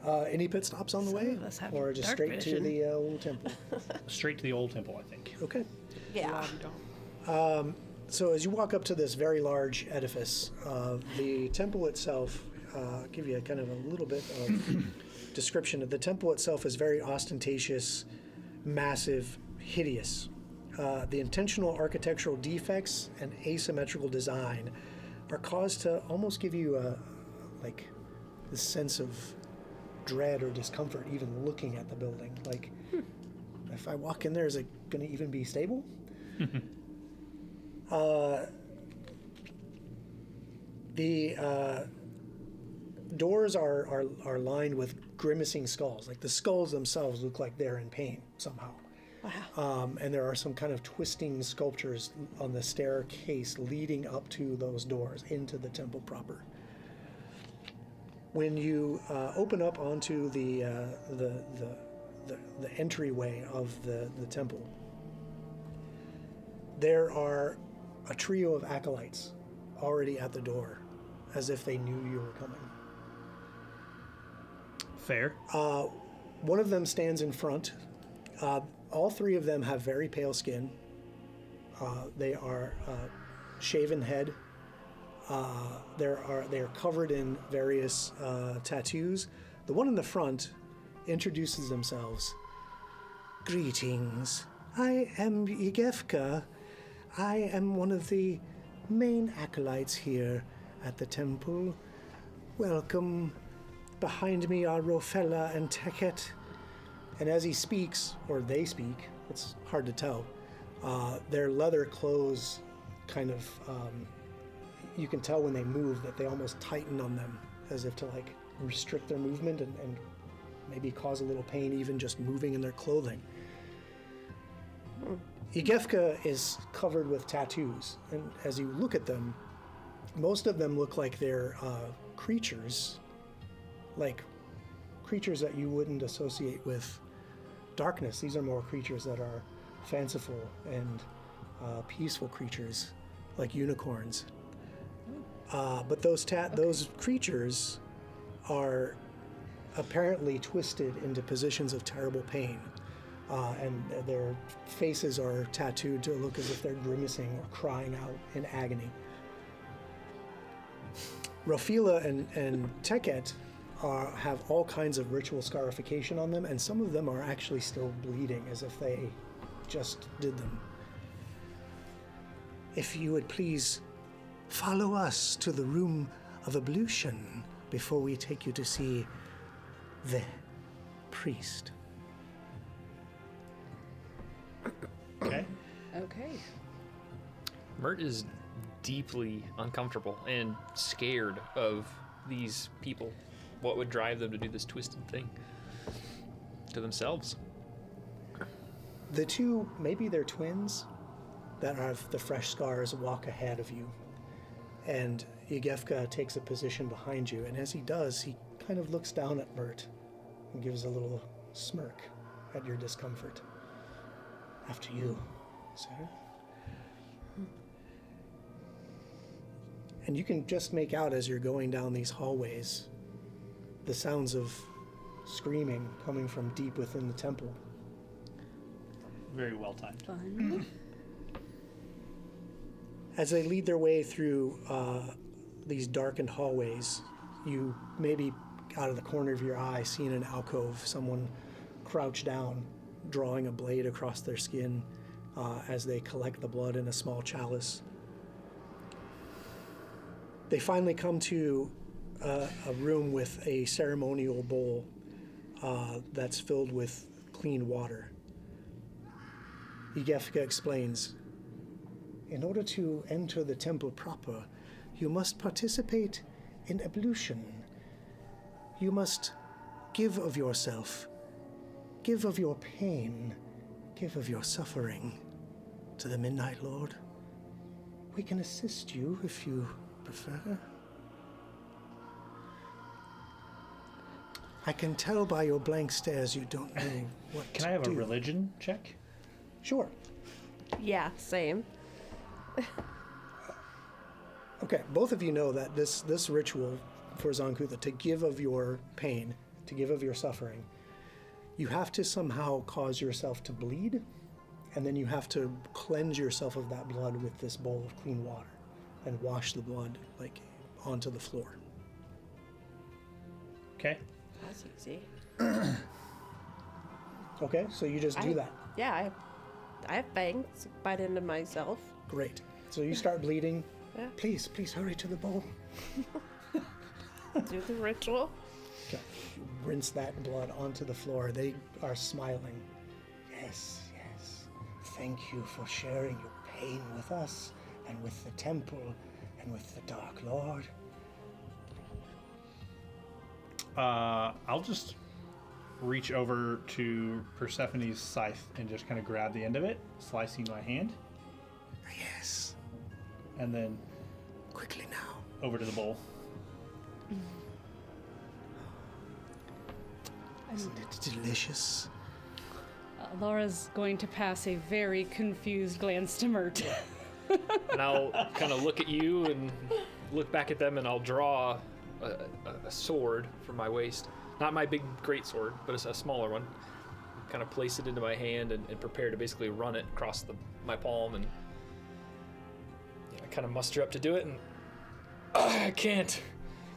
Any pit stops on the Some way, of us have or just dark straight to vision. the old temple? Straight to the old temple, I think. Okay. Yeah. So as you walk up to this very large edifice, the temple itself, I'll give you a kind of a little bit of description. The temple itself is very ostentatious, massive, hideous. The intentional architectural defects and asymmetrical design are caused to almost give you like this sense of dread or discomfort even looking at the building. Like, if I walk in there, is it going to even be stable? The doors are lined with grimacing skulls. Like the skulls themselves look like they're in pain somehow. Wow. And there are some kind of twisting sculptures on the staircase leading up to those doors into the temple proper. When you open up onto the entryway of the temple, there are a trio of acolytes already at the door, as if they knew you were coming. Fair. One of them stands in front. All three of them have very pale skin. They are shaven head. They are covered in various tattoos. The one in the front introduces themselves. Greetings. I am Yigefka. I am one of the main acolytes here at the temple. Welcome. Behind me are Rofella and Teket. And as he speaks, or they speak, it's hard to tell, their leather clothes kind of, you can tell when they move that they almost tighten on them, as if to like restrict their movement and maybe cause a little pain even just moving in their clothing. Igefka is covered with tattoos, and as you look at them, most of them look like they're creatures that you wouldn't associate with darkness. These are more creatures that are fanciful and peaceful creatures, like unicorns. But those creatures are apparently twisted into positions of terrible pain, and their faces are tattooed to look as if they're grimacing or crying out in agony. Rafila and Teket have all kinds of ritual scarification on them, and some of them are actually still bleeding as if they just did them. If you would please follow us to the room of ablution before we take you to see the priest. Okay. Okay. Mert is deeply uncomfortable and scared of these people. What would drive them to do this twisted thing to themselves? The two, maybe they're twins, that have the fresh scars walk ahead of you. And Yigefka takes a position behind you, and as he does, he kind of looks down at Mert and gives a little smirk at your discomfort. After you, sir. And you can just make out as you're going down these hallways the sounds of screaming coming from deep within the temple. Very well timed. Fun. As they lead their way through these darkened hallways, you maybe out of the corner of your eye see in an alcove someone crouch down, drawing a blade across their skin as they collect the blood in a small chalice. They finally come to a room with a ceremonial bowl that's filled with clean water. Igefka explains, in order to enter the temple proper, you must participate in ablution. You must give of yourself, give of your pain, give of your suffering to the Midnight Lord. We can assist you if you prefer. I can tell by your blank stares you don't know what Can to I have do. a religion check? Sure. Yeah, same. Okay, both of you know that this ritual for Zankutha, to give of your pain, to give of your suffering, you have to somehow cause yourself to bleed, and then you have to cleanse yourself of that blood with this bowl of clean water and wash the blood like onto the floor. Okay. That's easy. Okay, so you just do that. Yeah, I have fangs. Bite into myself. Great. So you start bleeding. Yeah. Please hurry to the bowl. Do the ritual. Okay. You rinse that blood onto the floor. They are smiling. Yes. Thank you for sharing your pain with us and with the temple and with the Dark Lord. I'll just reach over to Persephone's scythe and just kind of grab the end of it, slicing my hand, Yes. and then Quickly now. over to the bowl. Isn't it delicious? Laura's going to pass a very confused glance to Mert. And I'll kind of look at you and look back at them, and I'll draw a sword from my waist. Not my big great sword, but it's a smaller one. Kind of place it into my hand and prepare to basically run it across my palm, and I kind of muster up to do it, and I can't.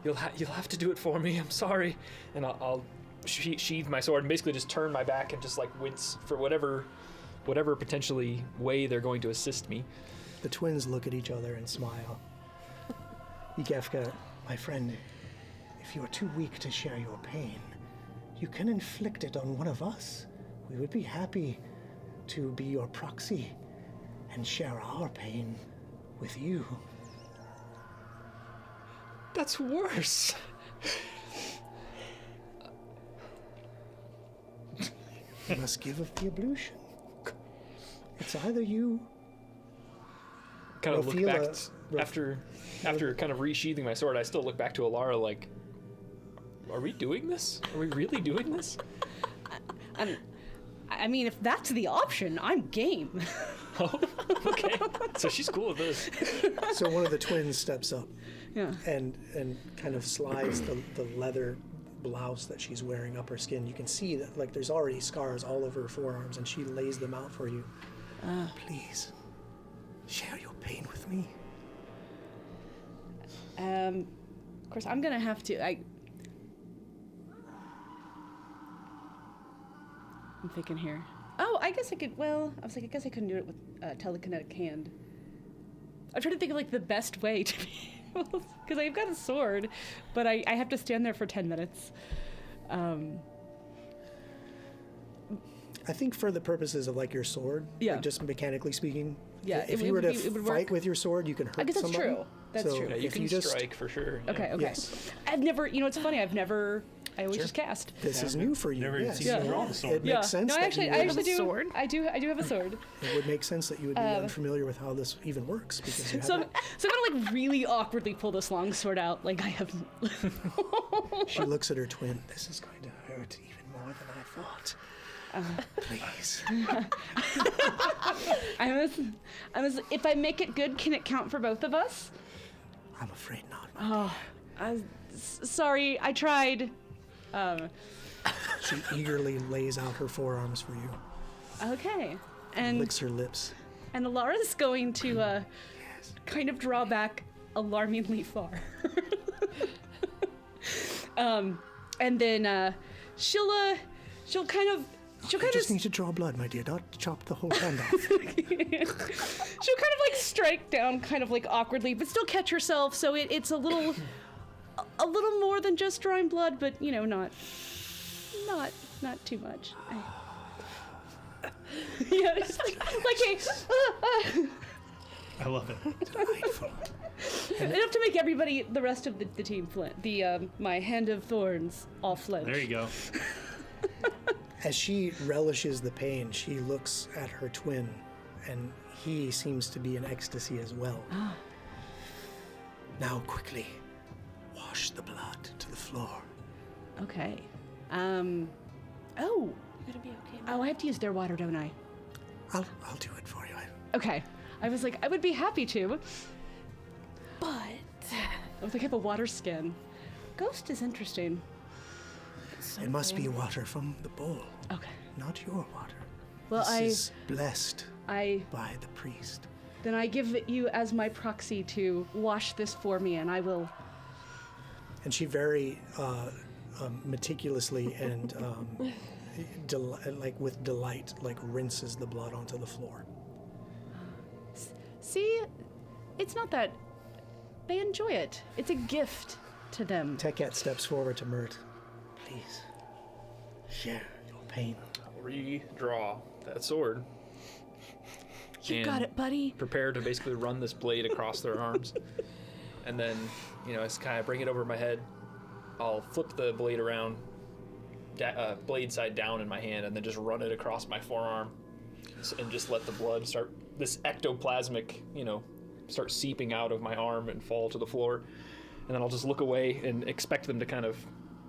You'll have to do it for me. I'm sorry. And I'll sheathe my sword and basically just turn my back and just like wince for whatever potentially way they're going to assist me. The twins look at each other and smile. Yigefka, my friend, if you are too weak to share your pain, you can inflict it on one of us. We would be happy to be your proxy and share our pain with you. That's worse. You must give of the ablution. It's either you... Kind of look back Rafila- after kind of resheathing my sword. I still look back to Alara like, are we doing this? Are we really doing this? I mean, if that's the option, I'm game. Oh, okay. So she's cool with this. So one of the twins steps up Yeah. and kind of slides the leather blouse that she's wearing up her skin. You can see that like there's already scars all over her forearms, and she lays them out for you. Please, share your pain with me. Of course, I'm gonna have to. I'm thinking here. Oh, I guess I could. Well, I was like, I guess I couldn't do it with telekinetic hand. I'm trying to think of like the best way to be able, because I've got a sword, but I have to stand there for 10 minutes. I think for the purposes of like your sword, Yeah. like just mechanically speaking, Yeah, if it you were would to be- it would fight work. with your sword, you can hurt I guess that's somebody. true. That's So true. Yeah, you if can you just strike for sure. Yeah. Okay. Yes. I've never. You know, it's funny. I always just cast. This is new for you. Never even Yes. seen Yeah. you draw the sword. It makes sense. No, I that actually, you I would- actually do. sword? I do have a sword. It would make sense that you would be unfamiliar with how this even works because you So, haven't. so I'm gonna like really awkwardly pull this long sword out. Like I have. She looks at her twin. This is going to hurt even more than I thought. Please. I was. If I make it good, can it count for both of us? I'm afraid not. Sorry, I tried. She eagerly lays out her forearms for you. Okay, and Licks her lips. Alara's going to kind of draw back alarmingly far. And then she'll kind of You just need to draw blood, my dear. Not chop the whole hand off. she'll kind of like strike down kind of like awkwardly, but still catch herself, so it's a little more than just drawing blood, but you know, not too much. Yeah, it's like I love it. Delightful. enough to make everybody, the rest of the team flint. My hand of thorns all flinch. There you go. As she relishes the pain, she looks at her twin, and he seems to be in ecstasy as well. Now, quickly, wash the blood to the floor. Okay. You gonna be okay? Oh, I have to use their water, don't I? I'll do it for you. Okay. I was like, I would be happy to. But I was like, I have a water skin. Ghost is interesting. It must be water from the bowl, Okay. not your water. Well, This is blessed I by the priest. then I give it you as my proxy to wash this for me, and I will. And she very meticulously and like with delight, like rinses the blood onto the floor. See, it's not that they enjoy it. It's a gift to them. Teket steps forward to Mert. Please, share your pain. I'll redraw that sword. You And got it, buddy. Prepare to basically run this blade across their arms. And then, as kind of bring it over my head, I'll flip the blade around, blade side down in my hand, and then just run it across my forearm and just let the blood start, this ectoplasmic, start seeping out of my arm and fall to the floor. And then I'll just look away and expect them to kind of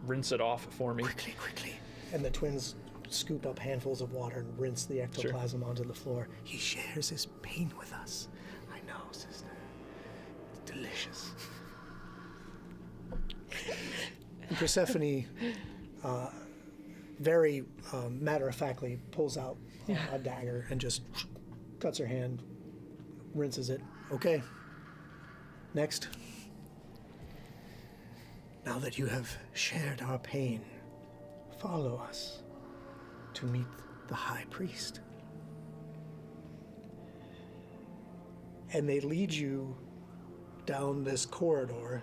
rinse it off for me. Quickly. And the twins scoop up handfuls of water and rinse the ectoplasm onto the floor. He shares his pain with us. I know, sister. It's delicious. And Persephone, very matter-of-factly, pulls out a dagger and just cuts her hand, rinses it. Okay. Next. Now that you have shared our pain, follow us to meet the high priest. And they lead you down this corridor,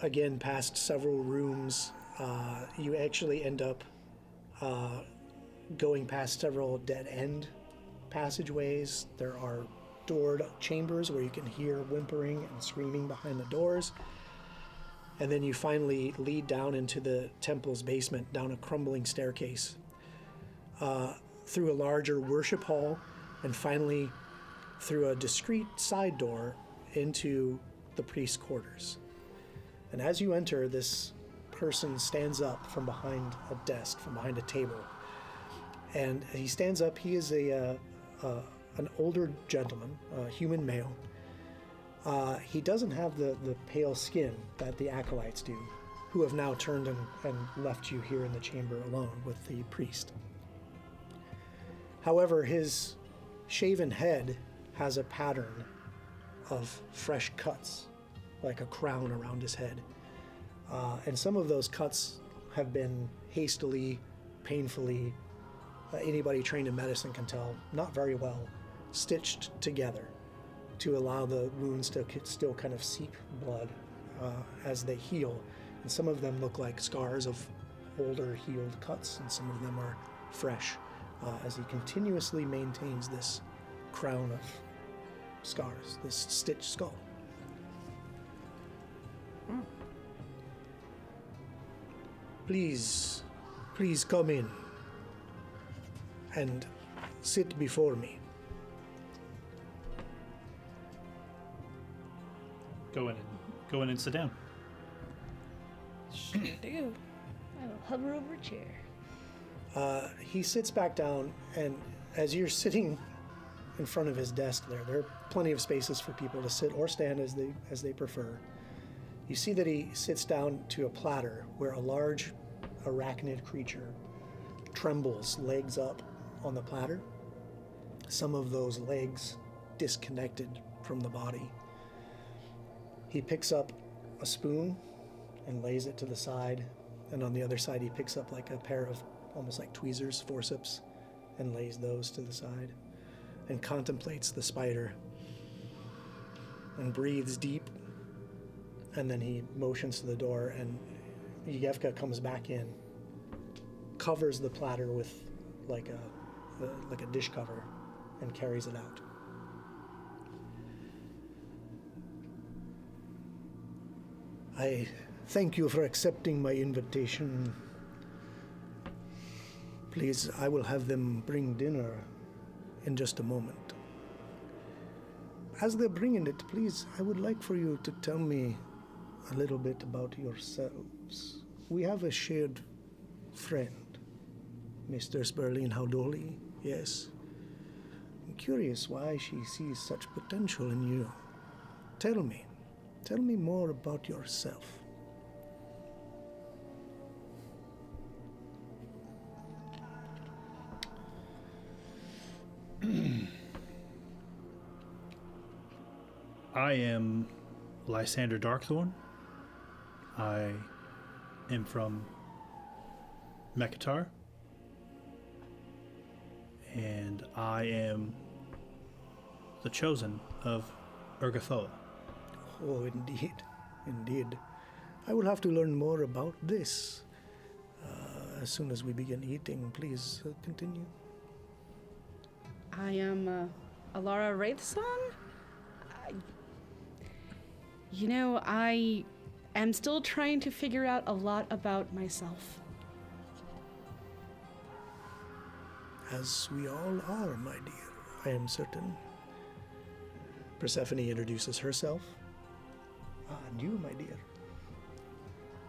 again past several rooms. You actually end up going past several dead-end passageways. There are doored chambers where you can hear whimpering and screaming behind the doors. And then you finally lead down into the temple's basement, down a crumbling staircase, through a larger worship hall, and finally through a discreet side door into the priest's quarters. And as you enter, this person stands up from behind a desk, from behind a table. And he stands up. He is an older gentleman, a human male. He doesn't have the pale skin that the acolytes do, who have now turned and left you here in the chamber alone with the priest. However, his shaven head has a pattern of fresh cuts, like a crown around his head. And some of those cuts have been hastily, painfully, anybody trained in medicine can tell, not very well, stitched together to allow the wounds to still kind of seep blood as they heal. And some of them look like scars of older healed cuts, and some of them are fresh, as he continuously maintains this crown of scars, this stitched skull. Please come in and sit before me. Go in and sit down. Sure do. I will hover over a chair. He sits back down, and as you're sitting in front of his desk there are plenty of spaces for people to sit or stand as they prefer. You see that he sits down to a platter where a large arachnid creature trembles, legs up on the platter. Some of those legs disconnected from the body. He picks up a spoon and lays it to the side, and on the other side he picks up like a pair of almost like tweezers, forceps, and lays those to the side, and contemplates the spider and breathes deep, and then he motions to the door, and Yevka comes back in, covers the platter with like a dish cover, and carries it out. I thank you for accepting my invitation. Please, I will have them bring dinner in just a moment. As they're bringing it, please, I would like for you to tell me a little bit about yourselves. We have a shared friend, Mr. Sperling Haldoli, yes. I'm curious why she sees such potential in you. Tell me more about yourself. I am Lysander Darkthorn. I am from Mekatar. And I am the chosen of Urgathoa. Oh, indeed. I will have to learn more about this as soon as we begin eating. Please continue. I am Alara Wraithsong. I am still trying to figure out a lot about myself. As we all are, my dear, I am certain. Persephone introduces herself. And you, my dear.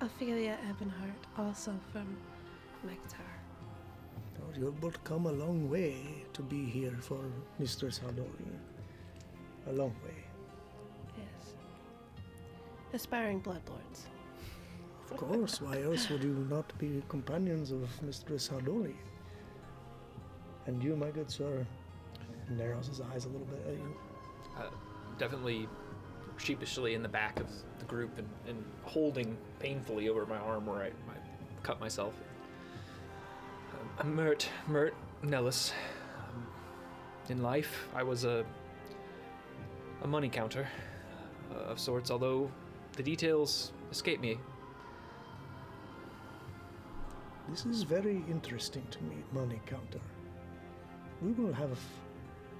Ophelia Ebonheart, also from Nektar. Oh, you've both come a long way to be here for Mr. Saldori. A long way. Yes. Aspiring bloodlords. Of course, why else would you not be companions of Mr. Saldori? And you, my good sir, narrows his eyes a little bit at you. Definitely sheepishly in the back of the group and holding painfully over my arm where I cut myself. I'm Mert Nellis. In life, I was a money counter of sorts, although the details escape me. This is very interesting to me, money counter. We will have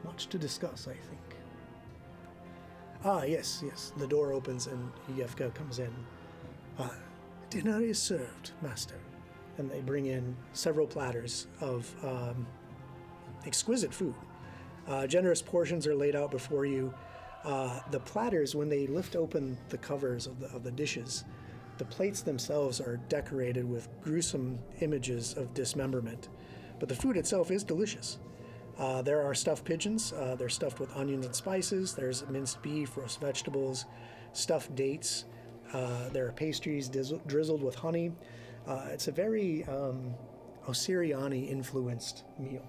much to discuss, I think. Ah, yes. The door opens and Yevka comes in. Dinner is served, master. And they bring in several platters of exquisite food. Generous portions are laid out before you. The platters, when they lift open the covers of the dishes, the plates themselves are decorated with gruesome images of dismemberment. But the food itself is delicious. There are stuffed pigeons. They're stuffed with onions and spices. There's minced beef, roast vegetables, stuffed dates. There are pastries drizzled with honey. It's a very Osiriani-influenced meal.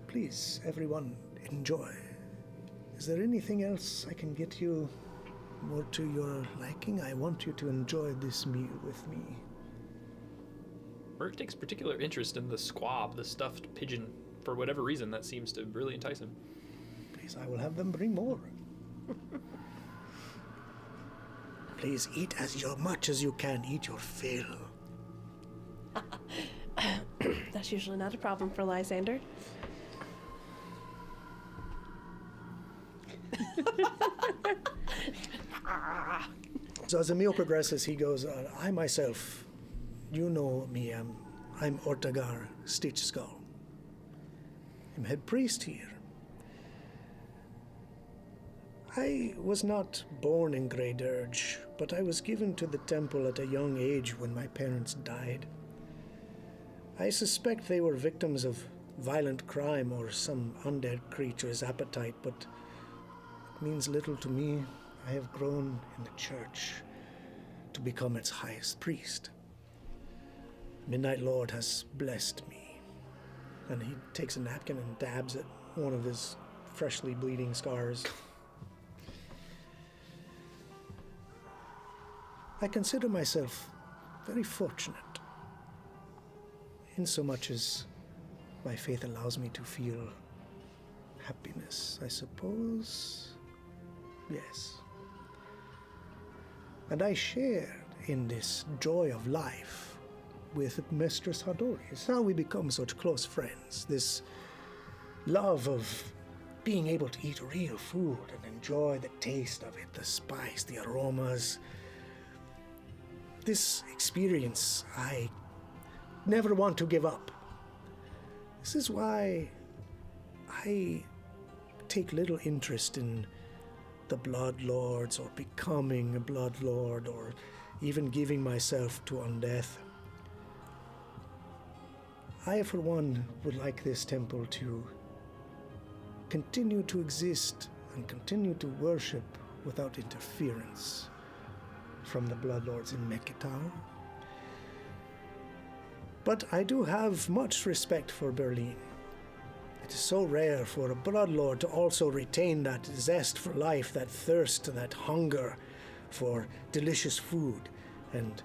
Please, everyone, enjoy. Is there anything else I can get you more to your liking? I want you to enjoy this meal with me. Mert takes particular interest in the squab, the stuffed pigeon. For whatever reason, that seems to really entice him. Please, I will have them bring more. Please eat as much as you can. Eat your fill. That's usually not a problem for Lysander. So as the meal progresses, he goes, I myself, you know me, I'm Ortagar Stitchskull. I'm head priest here. I was not born in Grey Dirge, but I was given to the temple at a young age when my parents died. I suspect they were victims of violent crime or some undead creature's appetite, but it means little to me. I have grown in the church to become its highest priest. Midnight Lord has blessed me. And he takes a napkin and dabs at one of his freshly bleeding scars. I consider myself very fortunate, insomuch as my faith allows me to feel happiness, I suppose. Yes. And I shared in this joy of life with Mistress Hadori. It's how we become such close friends. This love of being able to eat real food and enjoy the taste of it, the spice, the aromas. This experience I never want to give up. This is why I take little interest in the Blood Lords or becoming a Blood Lord or even giving myself to undeath. I, for one, would like this temple to continue to exist and continue to worship without interference from the Blood Lords in Mekhitar. But I do have much respect for Berlin. It is so rare for a Bloodlord to also retain that zest for life, that thirst, that hunger for delicious food and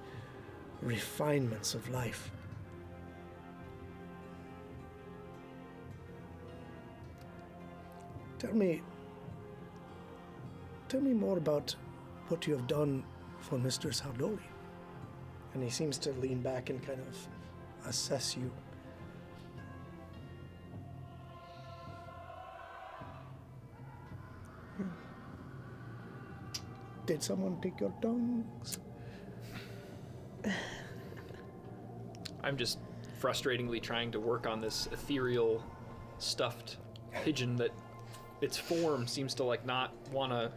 refinements of life. Tell me more about what you have done for Mr. Saldori. And he seems to lean back and kind of assess you. Did someone pick your tongues? I'm just frustratingly trying to work on this ethereal stuffed pigeon that its form seems to like not want to,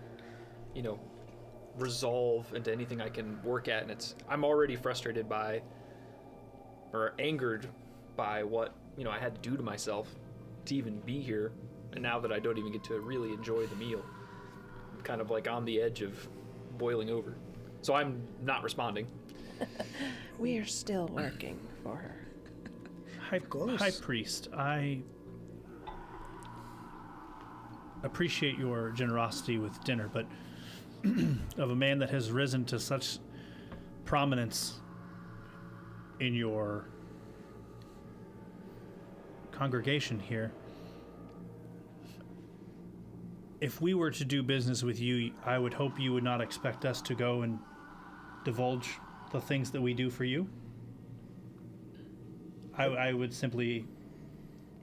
resolve into anything I can work at, and I'm already frustrated by or angered by what I had to do to myself to even be here, and now that I don't even get to really enjoy the meal, I'm kind of like on the edge of boiling over. So I'm not responding. We're still working for her. High Priest, I appreciate your generosity with dinner, but of a man that has risen to such prominence in your congregation here, if we were to do business with you, I would hope you would not expect us to go and divulge the things that we do for you. I would simply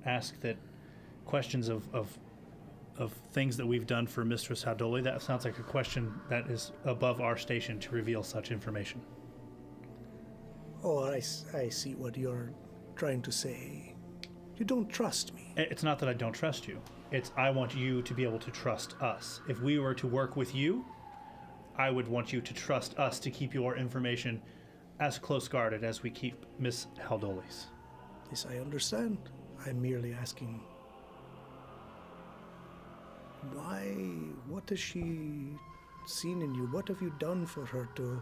ask that questions of things that we've done for Mistress Hadoli, that sounds like a question that is above our station to reveal such information. Oh, I see what you're trying to say. You don't trust me. It's not that I don't trust you. It's I want you to be able to trust us. If we were to work with you, I would want you to trust us to keep your information as close guarded as we keep Miss Haldoli's. Yes, I understand. I'm merely asking, why? What has she seen in you? What have you done for her to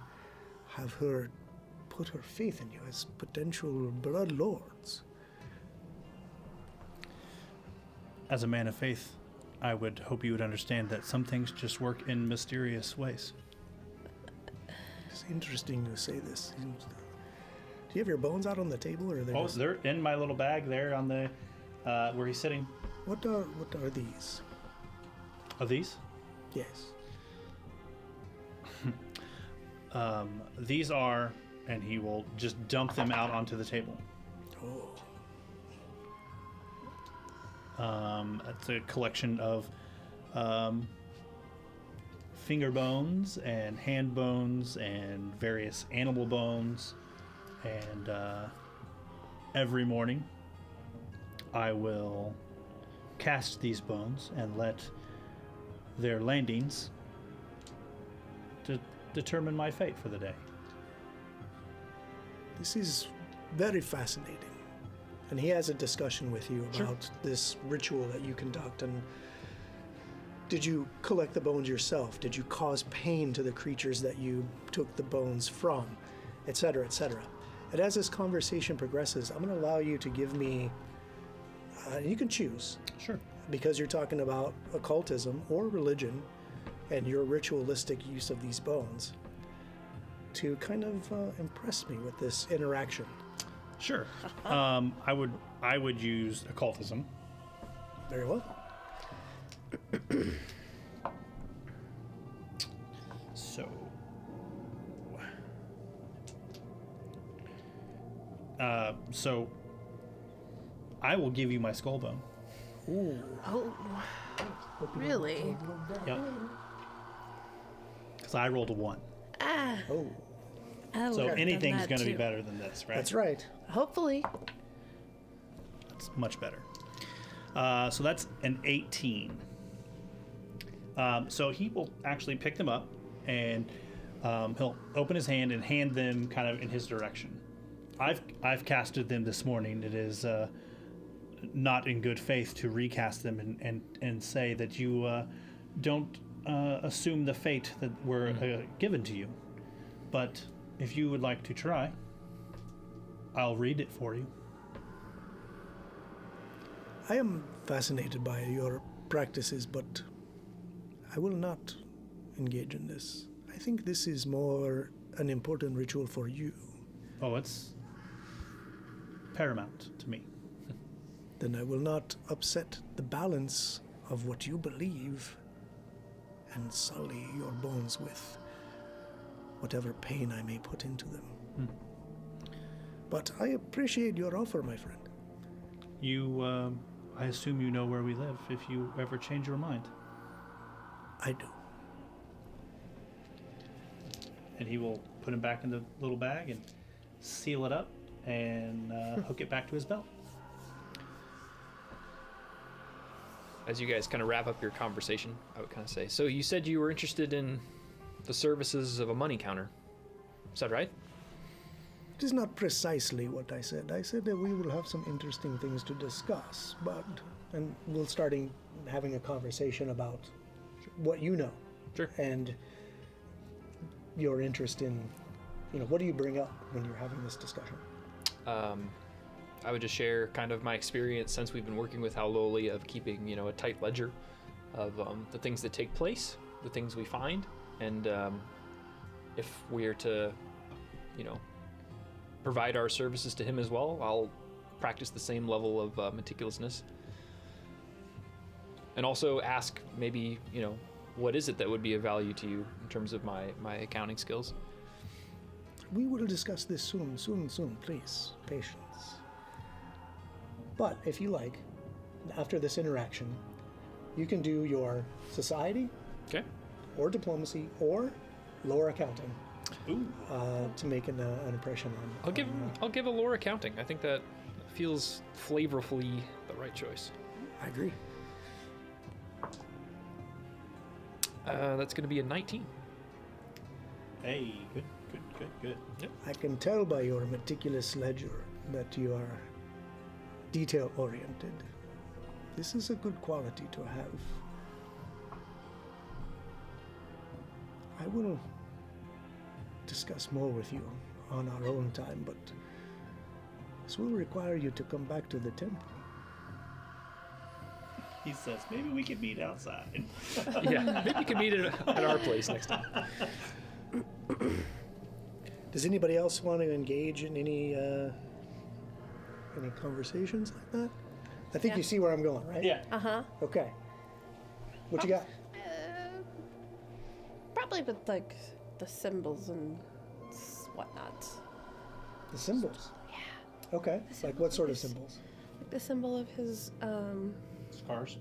have her put her faith in you as potential blood lords? As a man of faith, I would hope you would understand that some things just work in mysterious ways. It's interesting to say this. Do you have your bones out on the table, or are they? Oh, they're in my little bag there on the where he's sitting. What are these? Of these? Yes. These are, and he will just dump them out onto the table. Oh. It's a collection of finger bones and hand bones and various animal bones. And every morning I will cast these bones and let their landings to determine my fate for the day. This is very fascinating. And he has a discussion with you about this ritual that you conduct. And did you collect the bones yourself? Did you cause pain to the creatures that you took the bones from? Etc., etc. And as this conversation progresses, I'm going to allow you to give me, you can choose. Sure. Because you're talking about occultism or religion and your ritualistic use of these bones to kind of impress me with this interaction. Sure. I would use occultism. Very well. So I will give you my skull bone. Ooh. Oh, really? Yep. Because I rolled a 1. Ah. Oh, I So would've done anything's that going to be too. better than this, right? that's right. Hopefully. It's much better. So that's an 18. So he will actually pick them up, and he'll open his hand and hand them kind of in his direction. I've casted them this morning. It is not in good faith to recast them and say that you don't assume the fate that were given to you. But if you would like to try, I'll read it for you. I am fascinated by your practices, but I will not engage in this. I think this is more an important ritual for you. Oh, it's paramount to me. Then I will not upset the balance of what you believe and sully your bones with whatever pain I may put into them. But I appreciate your offer, my friend. You, I assume you know where we live if you ever change your mind. I do. And he will put him back in the little bag and seal it up and hook it back to his belt. As you guys kind of wrap up your conversation, I would kind of say, so you said you were interested in the services of a money counter. Is that right? It is not precisely what I said. I said that we will have some interesting things to discuss, and we'll start having a conversation about what you know. Sure. And your interest in, what do you bring up when you're having this discussion? I would just share kind of my experience since we've been working with Howloli of keeping, a tight ledger of the things that take place, the things we find, and if we're to, provide our services to him as well, I'll practice the same level of meticulousness. And also ask maybe, what is it that would be of value to you in terms of my accounting skills? We will discuss this soon, please. Patience. But if you like, after this interaction, you can do your society, Okay. or diplomacy, or lower accounting Ooh. to make an impression on. I'll give a lore accounting. I think that feels flavorfully the right choice. I agree. That's going to be a 19. Hey, good. Yep. I can tell by your meticulous ledger that you are detail-oriented. This is a good quality to have. I will discuss more with you on our own time, but this will require you to come back to the temple. He says, maybe we could meet outside. Yeah, maybe you can meet at our place next time. Does anybody else want to engage in any conversations like that? I think Yeah. you see where I'm going, right? Yeah. Uh-huh. Okay. What you got? Probably with, like, the symbols and whatnot. The symbols. Yeah. Okay. Like what sort of symbols? Like the symbol of his, Scars.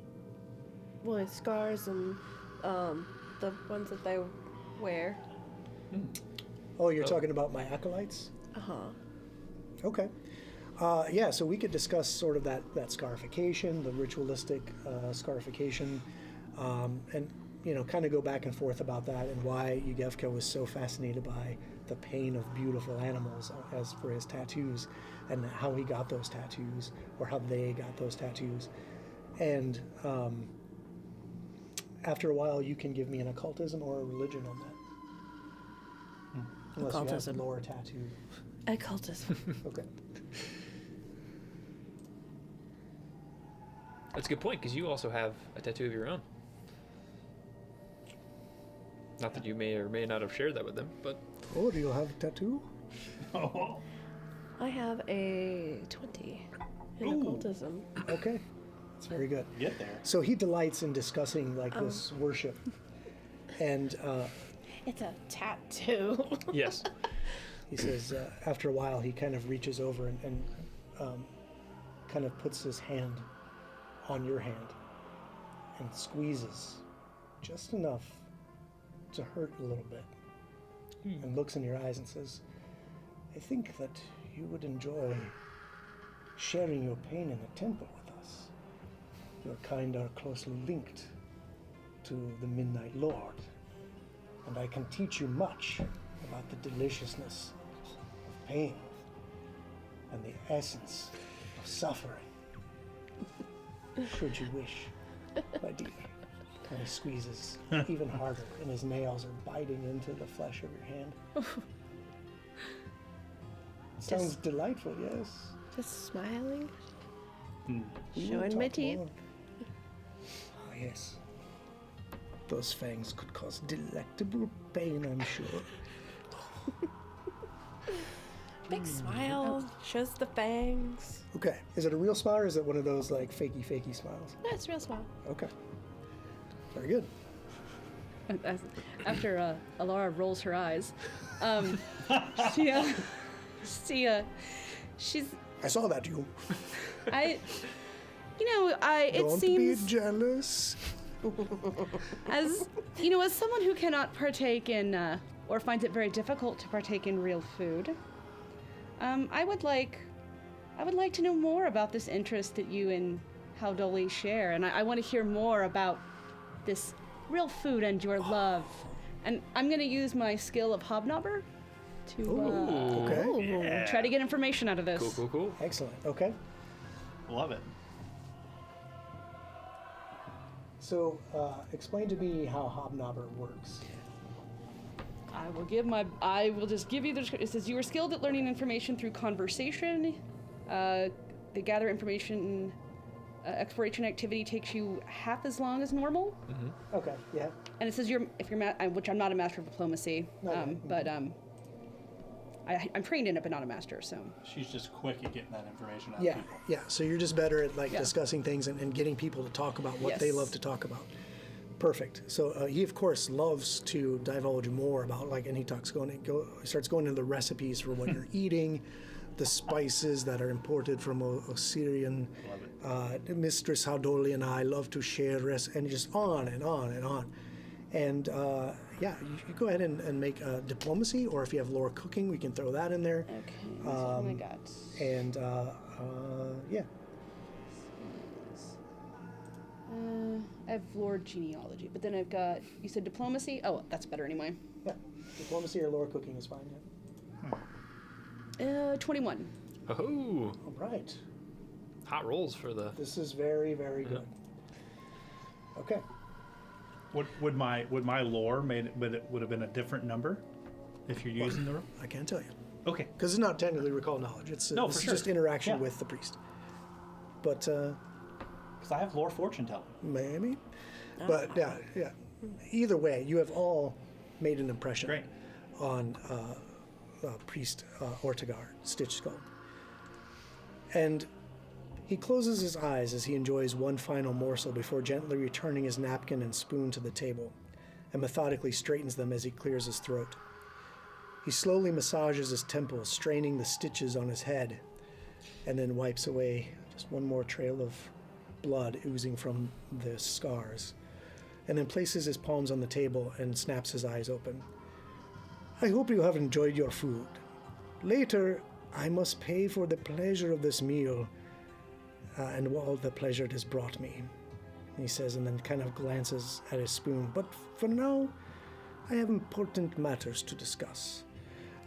well, his scars and, the ones that they wear. Oh, you're talking about my acolytes? Uh-huh. Okay. Yeah, so we could discuss sort of that scarification, the ritualistic scarification, and, kind of go back and forth about that and why Yugevka was so fascinated by the pain of beautiful animals as for his tattoos and how he got those tattoos or how they got those tattoos. And after a while, you can give me an occultism or a religion on that. Unless Occultism. you have lore tattoo. Occultism. Okay. That's a good point, because you also have a tattoo of your own. Not that you may or may not have shared that with them, but Oh, do you have a tattoo? Oh. I have a 20 in Ooh. occultism. Okay. That's very good. Get there. So he delights in discussing this worship. And It's a tattoo. yes. he says after a while he kind of reaches over and kind of puts his hand on your hand and squeezes just enough to hurt a little bit and looks in your eyes and says, I think that you would enjoy sharing your pain in the temple with us. Your kind are closely linked to the Midnight Lord, and I can teach you much about the deliciousness of pain and the essence of suffering. Should you wish, my dear. And he squeezes even harder, and his nails are biting into the flesh of your hand. Sounds delightful, yes. Just smiling. We will Showing my talk teeth. more. Ah, yes. Those fangs could cause delectable pain, I'm sure. Big smile. Shows the fangs. Okay, is it a real smile or is it one of those like fakey smiles? No, it's a real smile. Okay. Very good. After Alara rolls her eyes, she's I saw that, you. it Don't seems be jealous. as someone who cannot partake in or finds it very difficult to partake in real food, I would like to know more about this interest that you and Howloli share, and I want to hear more about this real food and your love And I'm going to use my skill of Hobnobber to Okay. try to get information out of this. Cool. Excellent. Okay. Love it. So, explain to me how Hobnobber works. I will just give you the description. It says you are skilled at learning information through conversation. They gather information. Exploration activity takes you half as long as normal. Okay. Yeah. And it says which I'm not a master of diplomacy, Okay. but I'm trained in it, but not a master. So She's just quick at getting that information out Yeah. of people. Yeah. So you're just better at Yeah. discussing things and getting people to talk about what they Yes. love to talk about. Perfect. So he of course loves to divulge more about and he starts going into the recipes for what you're eating, the spices that are imported from Osirian. Mistress Howdoli and I love to share and just on and on and on. And you go ahead and make diplomacy, or if you have lore cooking, we can throw that in there. okay, that's what I got. And yeah. I have lore genealogy, but then I've got, you said diplomacy? Oh, that's better anyway. Yeah, diplomacy or lore cooking is fine. Yeah. 21. Oh, All right, hot rolls for the. this is very, very good. Okay. Would my lore would have been a different number if you're using the room? I can't tell you Okay. because it's not technically recall knowledge. It's No, this for is sure. just interaction Yeah. with the priest. But Because I have lore fortune telling. maybe. But yeah. Either way, you have all made an impression Great. on priest Ortegar, Stitch Skull. And he closes his eyes as he enjoys one final morsel before gently returning his napkin and spoon to the table, and methodically straightens them as he clears his throat. He slowly massages his temples, straining the stitches on his head, and then wipes away just one more trail of blood oozing from the scars, and then places his palms on the table and snaps his eyes open. I hope you have enjoyed your food. Later, I must pay for the pleasure of this meal and all the pleasure it has brought me, he says, and then kind of glances at his spoon. But for now, I have important matters to discuss.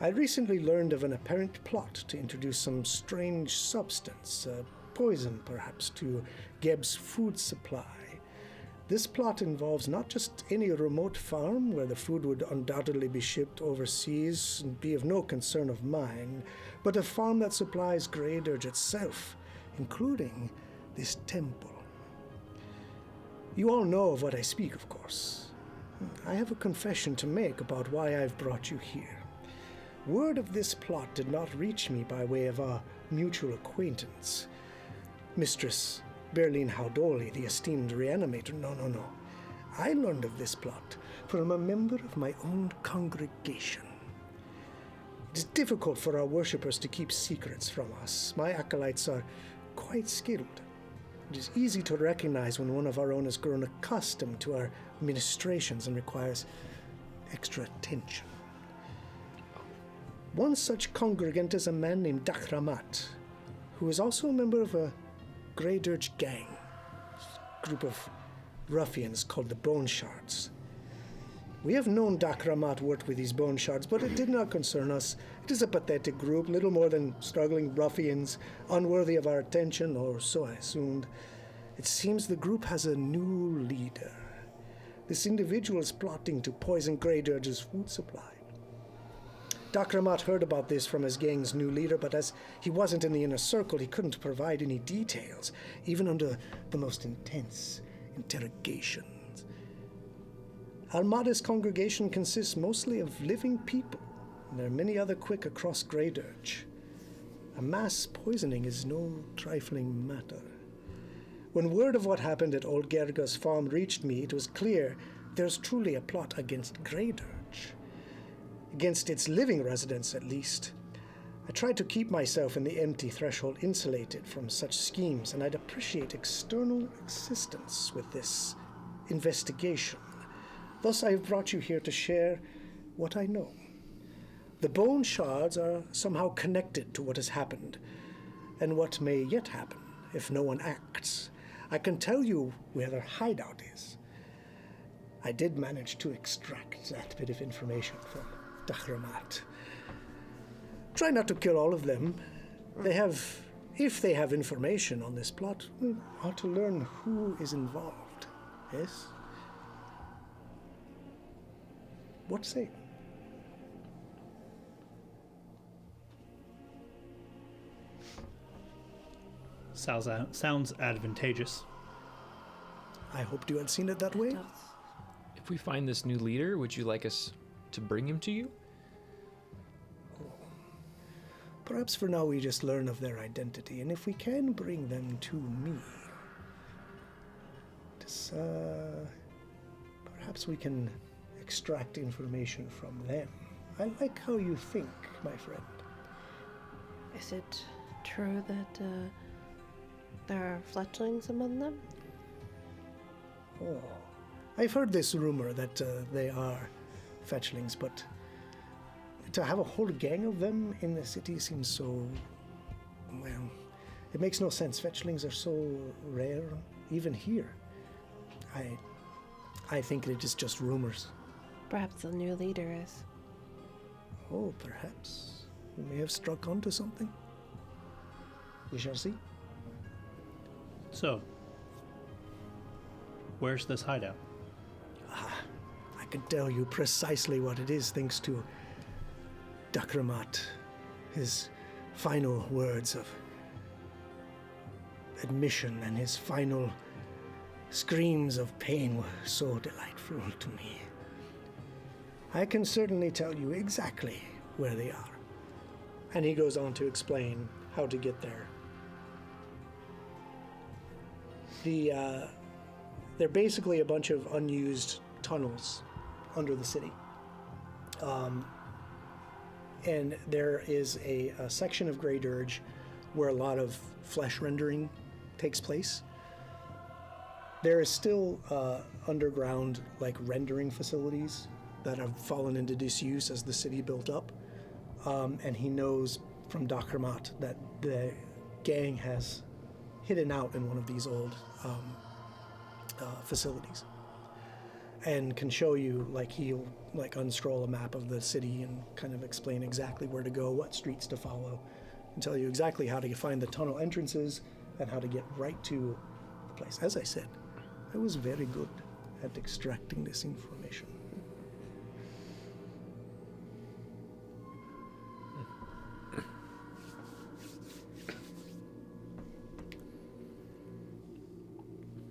I recently learned of an apparent plot to introduce some strange substance, poison perhaps, to Geb's food supply. This plot involves not just any remote farm where the food would undoubtedly be shipped overseas and be of no concern of mine, but a farm that supplies Grey Dirge itself, including this temple. You all know of what I speak, of course. I have a confession to make about why I've brought you here. Word of this plot did not reach me by way of our mutual acquaintance. Mistress Berlin Howdoli, the esteemed reanimator. No. I learned of this plot from a member of my own congregation. It is difficult for our worshippers to keep secrets from us. My acolytes are quite skilled. It is easy to recognize when one of our own has grown accustomed to our ministrations and requires extra attention. One such congregant is a man named Dakramat, who is also a member of a Grey Dirge gang, a group of ruffians called the Bone Shards. We have known Dakramat worked with these Bone Shards, but it did not concern us. It is a pathetic group, little more than struggling ruffians, unworthy of our attention, or so I assumed. It seems the group has a new leader. This individual is plotting to poison Grey Dirge's food supply. Dakramat heard about this from his gang's new leader, but as he wasn't in the inner circle, he couldn't provide any details, even under the most intense interrogations. Our modest congregation consists mostly of living people, and there are many other quick across Grey Dirge. A mass poisoning is no trifling matter. When word of what happened at Old Gerga's farm reached me, it was clear there's truly a plot against Grey Dirge. Against its living residents, at least. I tried to keep myself in the empty threshold insulated from such schemes, and I'd appreciate external assistance with this investigation. Thus, I have brought you here to share what I know. The Bone Shards are somehow connected to what has happened, and what may yet happen if no one acts. I can tell you where their hideout is. I did manage to extract that bit of information from Dakhramat. Try not to kill all of them. If they have information on this plot, we ought to learn who is involved. Yes? What say? Sounds advantageous. I hoped you had seen it that way. If we find this new leader, would you like us to bring him to you? Perhaps for now we just learn of their identity, and if we can bring them to me, perhaps we can extract information from them. I like how you think, my friend. Is it true that there are fletchlings among them? Oh, I've heard this rumor that they are fetchlings, but to have a whole gang of them in the city seems so... well, it makes no sense. Fetchlings are so rare, even here. I think it is just rumors. Perhaps the new leader is. Oh, perhaps. We may have struck onto something. We shall see. So, where's this hideout? I can tell you precisely what it is thanks to Dakhramat. His final words of admission and his final screams of pain were so delightful to me. I can certainly tell you exactly where they are. And he goes on to explain how to get there. They're basically a bunch of unused tunnels under the city. And there is a section of Grey Dirge where a lot of flesh rendering takes place. There is still underground rendering facilities that have fallen into disuse as the city built up. And he knows from Dakhramat that the gang has hidden out in one of these old facilities. And can show you, he'll unscroll a map of the city and kind of explain exactly where to go, what streets to follow, and tell you exactly how to find the tunnel entrances and how to get right to the place. As I said, I was very good at extracting this information.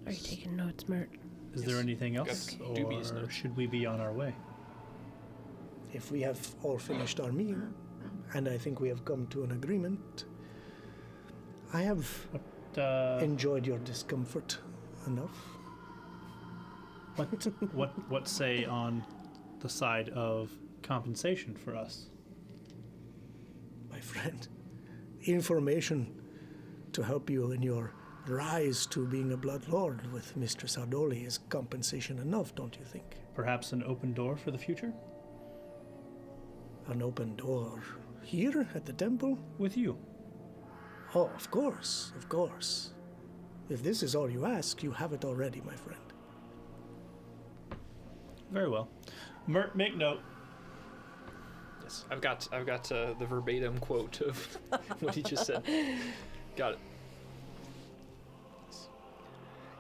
Are you taking notes, Mert? Is there anything else, Got dubious or notes. should we be on our way? If we have all finished our meal, and I think we have come to an agreement, I have enjoyed your discomfort enough. What say on the side of compensation for us? My friend, information to help you in your rise to being a Blood Lord with Mistress Ardoli is compensation enough, don't you think? Perhaps an open door for the future? An open door here at the temple? With you. Oh, of course, of course. If this is all you ask, you have it already, my friend. Very well. Mert, make note. Yes, I've got the verbatim quote of what he just said. Got it.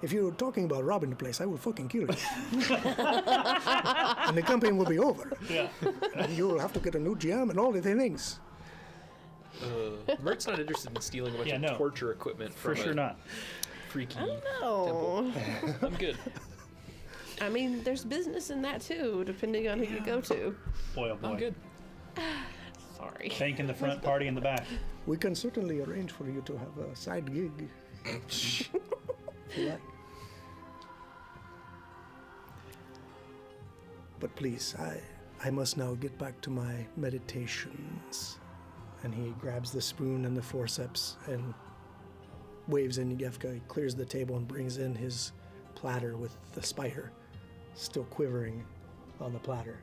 If you're talking about robbing the place, I will fucking kill you. And the campaign will be over. Yeah. And you will have to get a new GM and all the things. Mert's not interested in stealing a bunch of no. torture equipment from For sure a not. freaky No. temple. I'm good. I mean, there's business in that too, depending on who you go to. Boy, oh boy. I'm good. Sorry. Bank in the front, party in the back. We can certainly arrange for you to have a side gig. If you like. But please, I must now get back to my meditations. And he grabs the spoon and the forceps and waves in Yevka. He clears the table and brings in his platter with the spider still quivering on the platter.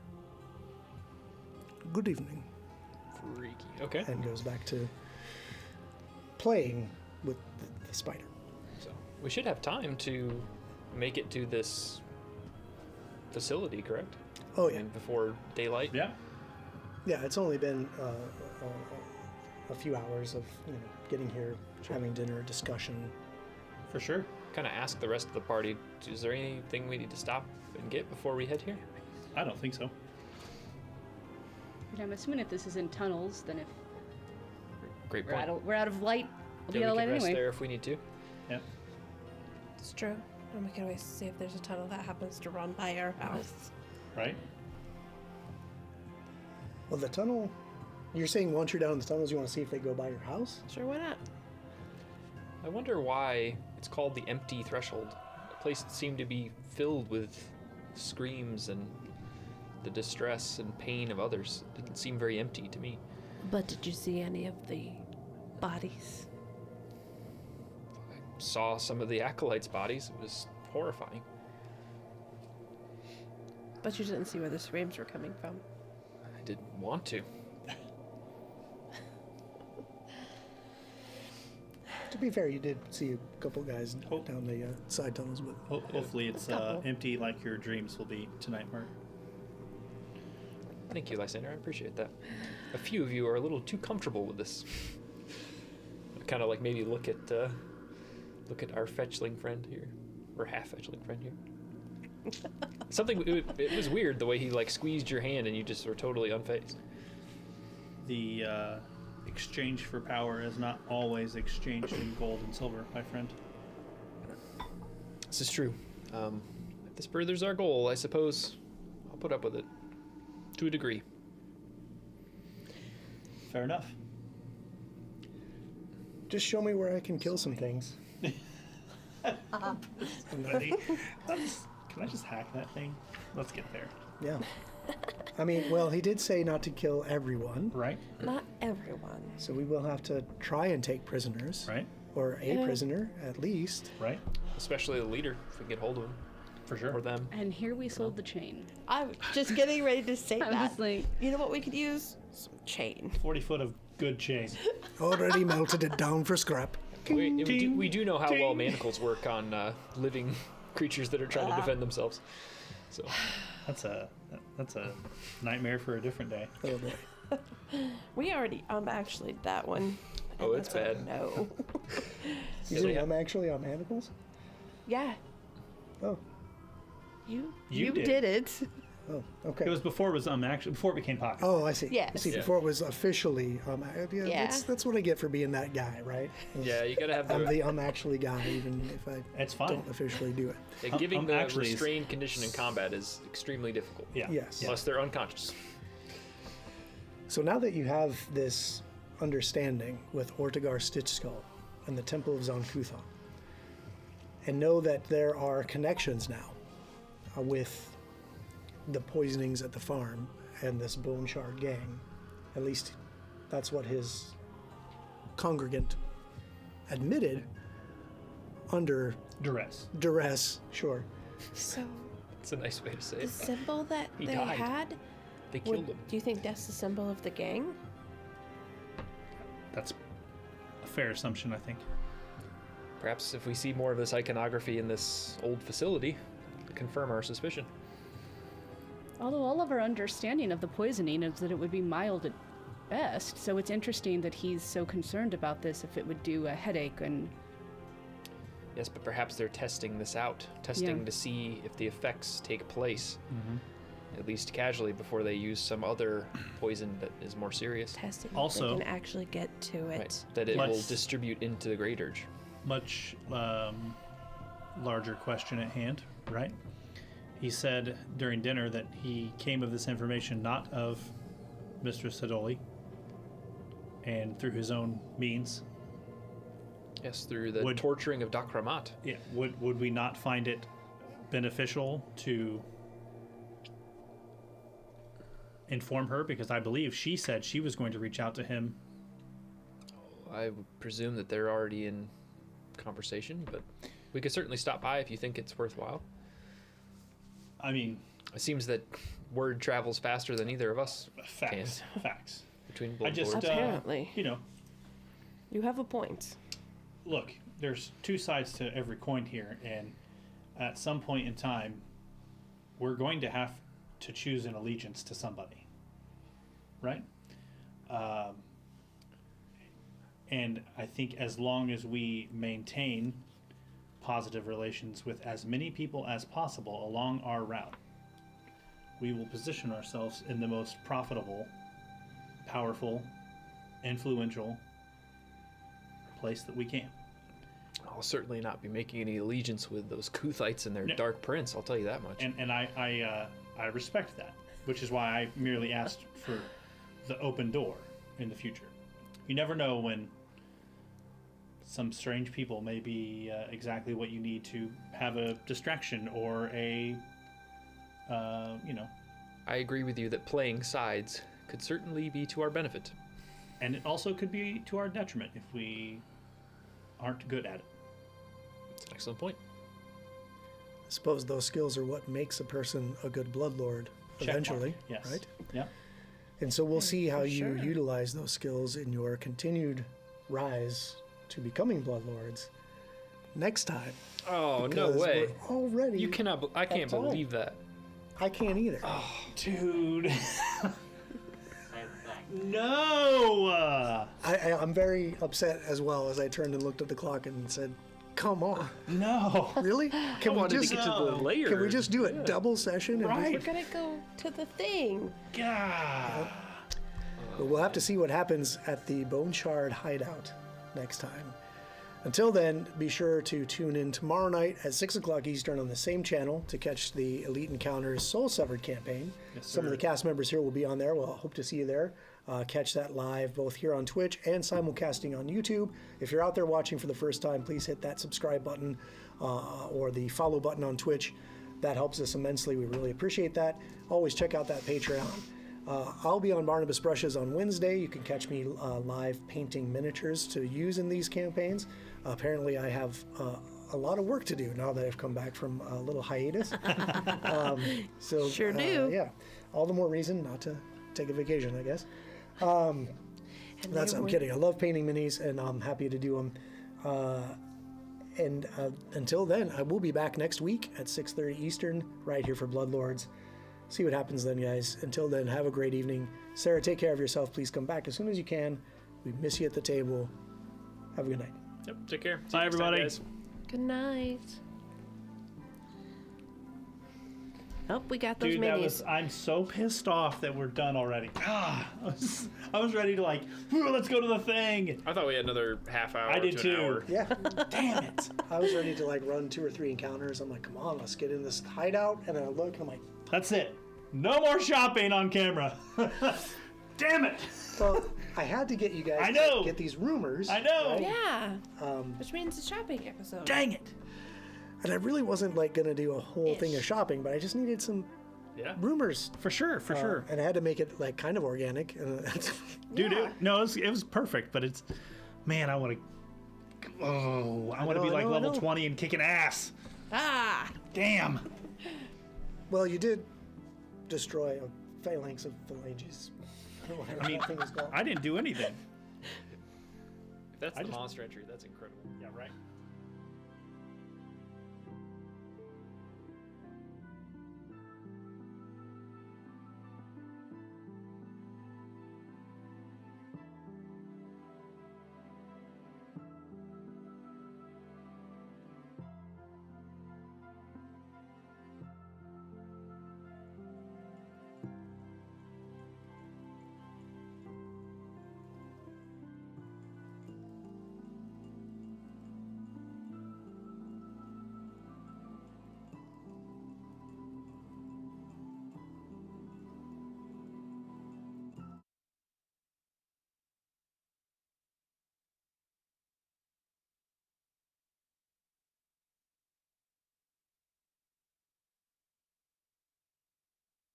Good evening. Freaky. Okay. And goes back to playing with the spider. So we should have time to make it to this facility, correct? Oh I yeah, mean, before daylight. Yeah. yeah. It's only been a few hours of getting here, having dinner, discussion. For sure. Kind of ask the rest of the party, is there anything we need to stop and get before we head here? I don't think so. And I'm assuming if this is in tunnels, then if Great we're point. out of light, we'll be Yeah, out of we light can rest anyway. there if we need to. Yeah. It's true. And we can always see if there's a tunnel that happens to run by our house. Right? Well, the tunnel. You're saying once you're down in the tunnels, you want to see if they go by your house? Sure, why not? I wonder why it's called the empty threshold. A place that seemed to be filled with screams and the distress and pain of others. It didn't seem very empty to me. But did you see any of the bodies? I saw some of the acolytes' bodies. It was horrifying. But you didn't see where the screams were coming from. I didn't want to. To be fair, you did see a couple guys Oh. down the side tunnels, but Hopefully it's Couple. empty like your dreams will be tonight, Mark. Thank you, Lysander. I appreciate that. A few of you are a little too comfortable with this. Kind of like maybe look at our fetchling friend here, or half fetchling friend here. Something it was weird the way he like squeezed your hand and you just were totally unfazed. The exchange for power is not always exchanged in gold and silver, my friend. This is true. If this furthers our goal, I suppose I'll put up with it to a degree. Fair enough. just show me where I can kill some things. Ready? Can I just hack that thing? Let's get there. Yeah. I mean, well, he did say not to kill everyone, Right? Not everyone. so we will have to try and take prisoners. Right? Or a Yeah. prisoner, at least. Right? Especially the leader, if we can get hold of him. For sure. Or them. And here we sold the chain. I was just getting ready to say I that. was like, You know what we could use? Some chain. 40 foot of good chain. Already melted it down for scrap. We do know how well Ting. manacles work on living creatures that are trying to defend themselves. So That's a nightmare for a different day. Oh boy. We already actually that one. Oh, and it's that's a bad. No. You think I'm actually on manacles? Yeah. Oh. You did. did it. Oh, okay. It was before it became pocket. Oh, I see. Yes. I see. Yeah. Before it was officially, Yeah. that's what I get for being that guy, right? yeah, you gotta have I'm the the actually guy, even if I It's fine. don't officially do it. yeah, giving the actually is- restrained condition in combat is extremely difficult. Yeah. Yes. Unless they're unconscious. So now that you have this understanding with Ortegar Stitchskull and the Temple of Zonkuthon, and know that there are connections now with the poisonings at the farm and this Bone Shard gang, at least that's what his congregant admitted under Duress. sure. So It's a nice way to say the it. symbol that He they died. had. They killed him. Do you think that's the symbol of the gang? That's a fair assumption, I think. Perhaps if we see more of this iconography in this old facility, confirm our suspicion. although all of our understanding of the poisoning is that it would be mild at best, so it's interesting that he's so concerned about this if it would do a headache and Yes, but perhaps they're testing this out, testing Yeah. to see if the effects take place, Mm-hmm. at least casually, before they use some other poison that is more serious. Testing if Also- they can actually get to it. Right, that it will Let's- distribute into the Great Urge. Much larger question at hand, right? He said during dinner that he came of this information not of Mistress Sidoli and through his own means. Yes, through the Would- torturing of Dakramat. Yeah. Would we not find it beneficial to inform her? Because I believe she said she was going to reach out to him. I would presume that they're already in conversation, but we could certainly stop by if you think it's worthwhile. I mean, It seems that word travels faster than either of us facts. Facts. between I just, Bloodlords. Apparently. You have a point. Look, there's two sides to every coin here, and at some point in time, we're going to have to choose an allegiance to somebody, right? And I think as long as we maintain positive relations with as many people as possible along our route, we will position ourselves in the most profitable, powerful, influential place that we can. I'll certainly not be making any allegiance with those Kuthites and their dark prince. I'll tell you that much. And I respect that, which is why I merely asked for the open door in the future. You never know when some strange people may be exactly what you need to have a distraction or a, I agree with you that playing sides could certainly be to our benefit. And it also could be to our detriment if we aren't good at it. It's an excellent point. I suppose those skills are what makes a person a good bloodlord Check eventually, mark. Yes. right? Yeah. And so we'll see how for you sure. utilize those skills in your continued rise to becoming bloodlords next time. Oh, no because way. we're already. You cannot. I can't time. believe that. I can't either. Dude. Same thing. No! I'm very upset as well as I turned and looked at the clock and said, "Come on, No. really? I Can we wanted just to get to the layer. can we just do a double session?" And Right. We're gonna go to the thing. God. But we'll have to see what happens at the Bone Shard hideout next time. Until then, be sure to tune in tomorrow night at 6 o'clock Eastern on the same channel to catch the Elite Encounters Soul Severed campaign. Yes, Some of the sir. cast members here will be on there. We'll hope to see you there. Catch that live both here on Twitch and simulcasting on YouTube. If you're out there watching for the first time, please hit that subscribe button or the follow button on Twitch. That helps us immensely. We really appreciate that. Always check out that Patreon. I'll be on Barnabas Brushes on Wednesday. You can catch me live painting miniatures to use in these campaigns. Apparently, I have a lot of work to do now that I've come back from a little hiatus. So Sure do. Yeah, all the more reason not to take a vacation, I guess. And I'm kidding. I love painting minis, and I'm happy to do them. And until then, I will be back next week at 6:30 Eastern, right here for Bloodlords. See what happens then, guys. Until then, have a great evening. Sarah, take care of yourself. Please come back as soon as you can. We miss you at the table. Have a good night. Yep. Take care. See Bye, you next time, everybody. guys. Good night. Oh, we got those Dude, minis. I'm so pissed off that we're done already. God, I was ready to let's go to the thing. I thought we had another half hour. I did to an too. hour. Yeah, Damn it. I was ready to run 2 or 3 encounters. I'm like, come on, let's get in this hideout. And I look, and I'm like, That's it. No more shopping on camera. Damn it. well, I had to get you guys I know. to get these rumors. I know. right? Yeah. Which means a shopping episode. Dang it. And I really wasn't gonna do a whole thing of shopping, but I just needed some Yeah. rumors. For sure. And I had to make it kind of organic. Dude, Yeah. it was perfect, but it's, man, I want to be I level know. 20 and kicking ass. Ah. Damn. Well, you did destroy a phalanx of phalanges. I mean, that thing is called. I didn't do anything. If that's I the just- monster entry, that's incredible. Yeah, right.